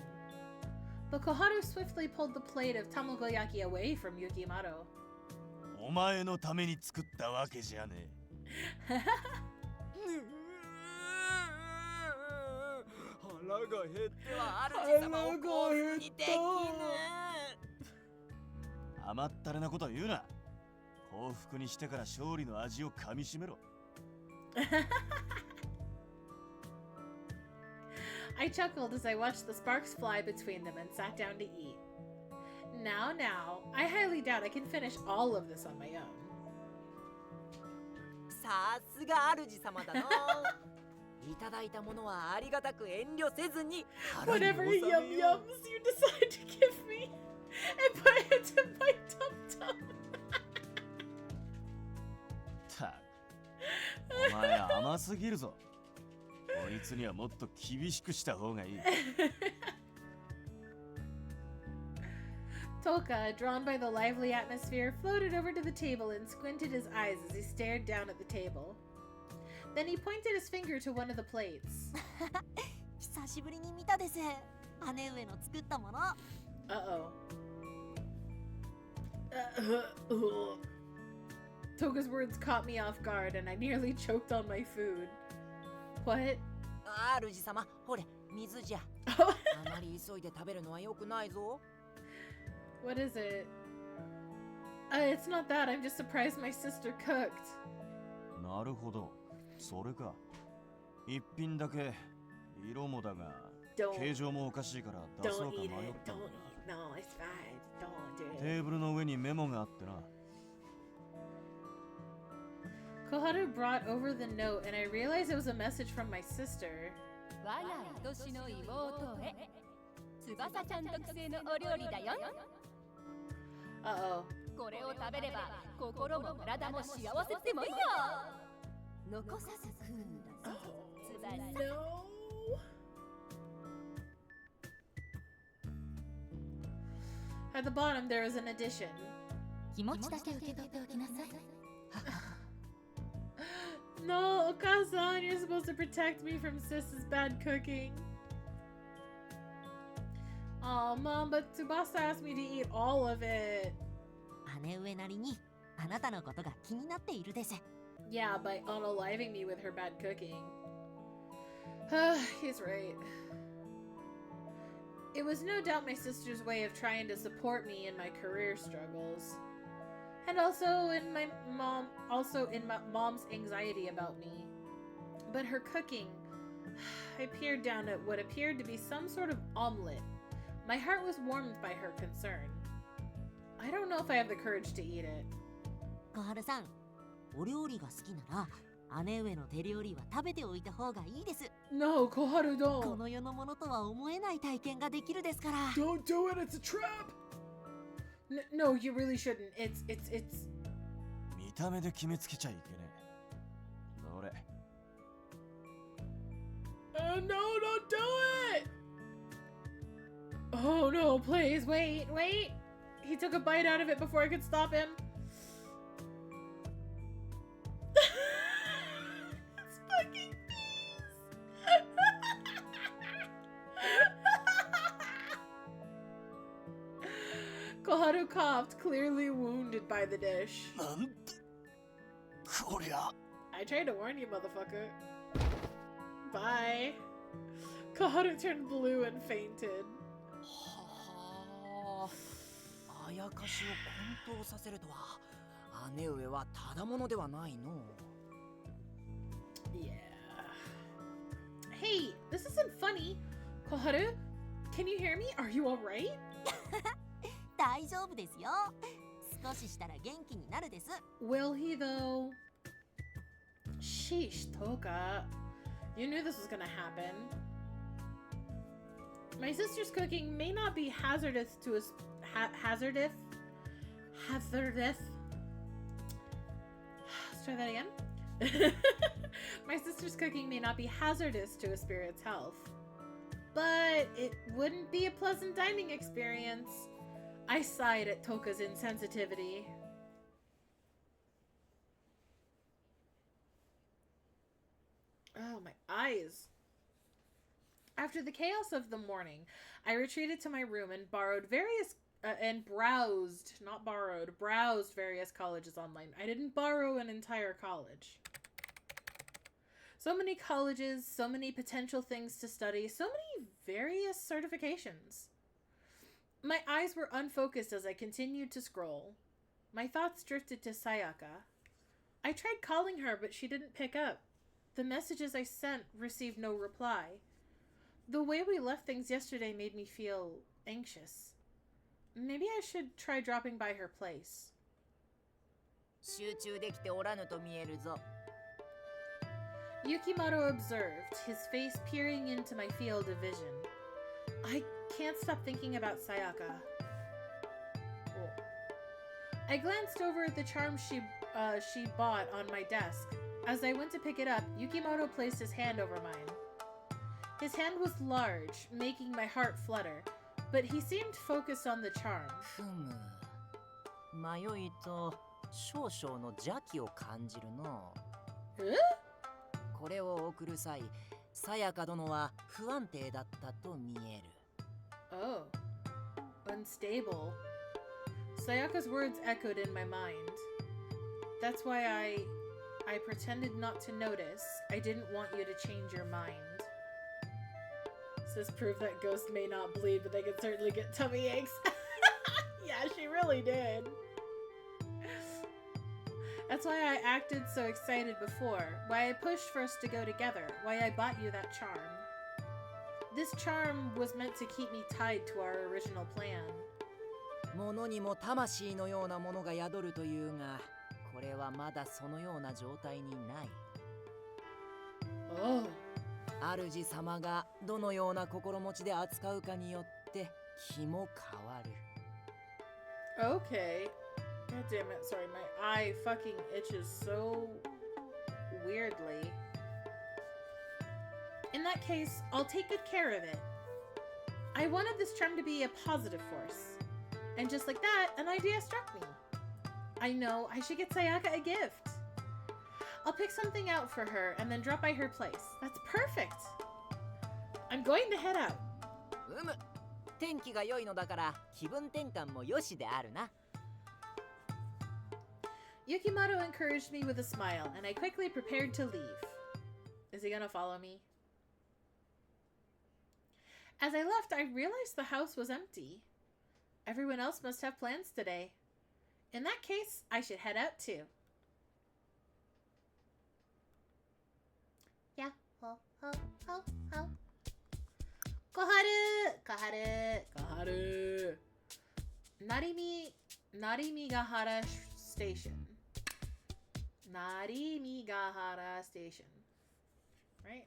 But Koharu swiftly pulled the plate of tamagoyaki away from Yukimaro. お前のために作ったわけじゃねえ。腹が減っては主様をコースにできぬ。甘ったれなこと言うな。幸福にしてから勝利の味を噛みしめろ。I chuckled as I watched the sparks fly between them and sat down to eat. Now, I highly doubt I can finish all of this on my own. さすが主様だの。いただいたものはありがたく遠慮せずに腹に収 Whatever めよ yum う。 yums you decide to give me, and put it into my tum tum. たくお前甘すぎるぞ。こいつにはもっと厳しくした方がいい。Toka, drawn by the lively atmosphere, floated over to the table and squinted his eyes as he stared down at the table. Then he pointed his finger to one of the plates. 久しぶりに見たです。姉上の作ったもの。Uh-oh. Toka's words caught me off guard and I nearly choked on my food. What? 主様、ほれ、水じゃ。あまり急いで食べるのは良くないぞ。What is it? It's not that. I'm just surprised my sister cooked. なるほど。それか。一品だけ色もだが、形状もおかしいから出そうか迷ったんだ。No, it's fine. Don't do it. テーブルの上にメモがあってな。Koharu brought over the note and I realized it was a message from my sister. 我が愛しの妹へ翼ちゃん特製のお料理だよ。 Uh-oh. これを食べれば心も体も幸せってもんよ。残さず食うんだぞ。翼。 No. At the bottom there was an addition. 気持ちだけ受け取っておきなさい。 No, Okasan, you're supposed to protect me from Sis's bad cooking. Oh, Mom, but Tsubasa asked me to eat all of it. 姉上なりにあなたのことが気になっているです。 Yeah, by unaliving me with her bad cooking. He's right. It was no doubt my sister's way of trying to support me in my career struggles. And also in my mom's anxiety about me. But her cooking, I peered down at what appeared to be some sort of omelet. My heart was warmed by her concern. I don't know if I have the courage to eat it. 小春さん、お料理が好きなら姉上の手料理は食べておいた方がいいです。 No, Koharu, こ don't. の世のものとは思えない体験ができるですから。 Don't do it, it's a trap! No, you really shouldn't. It's... 見た目で決めつけちゃいけねえ。どれ。No, don't do it! Oh no, please, wait. He took a bite out of it before I could stop him. It's fucking peas! Koharu coughed, clearly wounded by the dish. なんてこりゃ。 I tried to warn you, motherfucker. Bye. Koharu turned blue and fainted. はあ、あやかしを混沌させるとは、姉上はただものではないの。Yeah. Hey, this isn't funny. Koharu, can you hear me? Are you alright? 大丈夫ですよ。少ししたら元気になるです。 Will he though? Sheesh, Toka. You knew this was gonna happen. My sister's cooking may not be hazardous to us. Hazardous? Let's try that again. My sister's cooking may not be hazardous to a spirit's health, but it wouldn't be a pleasant dining experience. I sighed at Toka's insensitivity. Oh, my eyes. After the chaos of the morning, I retreated to my room and browsed various colleges online. I didn't borrow an entire college. So many colleges, so many potential things to study, so many various certifications. My eyes were unfocused as I continued to scroll. My thoughts drifted to Sayaka. I tried calling her, but she didn't pick up. The messages I sent received no reply. The way we left things yesterday made me feel anxious. Maybe I should try dropping by her place. 集中できておらぬと見えるぞ。 Yukimoto observed, his face peering into my field of vision. I can't stop thinking about Sayaka. Oh. I glanced over at the charm she bought on my desk. As I went to pick it up, Yukimoto placed his hand over mine. His hand was large, making my heart flutter, but he seemed focused on the charm. ふむ。迷いと少々の邪気を感じるの。え？これを送る際、さやか殿は不安定だったと見える。Oh. Unstable. Sayaka's words echoed in my mind. That's why I pretended not to notice. I didn't want you to change your mind. Says proof that ghosts may not bleed, but they can certainly get tummy aches. Yeah, she really did. That's why I acted so excited before. Why I pushed for us to go together. Why I bought you that charm. This charm was meant to keep me tied to our original plan. 物にも魂のようなものが宿るというが、これはまだそのような状態にない。Oh. 主様がどのような心持ちで扱うかによって気も変わる。Okay. God damn it. Sorry, my eye fucking itches so weirdly. In that case, I'll take good care of it. I wanted this charm to be a positive force. And just like that, an idea struck me. I know, I should get Sayaka a gift. I'll pick something out for her and then drop by her place. That's perfect. I'm going to head out. 天気が良いのだから気分転換もよしであるな。Yukimato encouraged me with a smile, and I quickly prepared to leave. Is he gonna follow me? As I left, I realized the house was empty. Everyone else must have plans today. In that case, I should head out too. Yeah. Ho, ho, ho, ho. Koharu! Koharu! Koharu! Narimigahara Station. Narimigahara Station. Right?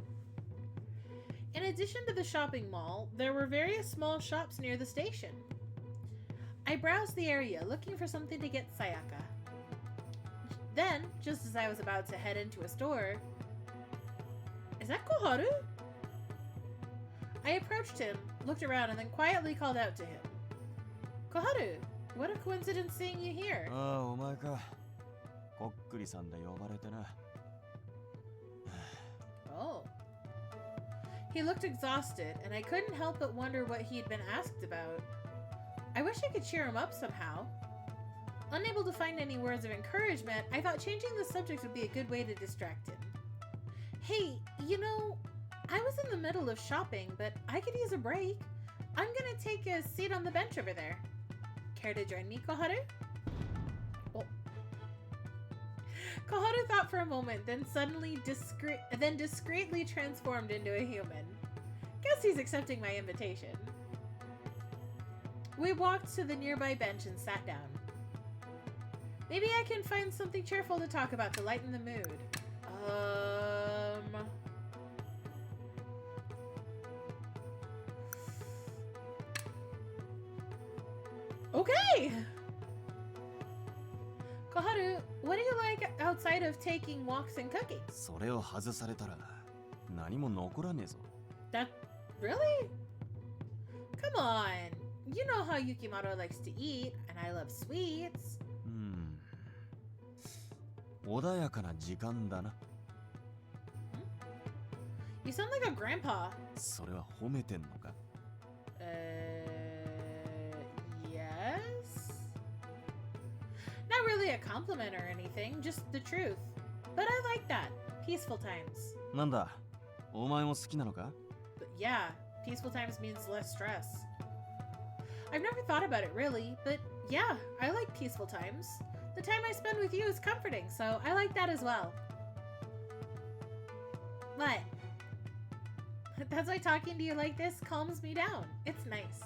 In addition to the shopping mall, there were various small shops near the station. I browsed the area, looking for something to get Sayaka. Then, just as I was about to head into a store... Is that Koharu? I approached him, looked around, and then quietly called out to him. Koharu, what a coincidence seeing you here. ああ、お前か。こっくりさんで呼ばれてな。Oh. He looked exhausted, and I couldn't help but wonder what he'd been asked about. I wish I could cheer him up somehow. Unable to find any words of encouragement, I thought changing the subject would be a good way to distract him. Hey, you know, I was in the middle of shopping, but I could use a break. I'm gonna take a seat on the bench over there. Care to join me, Koharu? Oh. Koharu thought for a moment, then suddenly discreetly transformed into a human. Guess he's accepting my invitation. We walked to the nearby bench and sat down. Maybe I can find something cheerful to talk about to lighten the mood. Okay! Koharu, what do you like outside of taking walks and cooking? それを外されたら何も残らねえぞ。That... really? Come on! You know how Yukimato likes to eat, and I love sweets. 穏やかな時間だな。You sound like a grandpa. それは褒めてんのか？ Yes? Not really a compliment or anything, just the truth. But I like that. Peaceful times. なんだ、お前も好きなのか？ But yeah, peaceful times means less stress. I've never thought about it really, but yeah, I like peaceful times. The time I spend with you is comforting, so I like that as well. What? That's why talking to you like this calms me down. It's nice.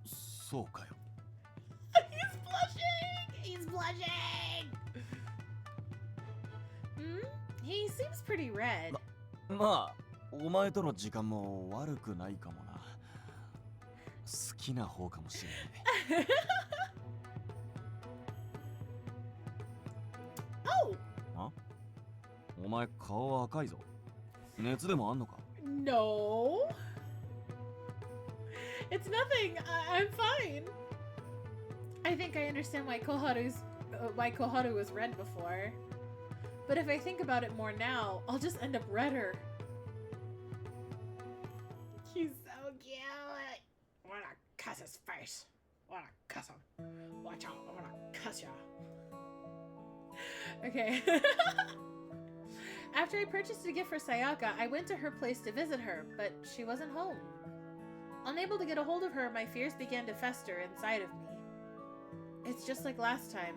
そうかよ。He's blushing! He's blushing! Hmm? He seems pretty red. まあ、お前との時間も悪くないかもな。好きな方かもしれない。Oh! あ？お前顔赤いぞ。熱でもあんのか？ No. It's nothing. I'm fine. I think I understand why Koharu was red before. But if I think about it more now, I'll just end up redder. He's so cute. I wanna cuss his face. I wanna cuss him. Watch out. I wanna cuss ya. Okay. After I purchased a gift for Sayaka, I went to her place to visit her, but she wasn't home. Unable to get a hold of her, my fears began to fester inside of me. It's just like last time.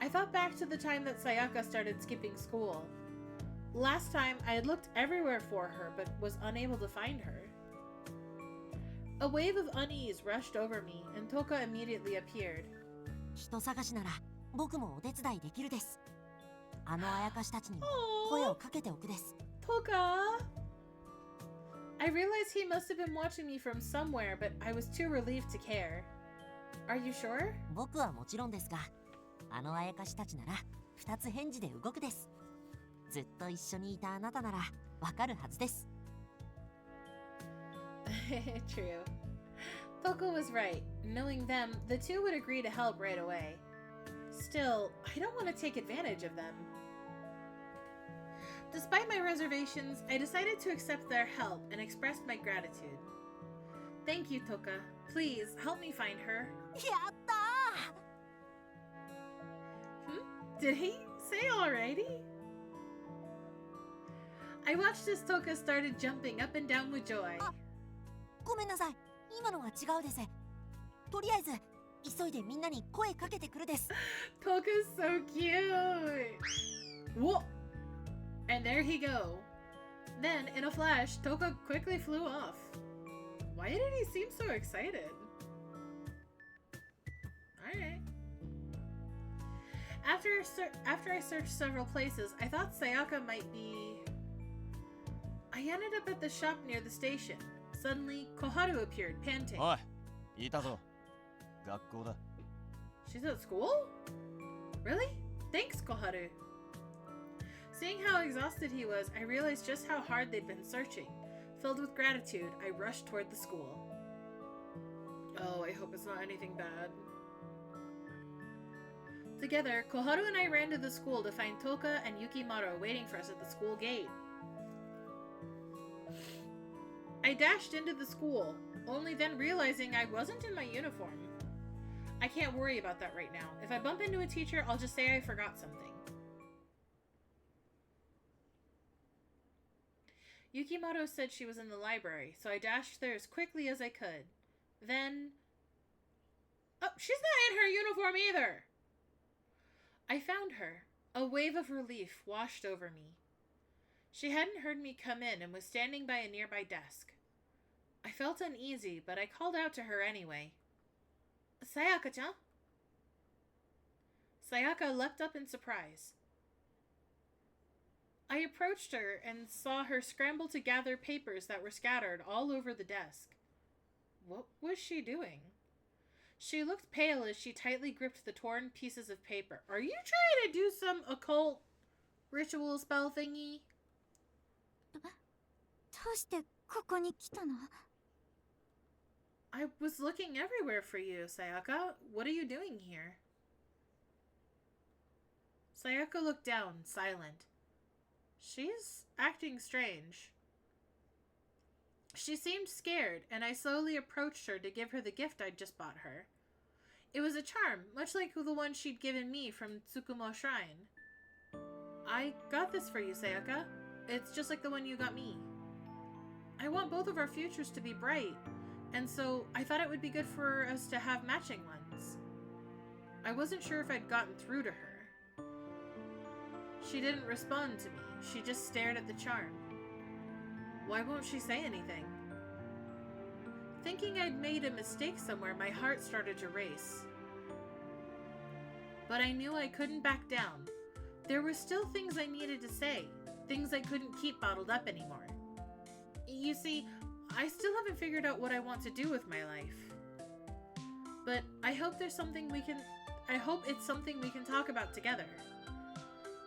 I thought back to the time that Sayaka started skipping school. Last time, I had looked everywhere for her, but was unable to find her. A wave of unease rushed over me, and Toka immediately appeared. 人探しなら僕もお手伝いできるです。あのあやかしたちにも声をかけておくです。 Toka! I realized he must have been watching me from somewhere, but I was too relieved to care. Are you sure? 僕はもちろんですが、あのあやかしたちなら2つ返事で動くです。ずっと一緒にいたあなたならわかるはずです。True. Toka was right. Knowing them, the two would agree to help right away. Still, I don't want to take advantage of them. Despite my reservations, I decided to accept their help and expressed my gratitude. Thank you, Toka. Please, help me find her. やったー! Did he say already? I watched as Toka started jumping up and down with joy. ごめんなさい。今のは違うです。とりあえず、急いでみんなに声かけてくるです。Toka's so cute! Whoa! And there he go. Then, in a flash, Toka quickly flew off. Why did he seem so excited? Alright. After I searched several places, I thought Sayaka might be... I ended up at the shop near the station. Suddenly, Koharu appeared, panting. おい、いたぞ。学校だ。 She's at school? Really? Thanks, Koharu. Seeing how exhausted he was, I realized just how hard they'd been searching. Filled with gratitude, I rushed toward the school. Oh, I hope it's not anything bad. Together, Koharu and I ran to the school to find Toka and Yukimaro waiting for us at the school gate. I dashed into the school, only then realizing I wasn't in my uniform. I can't worry about that right now. If I bump into a teacher, I'll just say I forgot something. Yukimaro said she was in the library, so I dashed there as quickly as I could. Then... Oh, she's not in her uniform either! I found her. A wave of relief washed over me. She hadn't heard me come in and was standing by a nearby desk. I felt uneasy, but I called out to her anyway. Sayaka-chan? Sayaka leapt up in surprise. I approached her and saw her scramble to gather papers that were scattered all over the desk. What was she doing? She looked pale as she tightly gripped the torn pieces of paper. Are you trying to do some occult ritual spell thingy? どうしてここに来たの? I was looking everywhere for you, Sayaka. What are you doing here? Sayaka looked down, silent. She's acting strange. She seemed scared, and I slowly approached her to give her the gift I'd just bought her. It was a charm, much like the one she'd given me from Tsukumo Shrine. I got this for you, Sayaka. It's just like the one you got me. I want both of our futures to be bright, and so I thought it would be good for us to have matching ones. I wasn't sure if I'd gotten through to her. She didn't respond to me. She just stared at the charm. Why won't she say anything? Thinking I'd made a mistake somewhere, my heart started to race. But I knew I couldn't back down. There were still things I needed to say, things I couldn't keep bottled up anymore. You see, I still haven't figured out what I want to do with my life. But I hope it's something we can talk about together.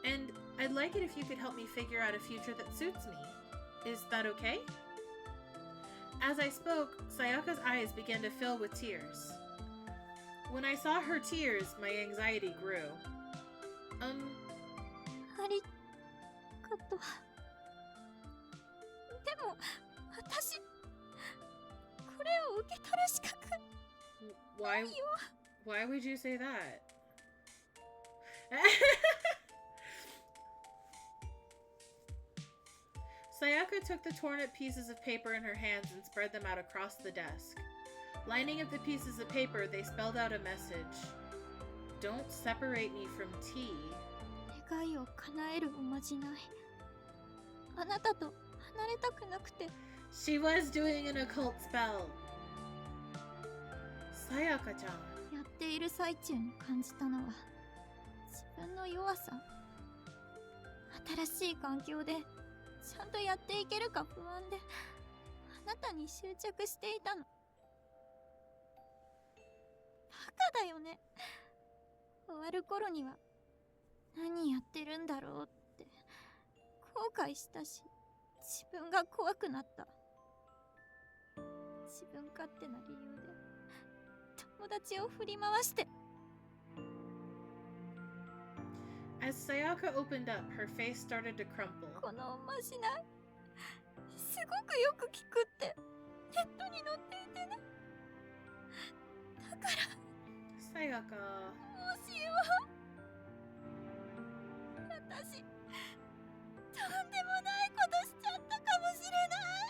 And I'd like it if you could help me figure out a future that suits me. Is that okay? As I spoke, Sayaka's eyes began to fill with tears. When I saw her tears, my anxiety grew. ありがとう。でも、私、これを受け取る資格 Why? Why would you say that? Sayaka took the torn up pieces of paper in her hands and spread them out across the desk. Lining up the pieces of paper, they spelled out a message. Don't separate me from tea. 願いを叶えるおまじない。あなたと離れたくなくて。 She was doing an occult spell. Sayaka-chan. やっている最中に感じたのは自分の弱さ。新しい環境でちゃんとやっていけるか不安であなたに執着していたの。バカだよね。終わる頃には何やってるんだろうって後悔したし、自分が怖くなった。自分勝手な理由で友達を振り回して。 As Sayaka opened up, her face started to crumple. このおまじないすごくよく聞くってネットに載っていてね。だから Sayaka. もしよ私とんでもないことしちゃったかもしれな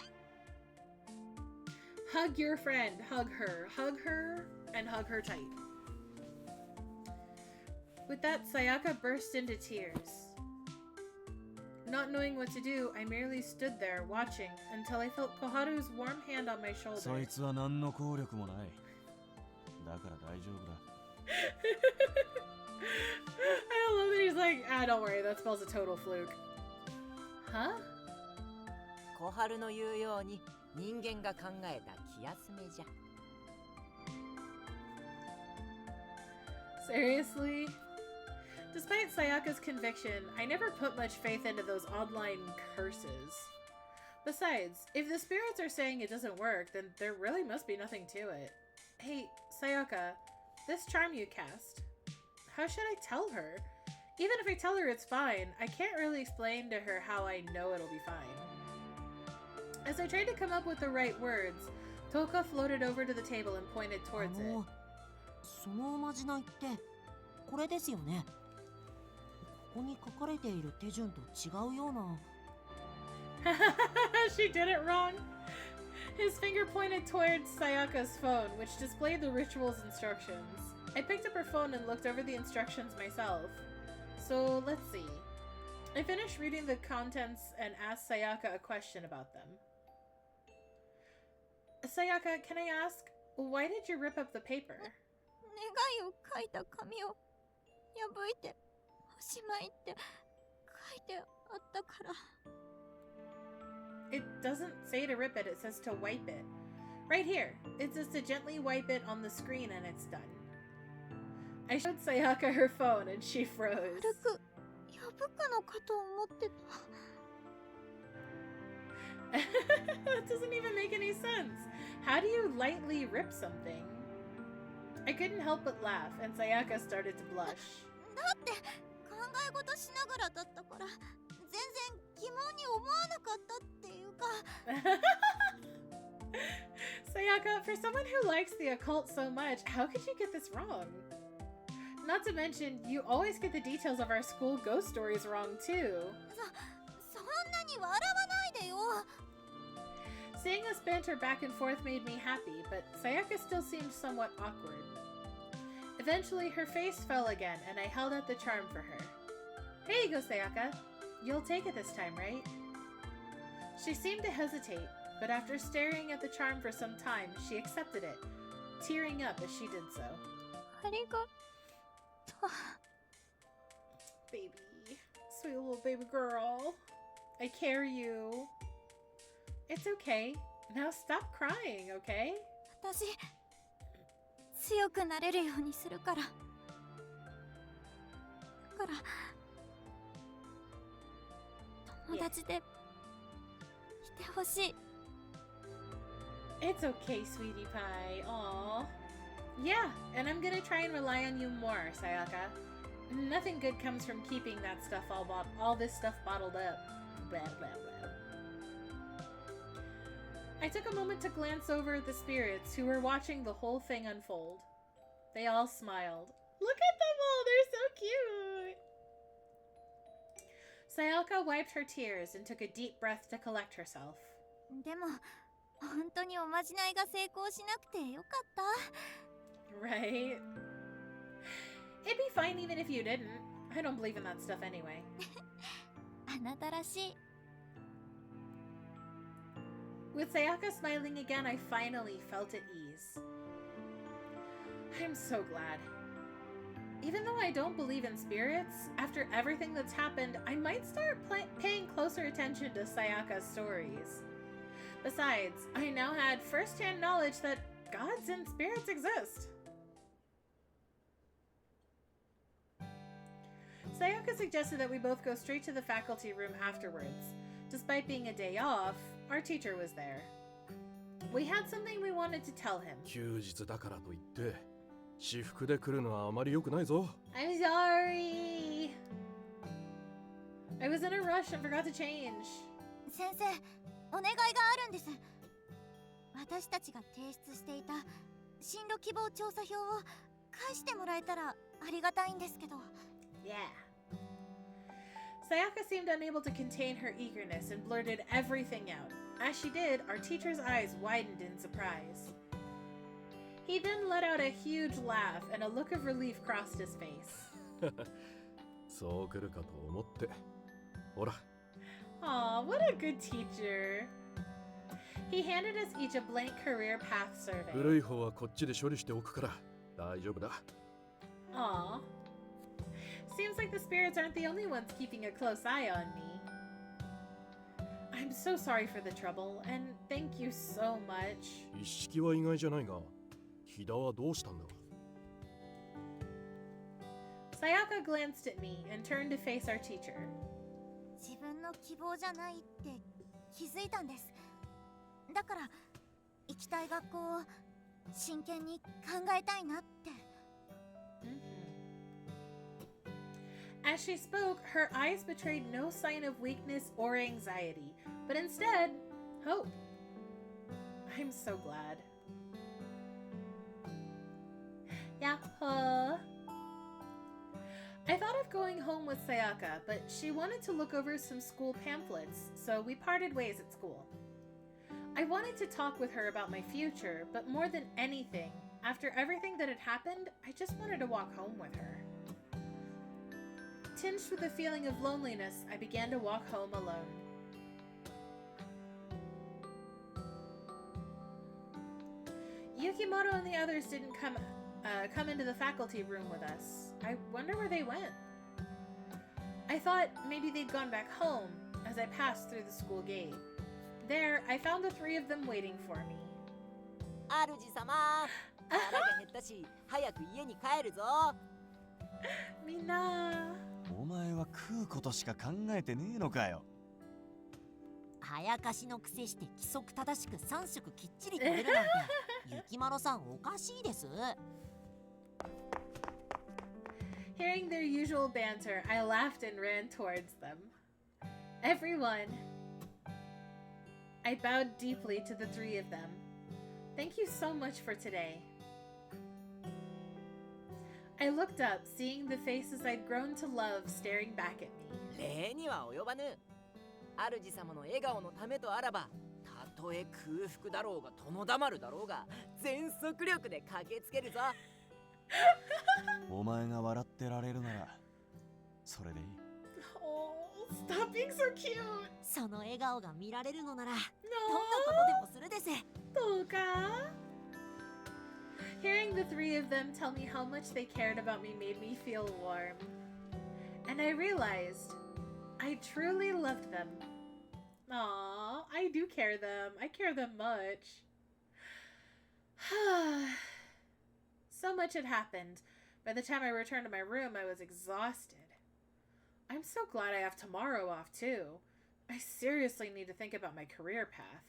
い。 Hug your friend. Hug her. Hug her and hug her tight. With that, Sayaka burst into tears. Not knowing what to do, I merely stood there, watching, until I felt Koharu's warm hand on my shoulder. そいつは何の効力もない。だから大丈夫だ。I love that he's like, don't worry, that spell's a total fluke. Huh? 小春の言うように人間が考えた気休めじゃ。 Seriously? Despite Sayaka's conviction, I never put much faith into those online curses. Besides, if the spirits are saying it doesn't work, then there really must be nothing to it. Hey, Sayaka, this charm you cast, how should I tell her? Even if I tell her it's fine, I can't really explain to her how I know it'll be fine. As I tried to come up with the right words, Toka floated over to the table and pointed towards it. そのおまじないってこれですよね。ここに書かれている手順と違うような。She did it wrong. His finger pointed towards Sayaka's phone, which displayed the ritual's instructions. I picked up her phone and looked over the instructions myself. So let's see. I finished reading the contents and asked Sayaka a question about them. Sayaka, can I ask, why did you rip up the paper? 願いを書いた紙を破いておしまいって書いてあったから。 It doesn't say to rip it, it says to wipe it. Right here. It says to gently wipe it on the screen and it's done. I showed Sayaka her phone and she froze. 軽く破くのかと思ってた。 That doesn't even make any sense. How do you lightly rip something? I couldn't help but laugh, and Sayaka started to blush. だって考え事しながらだったから全然疑問に思わなかったっていうか。Sayaka, for someone who likes the occult so much, how could you get this wrong? Not to mention, you always get the details of our school ghost stories wrong too. そんなに笑わないでよ。 Seeing us banter back and forth made me happy, but Sayaka still seemed somewhat awkward. Eventually, her face fell again, and I held out the charm for her. Here you go, Sayaka. You'll take it this time, right? She seemed to hesitate, but after staring at the charm for some time, she accepted it, tearing up as she did so. ありがとう。 Baby. Sweet little baby girl. I carry you. It's okay. Now stop crying, okay? 私強くなれるようにするから。だから友達でてほしい。 It's okay, sweetie pie. Aw. Yeah, and I'm gonna try and rely on you more, Sayaka. Nothing good comes from keeping that stuff all this stuff bottled up. Blah, blah, blah. I took a moment to glance over at the spirits who were watching the whole thing unfold. They all smiled. Look at them all, they're so cute! Sayaka wiped her tears and took a deep breath to collect herself. でも本当におまじないが成功しなくてよかった。 Right? It'd be fine even if you didn't. I don't believe in that stuff anyway. あなたらしい。 With Sayaka smiling again, I finally felt at ease. I'm so glad. Even though I don't believe in spirits, after everything that's happened, I might start paying closer attention to Sayaka's stories. Besides, I now had first-hand knowledge that gods and spirits exist. Sayaka suggested that we both go straight to the faculty room afterwards. Despite being a day off, our teacher was there. We had something we wanted to tell him. 休日だからといって私服で来るのはあまり良くないぞ。 I'm sorry. I was in a rush and forgot to change. 先生、お願いがあるんです。私たちが提出していた進路希望調査票を返してもらえたらありがたいんですけど。 Yeah. Sayaka seemed unable to contain her eagerness and blurted everything out. As she did, our teacher's eyes widened in surprise. He then let out a huge laugh and a look of relief crossed his face. そう来るかと思って。ほら。 Aw, what a good teacher. He handed us each a blank career path survey. 古い方はこっちで処理しておくから大丈夫だ。 Aw. Seems like the spirits aren't the only ones keeping a close eye on me. I'm so sorry for the trouble, and thank you so much. 一式は意外じゃないが、飛騨はどうしたんだ？ Sayaka glanced at me and turned to face our teacher. 自分の希望じゃないって気づいたんです。だから行きたい学校を真剣に考えたいなって。 As she spoke, her eyes betrayed no sign of weakness or anxiety, but instead, hope. I'm so glad. Yahoo! I thought of going home with Sayaka, but she wanted to look over some school pamphlets, so we parted ways at school. I wanted to talk with her about my future, but more than anything, after everything that had happened, I just wanted to walk home with her. Tinged with a feeling of loneliness, I began to walk home alone. Yukimoto and the others didn't come into the faculty room with us. I wonder where they went. I thought maybe they'd gone back home as I passed through the school gate. There, I found the three of them waiting for me. 主様、腹が減ったし、早く家に帰るぞ。みんな。お前は食うことしか考えてねえのかよ。あやかしのくせして規則正しく3食きっちり食べるなんてゆきまろさんおかしいです。 Hearing their usual banter, I laughed and ran towards them. Everyone. I bowed deeply to the three of them. Thank you so much for today. I looked up, seeing the faces I'd grown to love staring back at me. 礼には及ばぬ。主様の笑顔のためとあらば、たとえ空腹だろうが殿だまるだろうが、全速力で駆けつけるぞ。お前が笑ってられるならそれでいい。 Oh, stop being so cute. その笑顔が見られるのなら No. どんなことでもするです。どうか? Hearing the three of them tell me how much they cared about me made me feel warm. And I realized I truly loved them. Aw, I do care them. I care them much. So much had happened. By the time I returned to my room, I was exhausted. I'm so glad I have tomorrow off, too. I seriously need to think about my career path.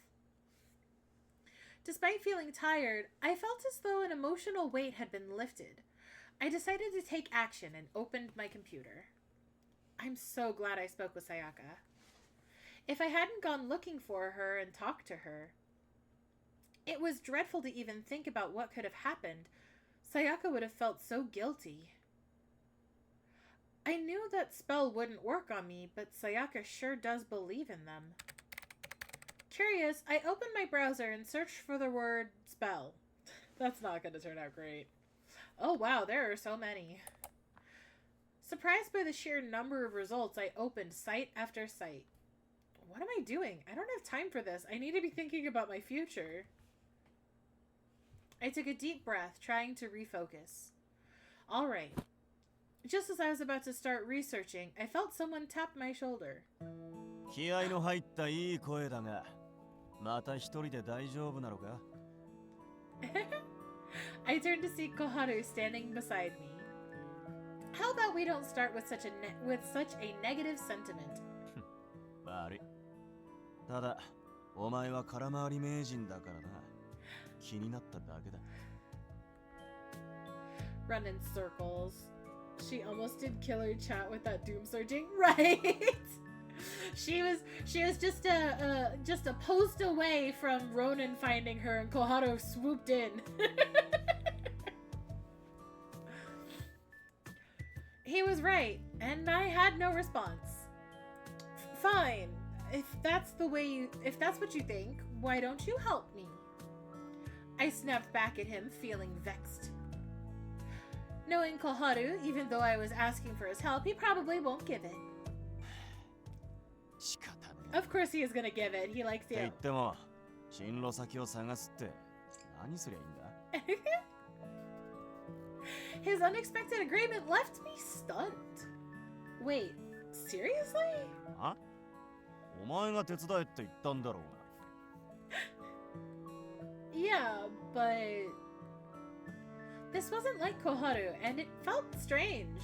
Despite feeling tired, I felt as though an emotional weight had been lifted. I decided to take action and opened my computer. I'm so glad I spoke with Sayaka. If I hadn't gone looking for her and talked to her, it was dreadful to even think about what could have happened. Sayaka would have felt so guilty. I knew that spell wouldn't work on me, but Sayaka sure does believe in them. Curious, I opened my browser and searched for the word spell. That's not going to turn out great. Oh wow, there are so many. Surprised by the sheer number of results, I opened site after site. What am I doing? I don't have time for this. I need to be thinking about my future. I took a deep breath, trying to refocus. All right. Just as I was about to start researching, I felt someone tap my shoulder. 気合の入ったいい声だが、また一人で大丈夫なのか? I turned to see Koharu standing beside me. How about we don't start with such a negative sentiment? 悪い。ただ、お前は空回り名人だからな。気になっただけだ。Run in circles. She almost did killer chat with that doom surging, right? She was just a post away from Ronan finding her, and Koharu swooped in. He was right, and I had no response. Fine, if that's what you think, why don't you help me? I snapped back at him, feeling vexed. Knowing Koharu, even though I was asking for his help, he probably won't give it. Of course he is gonna give it. He likes you. って言っても、進路先を探すって何すりゃいいんだ? His unexpected agreement left me stunned. Wait, seriously? あ? お前が手伝えって言ったんだろうが。Yeah, but this wasn't like Koharu, and it felt strange.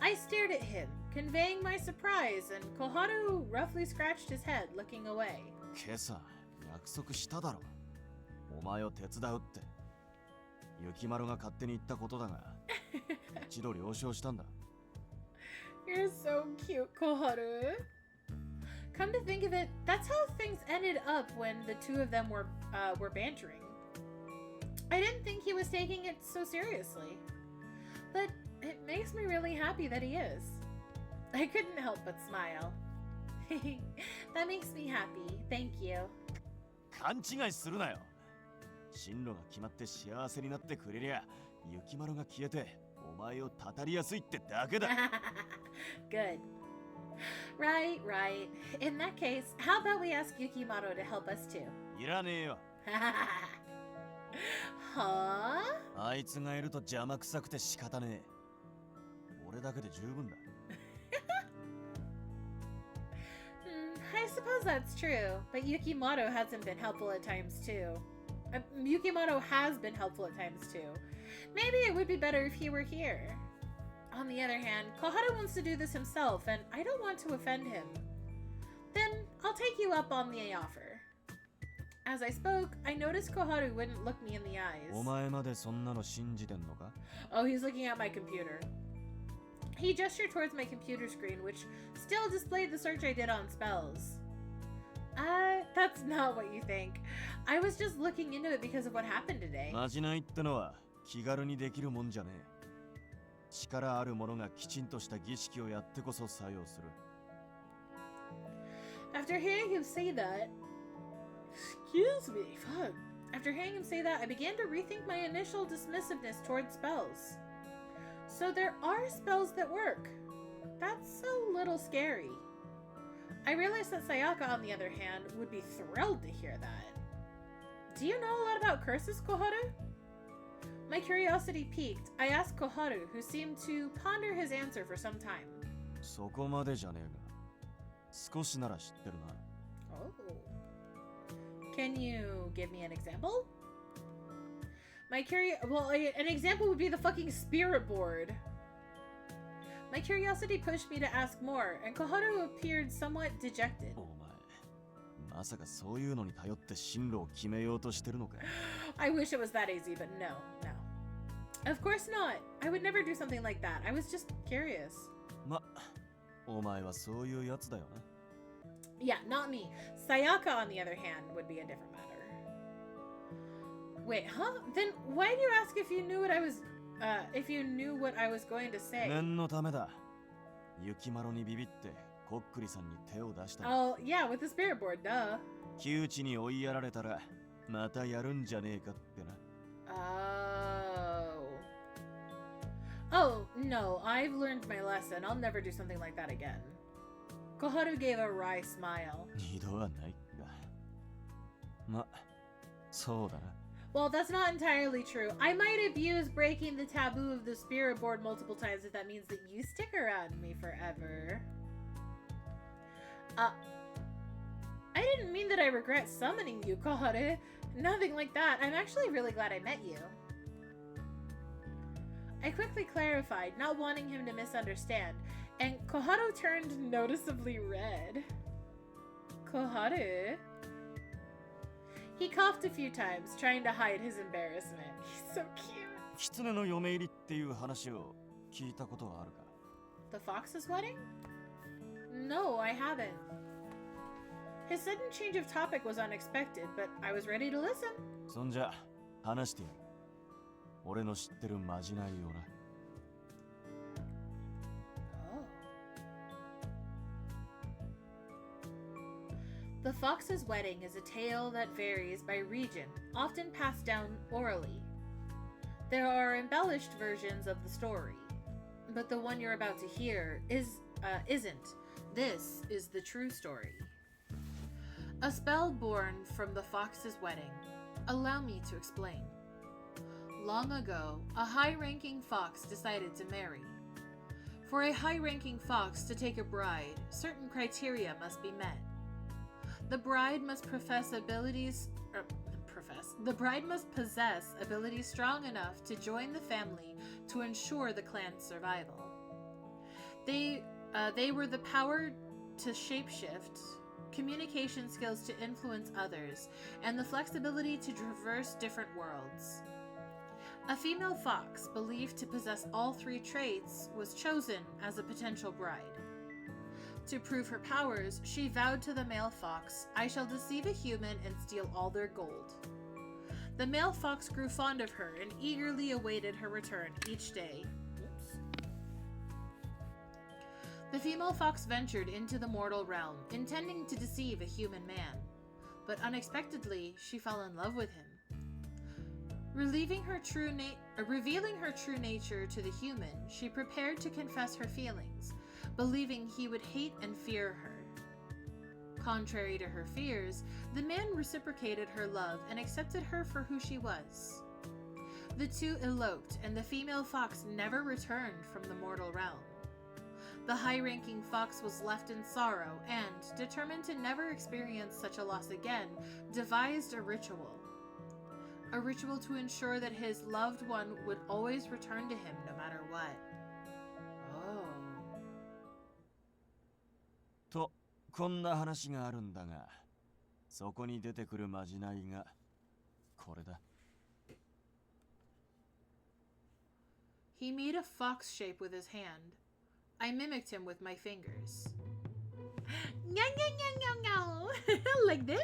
I stared at him, conveying my surprise, and Koharu roughly scratched his head, looking away. 今朝、約束しただろ。お前を手伝うって。雪丸が勝手に言ったことだが、一度了承したんだ。You're so cute, Koharu. Come to think of it, that's how things ended up when the two of them were bantering. I didn't think he was taking it so seriously, but it makes me really happy that he is. I couldn't help but smile. That makes me happy. Thank you. 勘違いするなよ。進路が決まって幸せになってくれりゃ、雪丸が消えてお前をたたりやすいってだけだ。Good. Right. In that case, how about we ask Yukimaru to help us too? いらねえよ。Huh? あいつがいると邪魔くさくて仕方ねえ。俺だけで十分だ。I suppose that's true, but Yukimaru hasn't been helpful at times too. Yukimaru has been helpful at times too. Maybe it would be better if he were here. On the other hand, Koharu wants to do this himself, and I don't want to offend him. Then I'll take you up on the offer. As I spoke, I noticed Koharu wouldn't look me in the eyes. お前までそんなの信じてんのか? Oh, he's looking at my computer. He gestured towards my computer screen, which still displayed the search I did on spells. That's not what you think. I was just looking into it because of what happened today. まじないってのは気軽にできるもんじゃねえ。力ある者がきちんとした儀式をやってこそ作用する。After hearing him say that, excuse me, fuck. After hearing him say that, I began to rethink my initial dismissiveness towards spells. So there are spells that work. That's a little scary. I realized that Sayaka, on the other hand, would be thrilled to hear that. Do you know a lot about curses, Koharu? My curiosity piqued. I asked Koharu, who seemed to ponder his answer for some time. そこまでじゃねえが、少しなら知ってるな。Oh. Can you give me an example? An example would be the fucking spirit board. My curiosity pushed me to ask more, and Koharu appeared somewhat dejected. お前、まさかそういうのに頼って進路を決めようとしてるのか？ I wish it was that easy, but no, no. Of course not. I would never do something like that. I was just curious. ま、お前はそういうやつだよな。Yeah, not me. Sayaka, on the other hand, would be a different matter. Wait, huh? Then why do you ask if you knew what I was, if you knew what I was going to say? 念のためだ。雪丸にビビってこっくりさんに手を出した。 Oh, yeah, with the spirit board, duh. 窮地に追いやられたらまたやるんじゃねえかってな。Oh, no, I've learned my lesson. I'll never do something like that again. Koharu gave a wry smile. 二度はないが。ま、そうだな。 Well, that's not entirely true. I might abuse breaking the taboo of the spirit board multiple times if that means that you stick around me forever. I didn't mean that I regret summoning you, Koharu. Nothing like that. I'm actually really glad I met you. I quickly clarified, not wanting him to misunderstand, and Koharu turned noticeably red. Koharu? He coughed a few times, trying to hide his embarrassment. He's so cute. 狐の嫁入りっていう話を聞いたことはあるか？ The Fox's wedding? No, I haven't. His sudden change of topic was unexpected, but I was ready to listen. そんじゃ話してやる。俺の知ってるまじないよな。The Fox's Wedding is a tale that varies by region, often passed down orally. There are embellished versions of the story, but the one you're about to hear isn't. This is the true story. A spell born from the Fox's Wedding. Allow me to explain. Long ago, a high-ranking fox decided to marry. For a high-ranking fox to take a bride, certain criteria must be met. The bride must possess abilities strong enough to join the family to ensure the clan's survival. They were the power to shapeshift, communication skills to influence others, and the flexibility to traverse different worlds. A female fox, believed to possess all three traits, was chosen as a potential bride. To prove her powers, she vowed to the male fox, "I shall deceive a human and steal all their gold." The male fox grew fond of her and eagerly awaited her return each day. The female fox ventured into the mortal realm, intending to deceive a human man. But unexpectedly, she fell in love with him. Revealing her true nature to the human, she prepared to confess her feelings, believing he would hate and fear her. Contrary to her fears, the man reciprocated her love and accepted her for who she was. The two eloped, and the female fox never returned from the mortal realm. The high-ranking fox was left in sorrow and, determined to never experience such a loss again, devised a ritual. A ritual to ensure that his loved one would always return to him no matter what. Oh. と、こんな話があるんだが、そこに出てくるまじないがこれだ。He made a fox shape with his hand. I mimicked him with my fingers. Like this?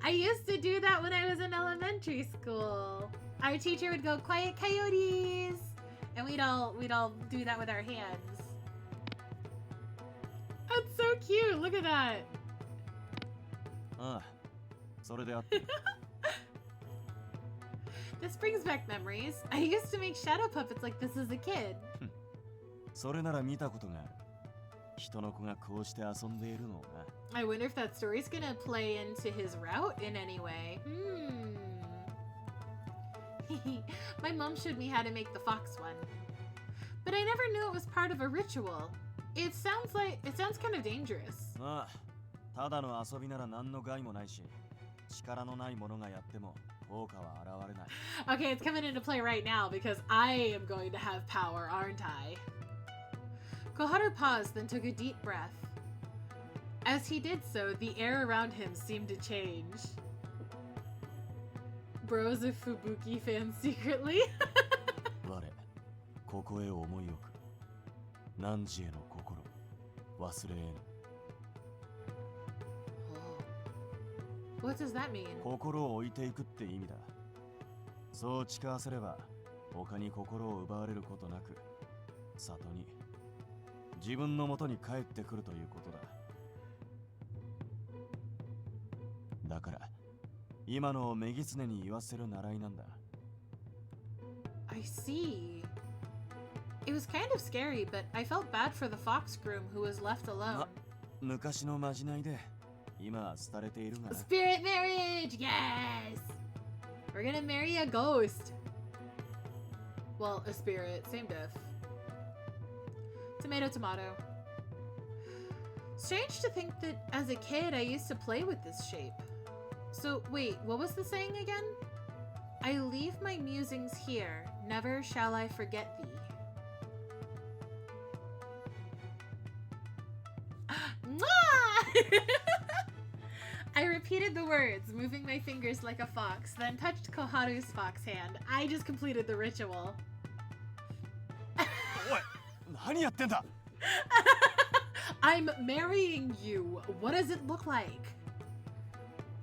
I used to do that when I was in elementary school. Our teacher would go, "Quiet coyotes!" And we'd all do that with our hands. That's so cute. Look at that. ああ、それであってる。This brings back memories. I used to make shadow puppets like this as a kid. それなら見たことがある。人の子がこうして遊んでいるのをな。I wonder if that story's gonna play into his route in any way. My mom showed me how to make the fox one. But I never knew it was part of a ritual. It sounds kind of dangerous. まあ、ただの遊びなら何の害もないし、力のない者がやっても効果は現れない。Okay, it's coming into play right now because I am going to have power, aren't I? Koharu paused, then took a deep breath. As he did so, the air around him seemed to change. Bro's a Fubuki fan secretly. 我ここへ思い置く汝への心忘れ得ぬ What does that mean? 心を置いていくって意味だそう誓わせれば他に心を奪われることなく里に自分の元に帰ってくるということだだから今のを女狐に言わせる習いなんだ I see. It was kind of scary, but I felt bad for the fox groom who was left alone. 昔のまじないで今は廃れているがな Spirit marriage! Yes! We're gonna marry a ghost. Well, a spirit. Same diff. Tomato, tomato. Strange to think that as a kid I used to play with this shape. So, wait, what was the saying again? I leave my musings here, never shall I forget thee. Mwah! I repeated the words, moving my fingers like a fox, then touched Koharu's fox hand. I just completed the ritual. おい何やってんだ I'm marrying you. What does it look like?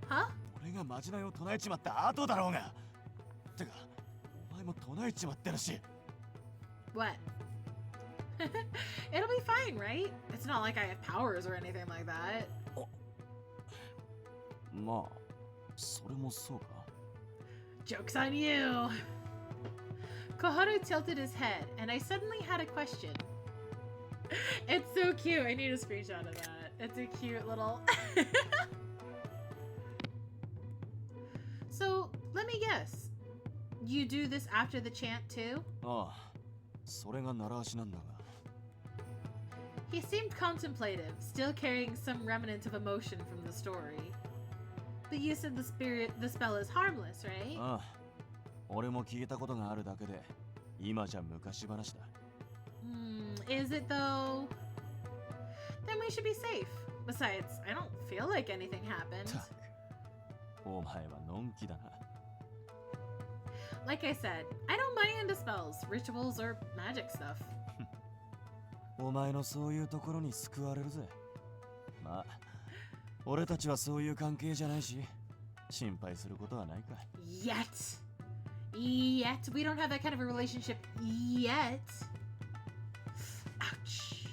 Huh? 俺がまじないを唱えちまった後だろうがてかお前も唱えちまってるし What? It'll be fine, right? It's not like I have powers or anything like that. まあそれもそうか Joke's on you! Koharu tilted his head, and I suddenly had a question. It's so cute. I need a screenshot of that. It's a cute little... So, let me guess. You do this after the chant too? ああそれが習わしなんだが He seemed contemplative, still carrying some remnant of emotion from the story. But you said the spell is harmless, right? ああ俺も聞いたことがあるだけで今じゃ昔話だ Is it though? Then we should be safe. Besides, I don't feel like anything happened. お前はのんきだな Like I said, I don't buy into spells, rituals, or magic stuff. お前のそういうところに救われるぜまあ俺たちはそういう関係じゃないし心配することはないか Yet. Yet. We don't have that kind of a relationship yet. Ouch.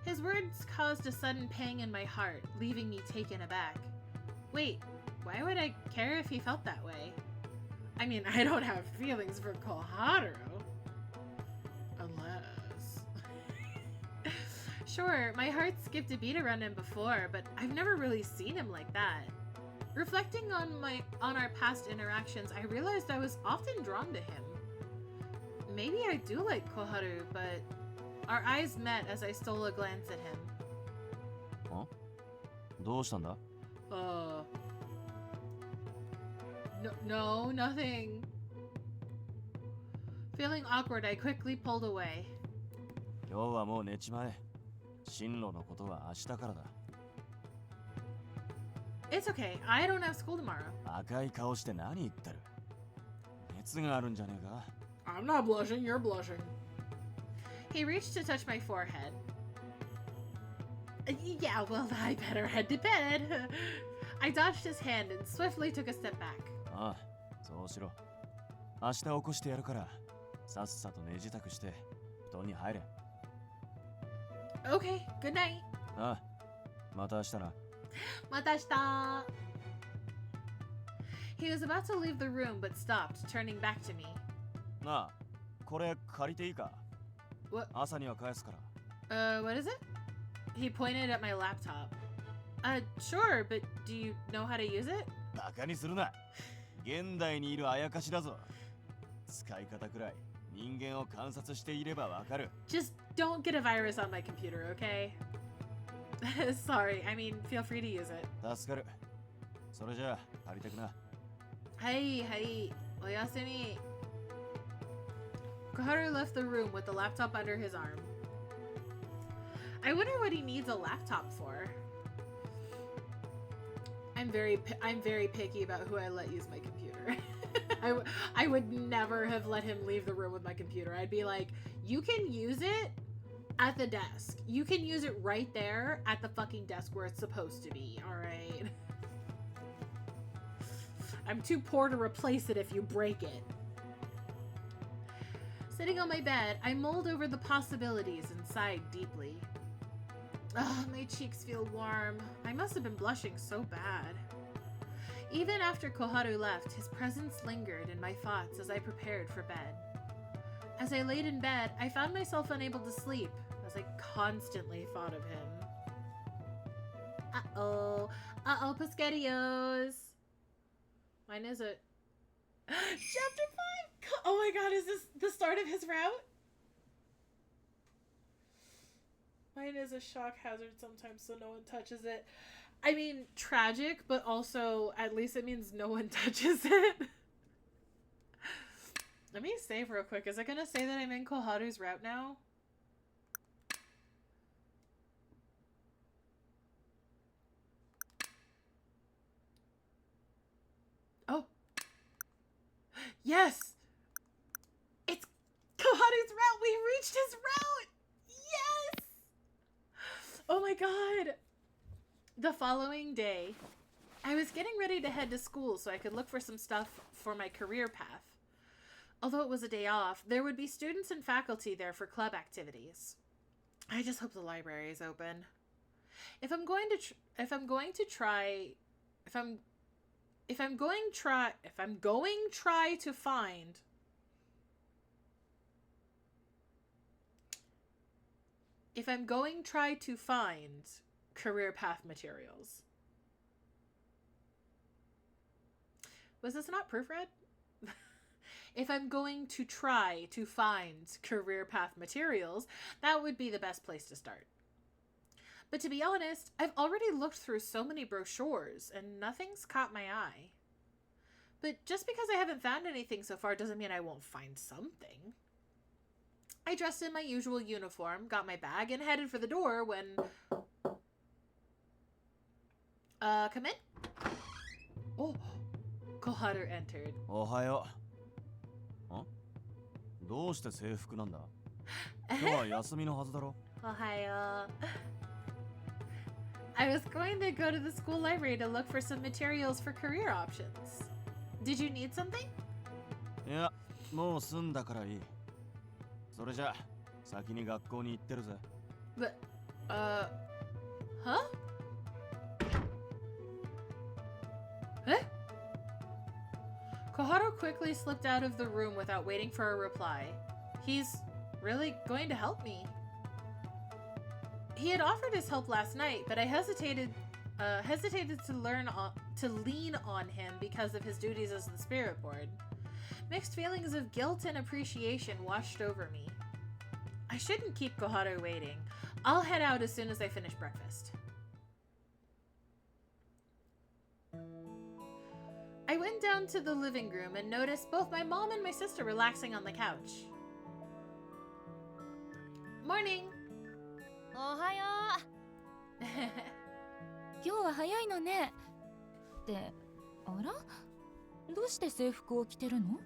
His words caused a sudden pang in my heart, leaving me taken aback. Wait, why would I care if he felt that way? I mean, I don't have feelings for Koharu. Unless... Sure, my heart skipped a beat around him before, but I've never really seen him like that. Reflecting on our past interactions, I realized I was often drawn to him. Maybe I do like Koharu, but our eyes met as I stole a glance at him. どうしたんだ No, nothing. Feeling awkward, I quickly pulled away. 今日はもう寝ちまえ進路のことは明日からだ It's okay, I don't have school tomorrow. 赤い顔して何言ってる熱があるんじゃねえか I'm not blushing, you're blushing. He reached to touch my forehead. Yeah, well, I better head to bed. I dodged his hand and swiftly took a step back. ああそうしろ明日起こしてやるからさっさと寝支度して布団に入れ Okay, good night. ああまた明日な Matashita. He was about to leave the room but stopped, turning back to me. なあこれ借りていいか What? 朝には返すから What is it? He pointed at my laptop. Sure, but do you know how to use it? バカにするな現代にいるあやかしだぞ使い方くらい人間を観察していればわかる Just don't get a virus on my computer, okay? Sorry, I mean, feel free to use it. 助かるそれじゃあ借りてくな Hi, oyasumi. Koharu left the room with the laptop under his arm. I wonder what he needs a laptop for. I'm very picky about who I let use my computer. I would never have let him leave the room with my computer. I'd be like, you can use it at the desk. You can use it right there at the fucking desk where it's supposed to be, alright? I'm too poor to replace it if you break it. Sitting on my bed, I mulled over the possibilities and sighed deeply. Ugh, my cheeks feel warm. I must have been blushing so bad. Even after Koharu left, his presence lingered in my thoughts as I prepared for bed. As I laid in bed, I found myself unable to sleep, as I constantly thought of him. Uh-oh. Uh-oh, Pesquerios. Mine is a... Chapter 5! Oh my god, is this the start of his route? Mine is a shock hazard sometimes, so no one touches it. I mean, tragic, but also, at least it means no one touches it. Let me save real quick. Is it gonna say that I'm in Koharu's route now? Oh. Yes! It's Koharu's route! We reached his route! Yes! Oh my god! The following day, I was getting ready to head to school so I could look for some stuff for my career path. Although it was a day off, there would be students and faculty there for club activities. I just hope the library is open. If I'm going to try to find career path materials. Was this not proofread? If I'm going to try to find career path materials, that would be the best place to start. But to be honest, I've already looked through so many brochures and nothing's caught my eye. But just because I haven't found anything so far doesn't mean I won't find something. I dressed in my usual uniform, got my bag, and headed for the door when... come in? Oh, Koharu entered. Ohayo. どうして制服なんだ? 今日は休みのはずだろ? Ohayo. I was going to go to the school library to look for some materials for career options. Did you need something? いや、もう済んだからいい。それじゃ、先に学校に行ってるぜ。But, huh? Eh? Koharu quickly slipped out of the room without waiting for a reply. He's really going to help me. He had offered his help last night, but I hesitated to lean on him because of his duties as the spirit board. Mixed feelings of guilt and appreciation washed over me. I shouldn't keep Koharu waiting. I'll head out as soon as I finish breakfast. I went down to the living room and noticed both my mom and my sister relaxing on the couch. Morning! おはよう。今日は早いのね。って、あら？どうして制服を着てるの？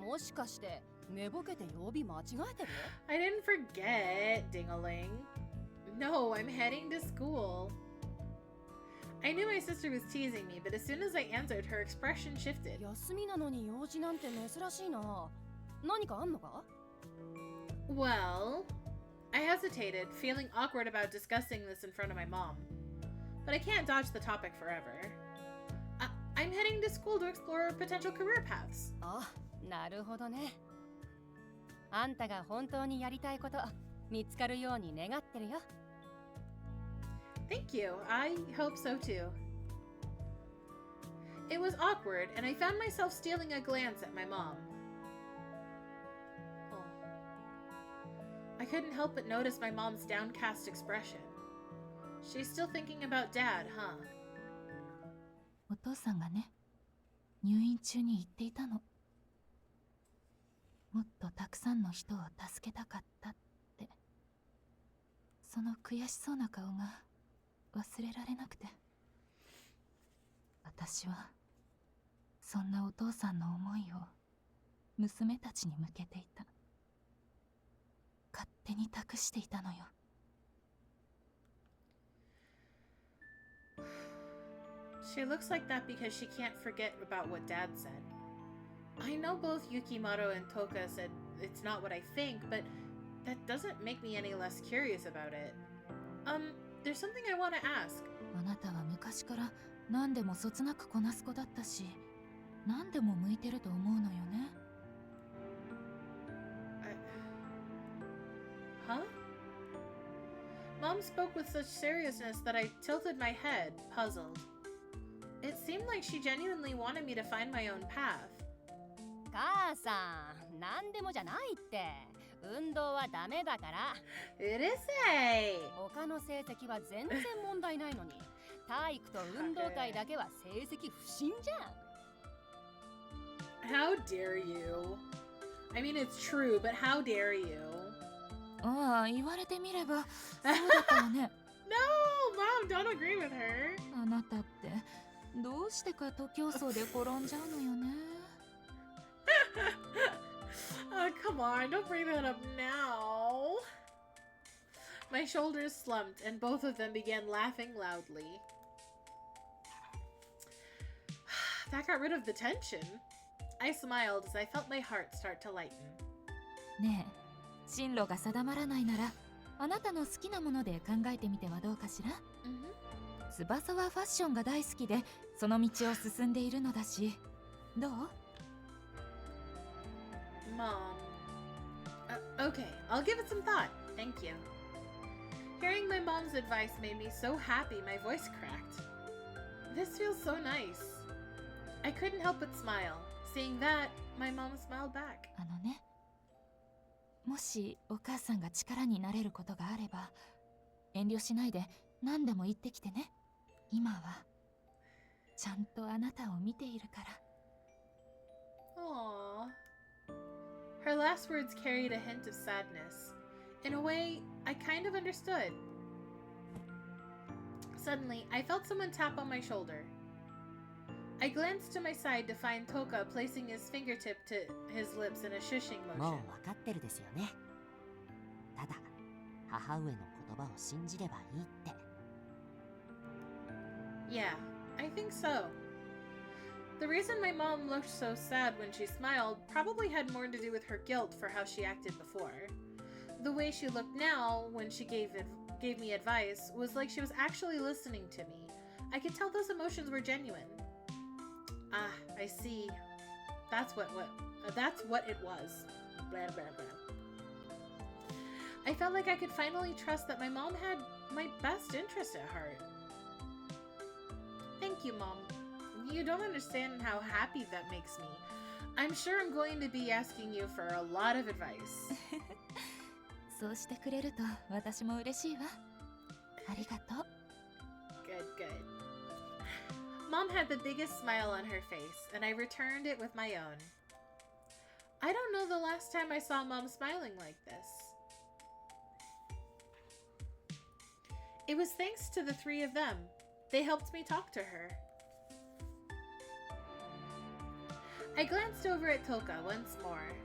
もしかして寝ぼけて曜日間違えてる？ I didn't forget, ding-a-ling. No, I'm heading to school. I knew my sister was teasing me, but as soon as I answered, her expression shifted. 休みなのに用事なんて珍しいな。何かあんのか？ Well, I hesitated, feeling awkward about discussing this in front of my mom. But I can't dodge the topic forever. I'm heading to school to explore potential career paths. あ、なるほどね。あんたが本当にやりたいこと見つかるように願ってるよ。Thank you. I hope so too. It was awkward, and I found myself stealing a glance at my mom. Oh. I couldn't help but notice my mom's downcast expression. She's still thinking about Dad, huh? お父さんがね、入院中に言っていたの。もっとたくさんの人を助けたかったって。その悔しそうな顔が忘れられなくて、私はそんなお父さんの思いを娘たちに向けていた。勝手に託していたのよ。She looks like that because she can't forget about what Dad said. I know both Yukimoto and Toka said it's not what I think, but that doesn't make me any less curious about it. There's something I want to ask. あなたは昔から何でもそつなくこなす子だったし、何でも向いてると思うのよね。Huh? Mom spoke with such seriousness that I tilted my head, puzzled. It seemed like she genuinely wanted me to find my own path. 母さん、何でもじゃないって。運動はダメだから。It is a. 他の成績は全然問題ないのに、体育と運動会だけは成績不振じゃん。How dare you? I mean, it's true, but how dare you? ああ、言われてみればそうだったわね。No, Mom, don't agree with her. あなたってどうしてか徒競走で転んじゃうのよね。Oh, come on, don't bring that up now. My shoulders slumped, and both of them began laughing loudly. That got rid of the tension. I smiled as I felt my heart start to lighten. ねえ、進路が定まらないなら、あなたの好きなもので考えてみてはどうかしら。翼はファッションが大好きで、その道を進んでいるのだし、どう？ Mom. Okay, I'll give it some thought. Thank you. Hearing my mom's advice made me so happy my voice cracked. This feels so nice. I couldn't help but smile. Seeing that, my mom smiled back. あのね、もしお母さんが力になれることがあれば、遠慮しないで何でも言ってきてね。今はちゃんとあなたを見ているから。Aww. Her last words carried a hint of sadness. In a way, I kind of understood. Suddenly, I felt someone tap on my shoulder. I glanced to my side to find Toka placing his fingertip to his lips in a shushing もう motion. 分かってるですよね。ただ母上の言葉を信じればいいって。 Yeah, I think so. The reason my mom looked so sad when she smiled probably had more to do with her guilt for how she acted before. The way she looked now when she gave me advice was like she was actually listening to me. I could tell those emotions were genuine. Ah, I see. That's what it was. Blah, blah, blah. I felt like I could finally trust that my mom had my best interest at heart. Thank you, Mom. You don't understand how happy that makes me. I'm sure I'm going to be asking you for a lot of advice. そうしてくれると私も嬉しいわ。ありがとう。 Good, good. Mom had the biggest smile on her face, and I returned it with my own. I don't know the last time I saw Mom smiling like this. It was thanks to the three of them. They helped me talk to her. I glanced over at Toka once more.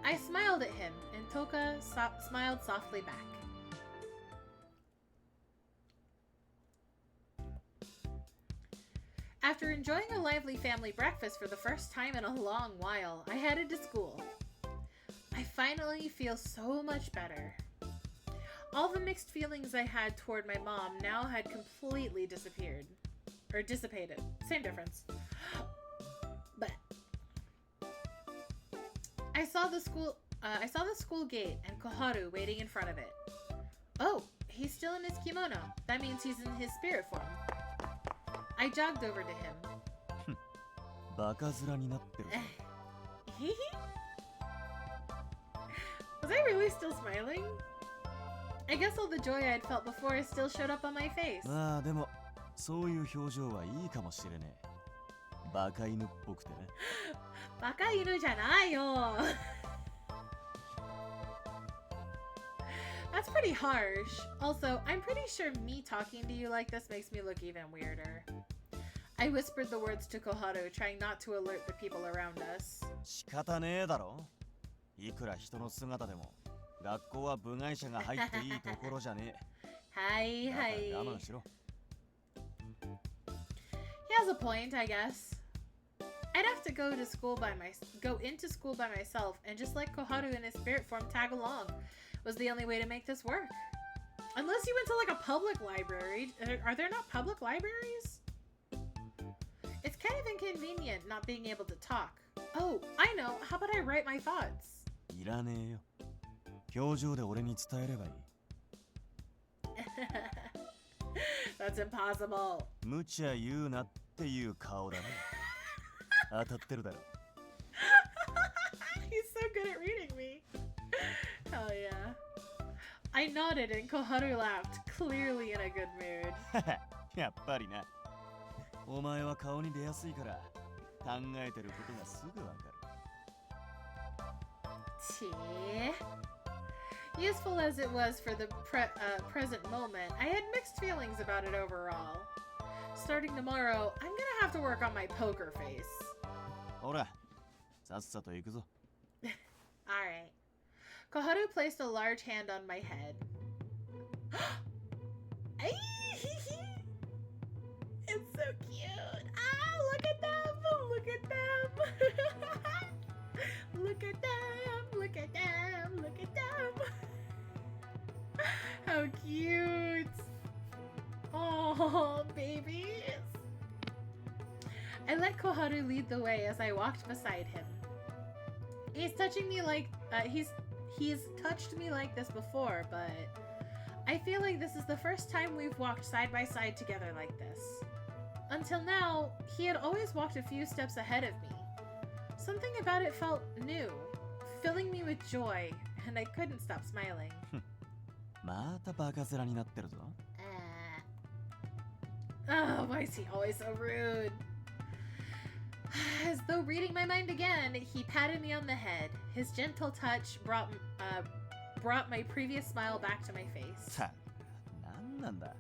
I smiled at him, and Toka smiled softly back. After enjoying a lively family breakfast for the first time in a long while, I headed to school. I finally feel so much better. All the mixed feelings I had toward my mom now had completely disappeared. Or dissipated. Same difference. But I saw the school gate and Koharu waiting in front of it. Oh, he's still in his kimono. That means he's in his spirit form. I jogged over to him. バカ面になってるぞ。Was I really still smiling? I guess all the joy I had felt before still showed up on my face. まあでもそういう表情はいいかもしれねえ。バカ犬っぽくてね。バカ犬じゃないよ。That's pretty harsh. Also, I'm pretty sure me talking to you like this makes me look even weirder. I whispered the words to Koharu, trying not to alert the people around us. 仕方ねえだろ。いくら人の姿でも、学校は部外者が入っていいところじゃねえ。はいはい。我慢しろ。He has a point, I guess. I'd have to go into school by myself and just let Koharu and his spirit form tag along. Was the only way to make this work. Unless you went to like a public library. Are there not public libraries? It's kind of inconvenient not being able to talk. Oh, I know. How about I write my thoughts? いらねえよ。表情で俺に伝えればいい。That's impossible. 無茶言うなっていう顔だね。当たってるだろ。He's so good at reading me. Hell yeah. I nodded and Koharu laughed, clearly in a good mood. やっぱりな。お前は顔に出やすいから考えてることがすぐわかる。Useful as it was for the present moment, I had mixed feelings about it overall. Starting tomorrow, I'm gonna have to work on my poker face. ほら、さっさと行くぞ。Alright. Koharu placed a large hand on my head. It's so cute. Ah, look at them. Look at them. Look at them. Look at them. Look at them. How cute. Oh, babies. I let Koharu lead the way as I walked beside him. He's touching me like he's touched me like this before, but I feel like this is the first time we've walked side by side together like this. Until now, he had always walked a few steps ahead of me. Something about it felt new, filling me with joy, and I couldn't stop smiling. またバカ面になってるぞ。Oh, why is he always so rude? As though reading my mind again, he patted me on the head. His gentle touch brought my previous smile back to my face. なんなんだ。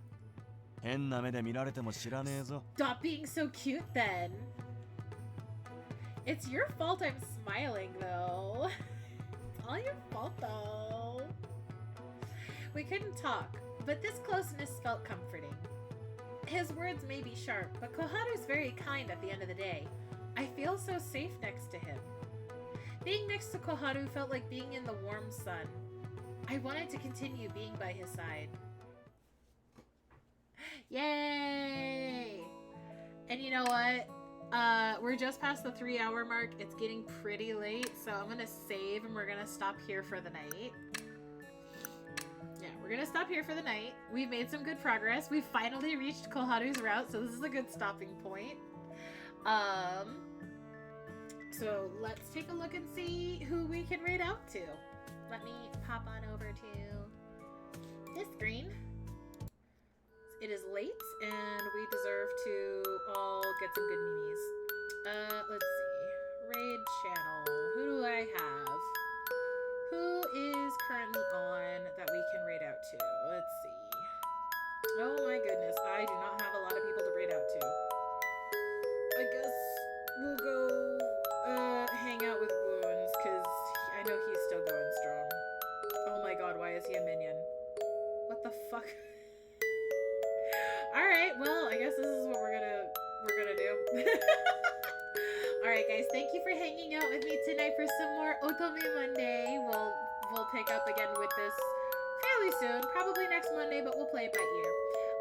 変な目で見られても知らねえぞ。Stop being so cute then. It's your fault I'm smiling though. It's all your fault though. We couldn't talk, but this closeness felt comforting. His words may be sharp, but Koharu's very kind at the end of the day. I feel so safe next to him. Being next to Koharu felt like being in the warm sun. I wanted to continue being by his side. Yay! And you know what? We're just past the 3-hour mark. It's getting pretty late, so I'm gonna save and we're gonna stop here for the night. Yeah, we're gonna stop here for the night. We've made some good progress. We finally reached Koharu's route, so this is a good stopping point. So let's take a look and see who we can raid out to. Let me pop on over to this screen. It is late, and we deserve to all get some good memes. Let's see. Raid channel. Who do I have? Who is currently on that we can raid out to? Let's see. Oh my goodness, I do not have a lot of people to raid out to. I guess we'll go hang out with Wounds, because I know he's still going strong. Oh my god, why is he a minion? What the fuck? Alright, well, I guess this is what we're gonna do. Alright guys, thank you for hanging out with me tonight for some more Otome Monday. We'll pick up again with this fairly soon, probably next Monday, but we'll play it by ear.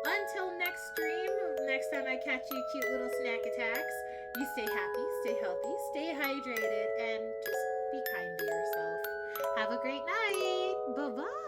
Until next stream, next time I catch you cute little snack attacks, you stay happy, stay healthy, stay hydrated, and just be kind to yourself. Have a great night. Bye-bye.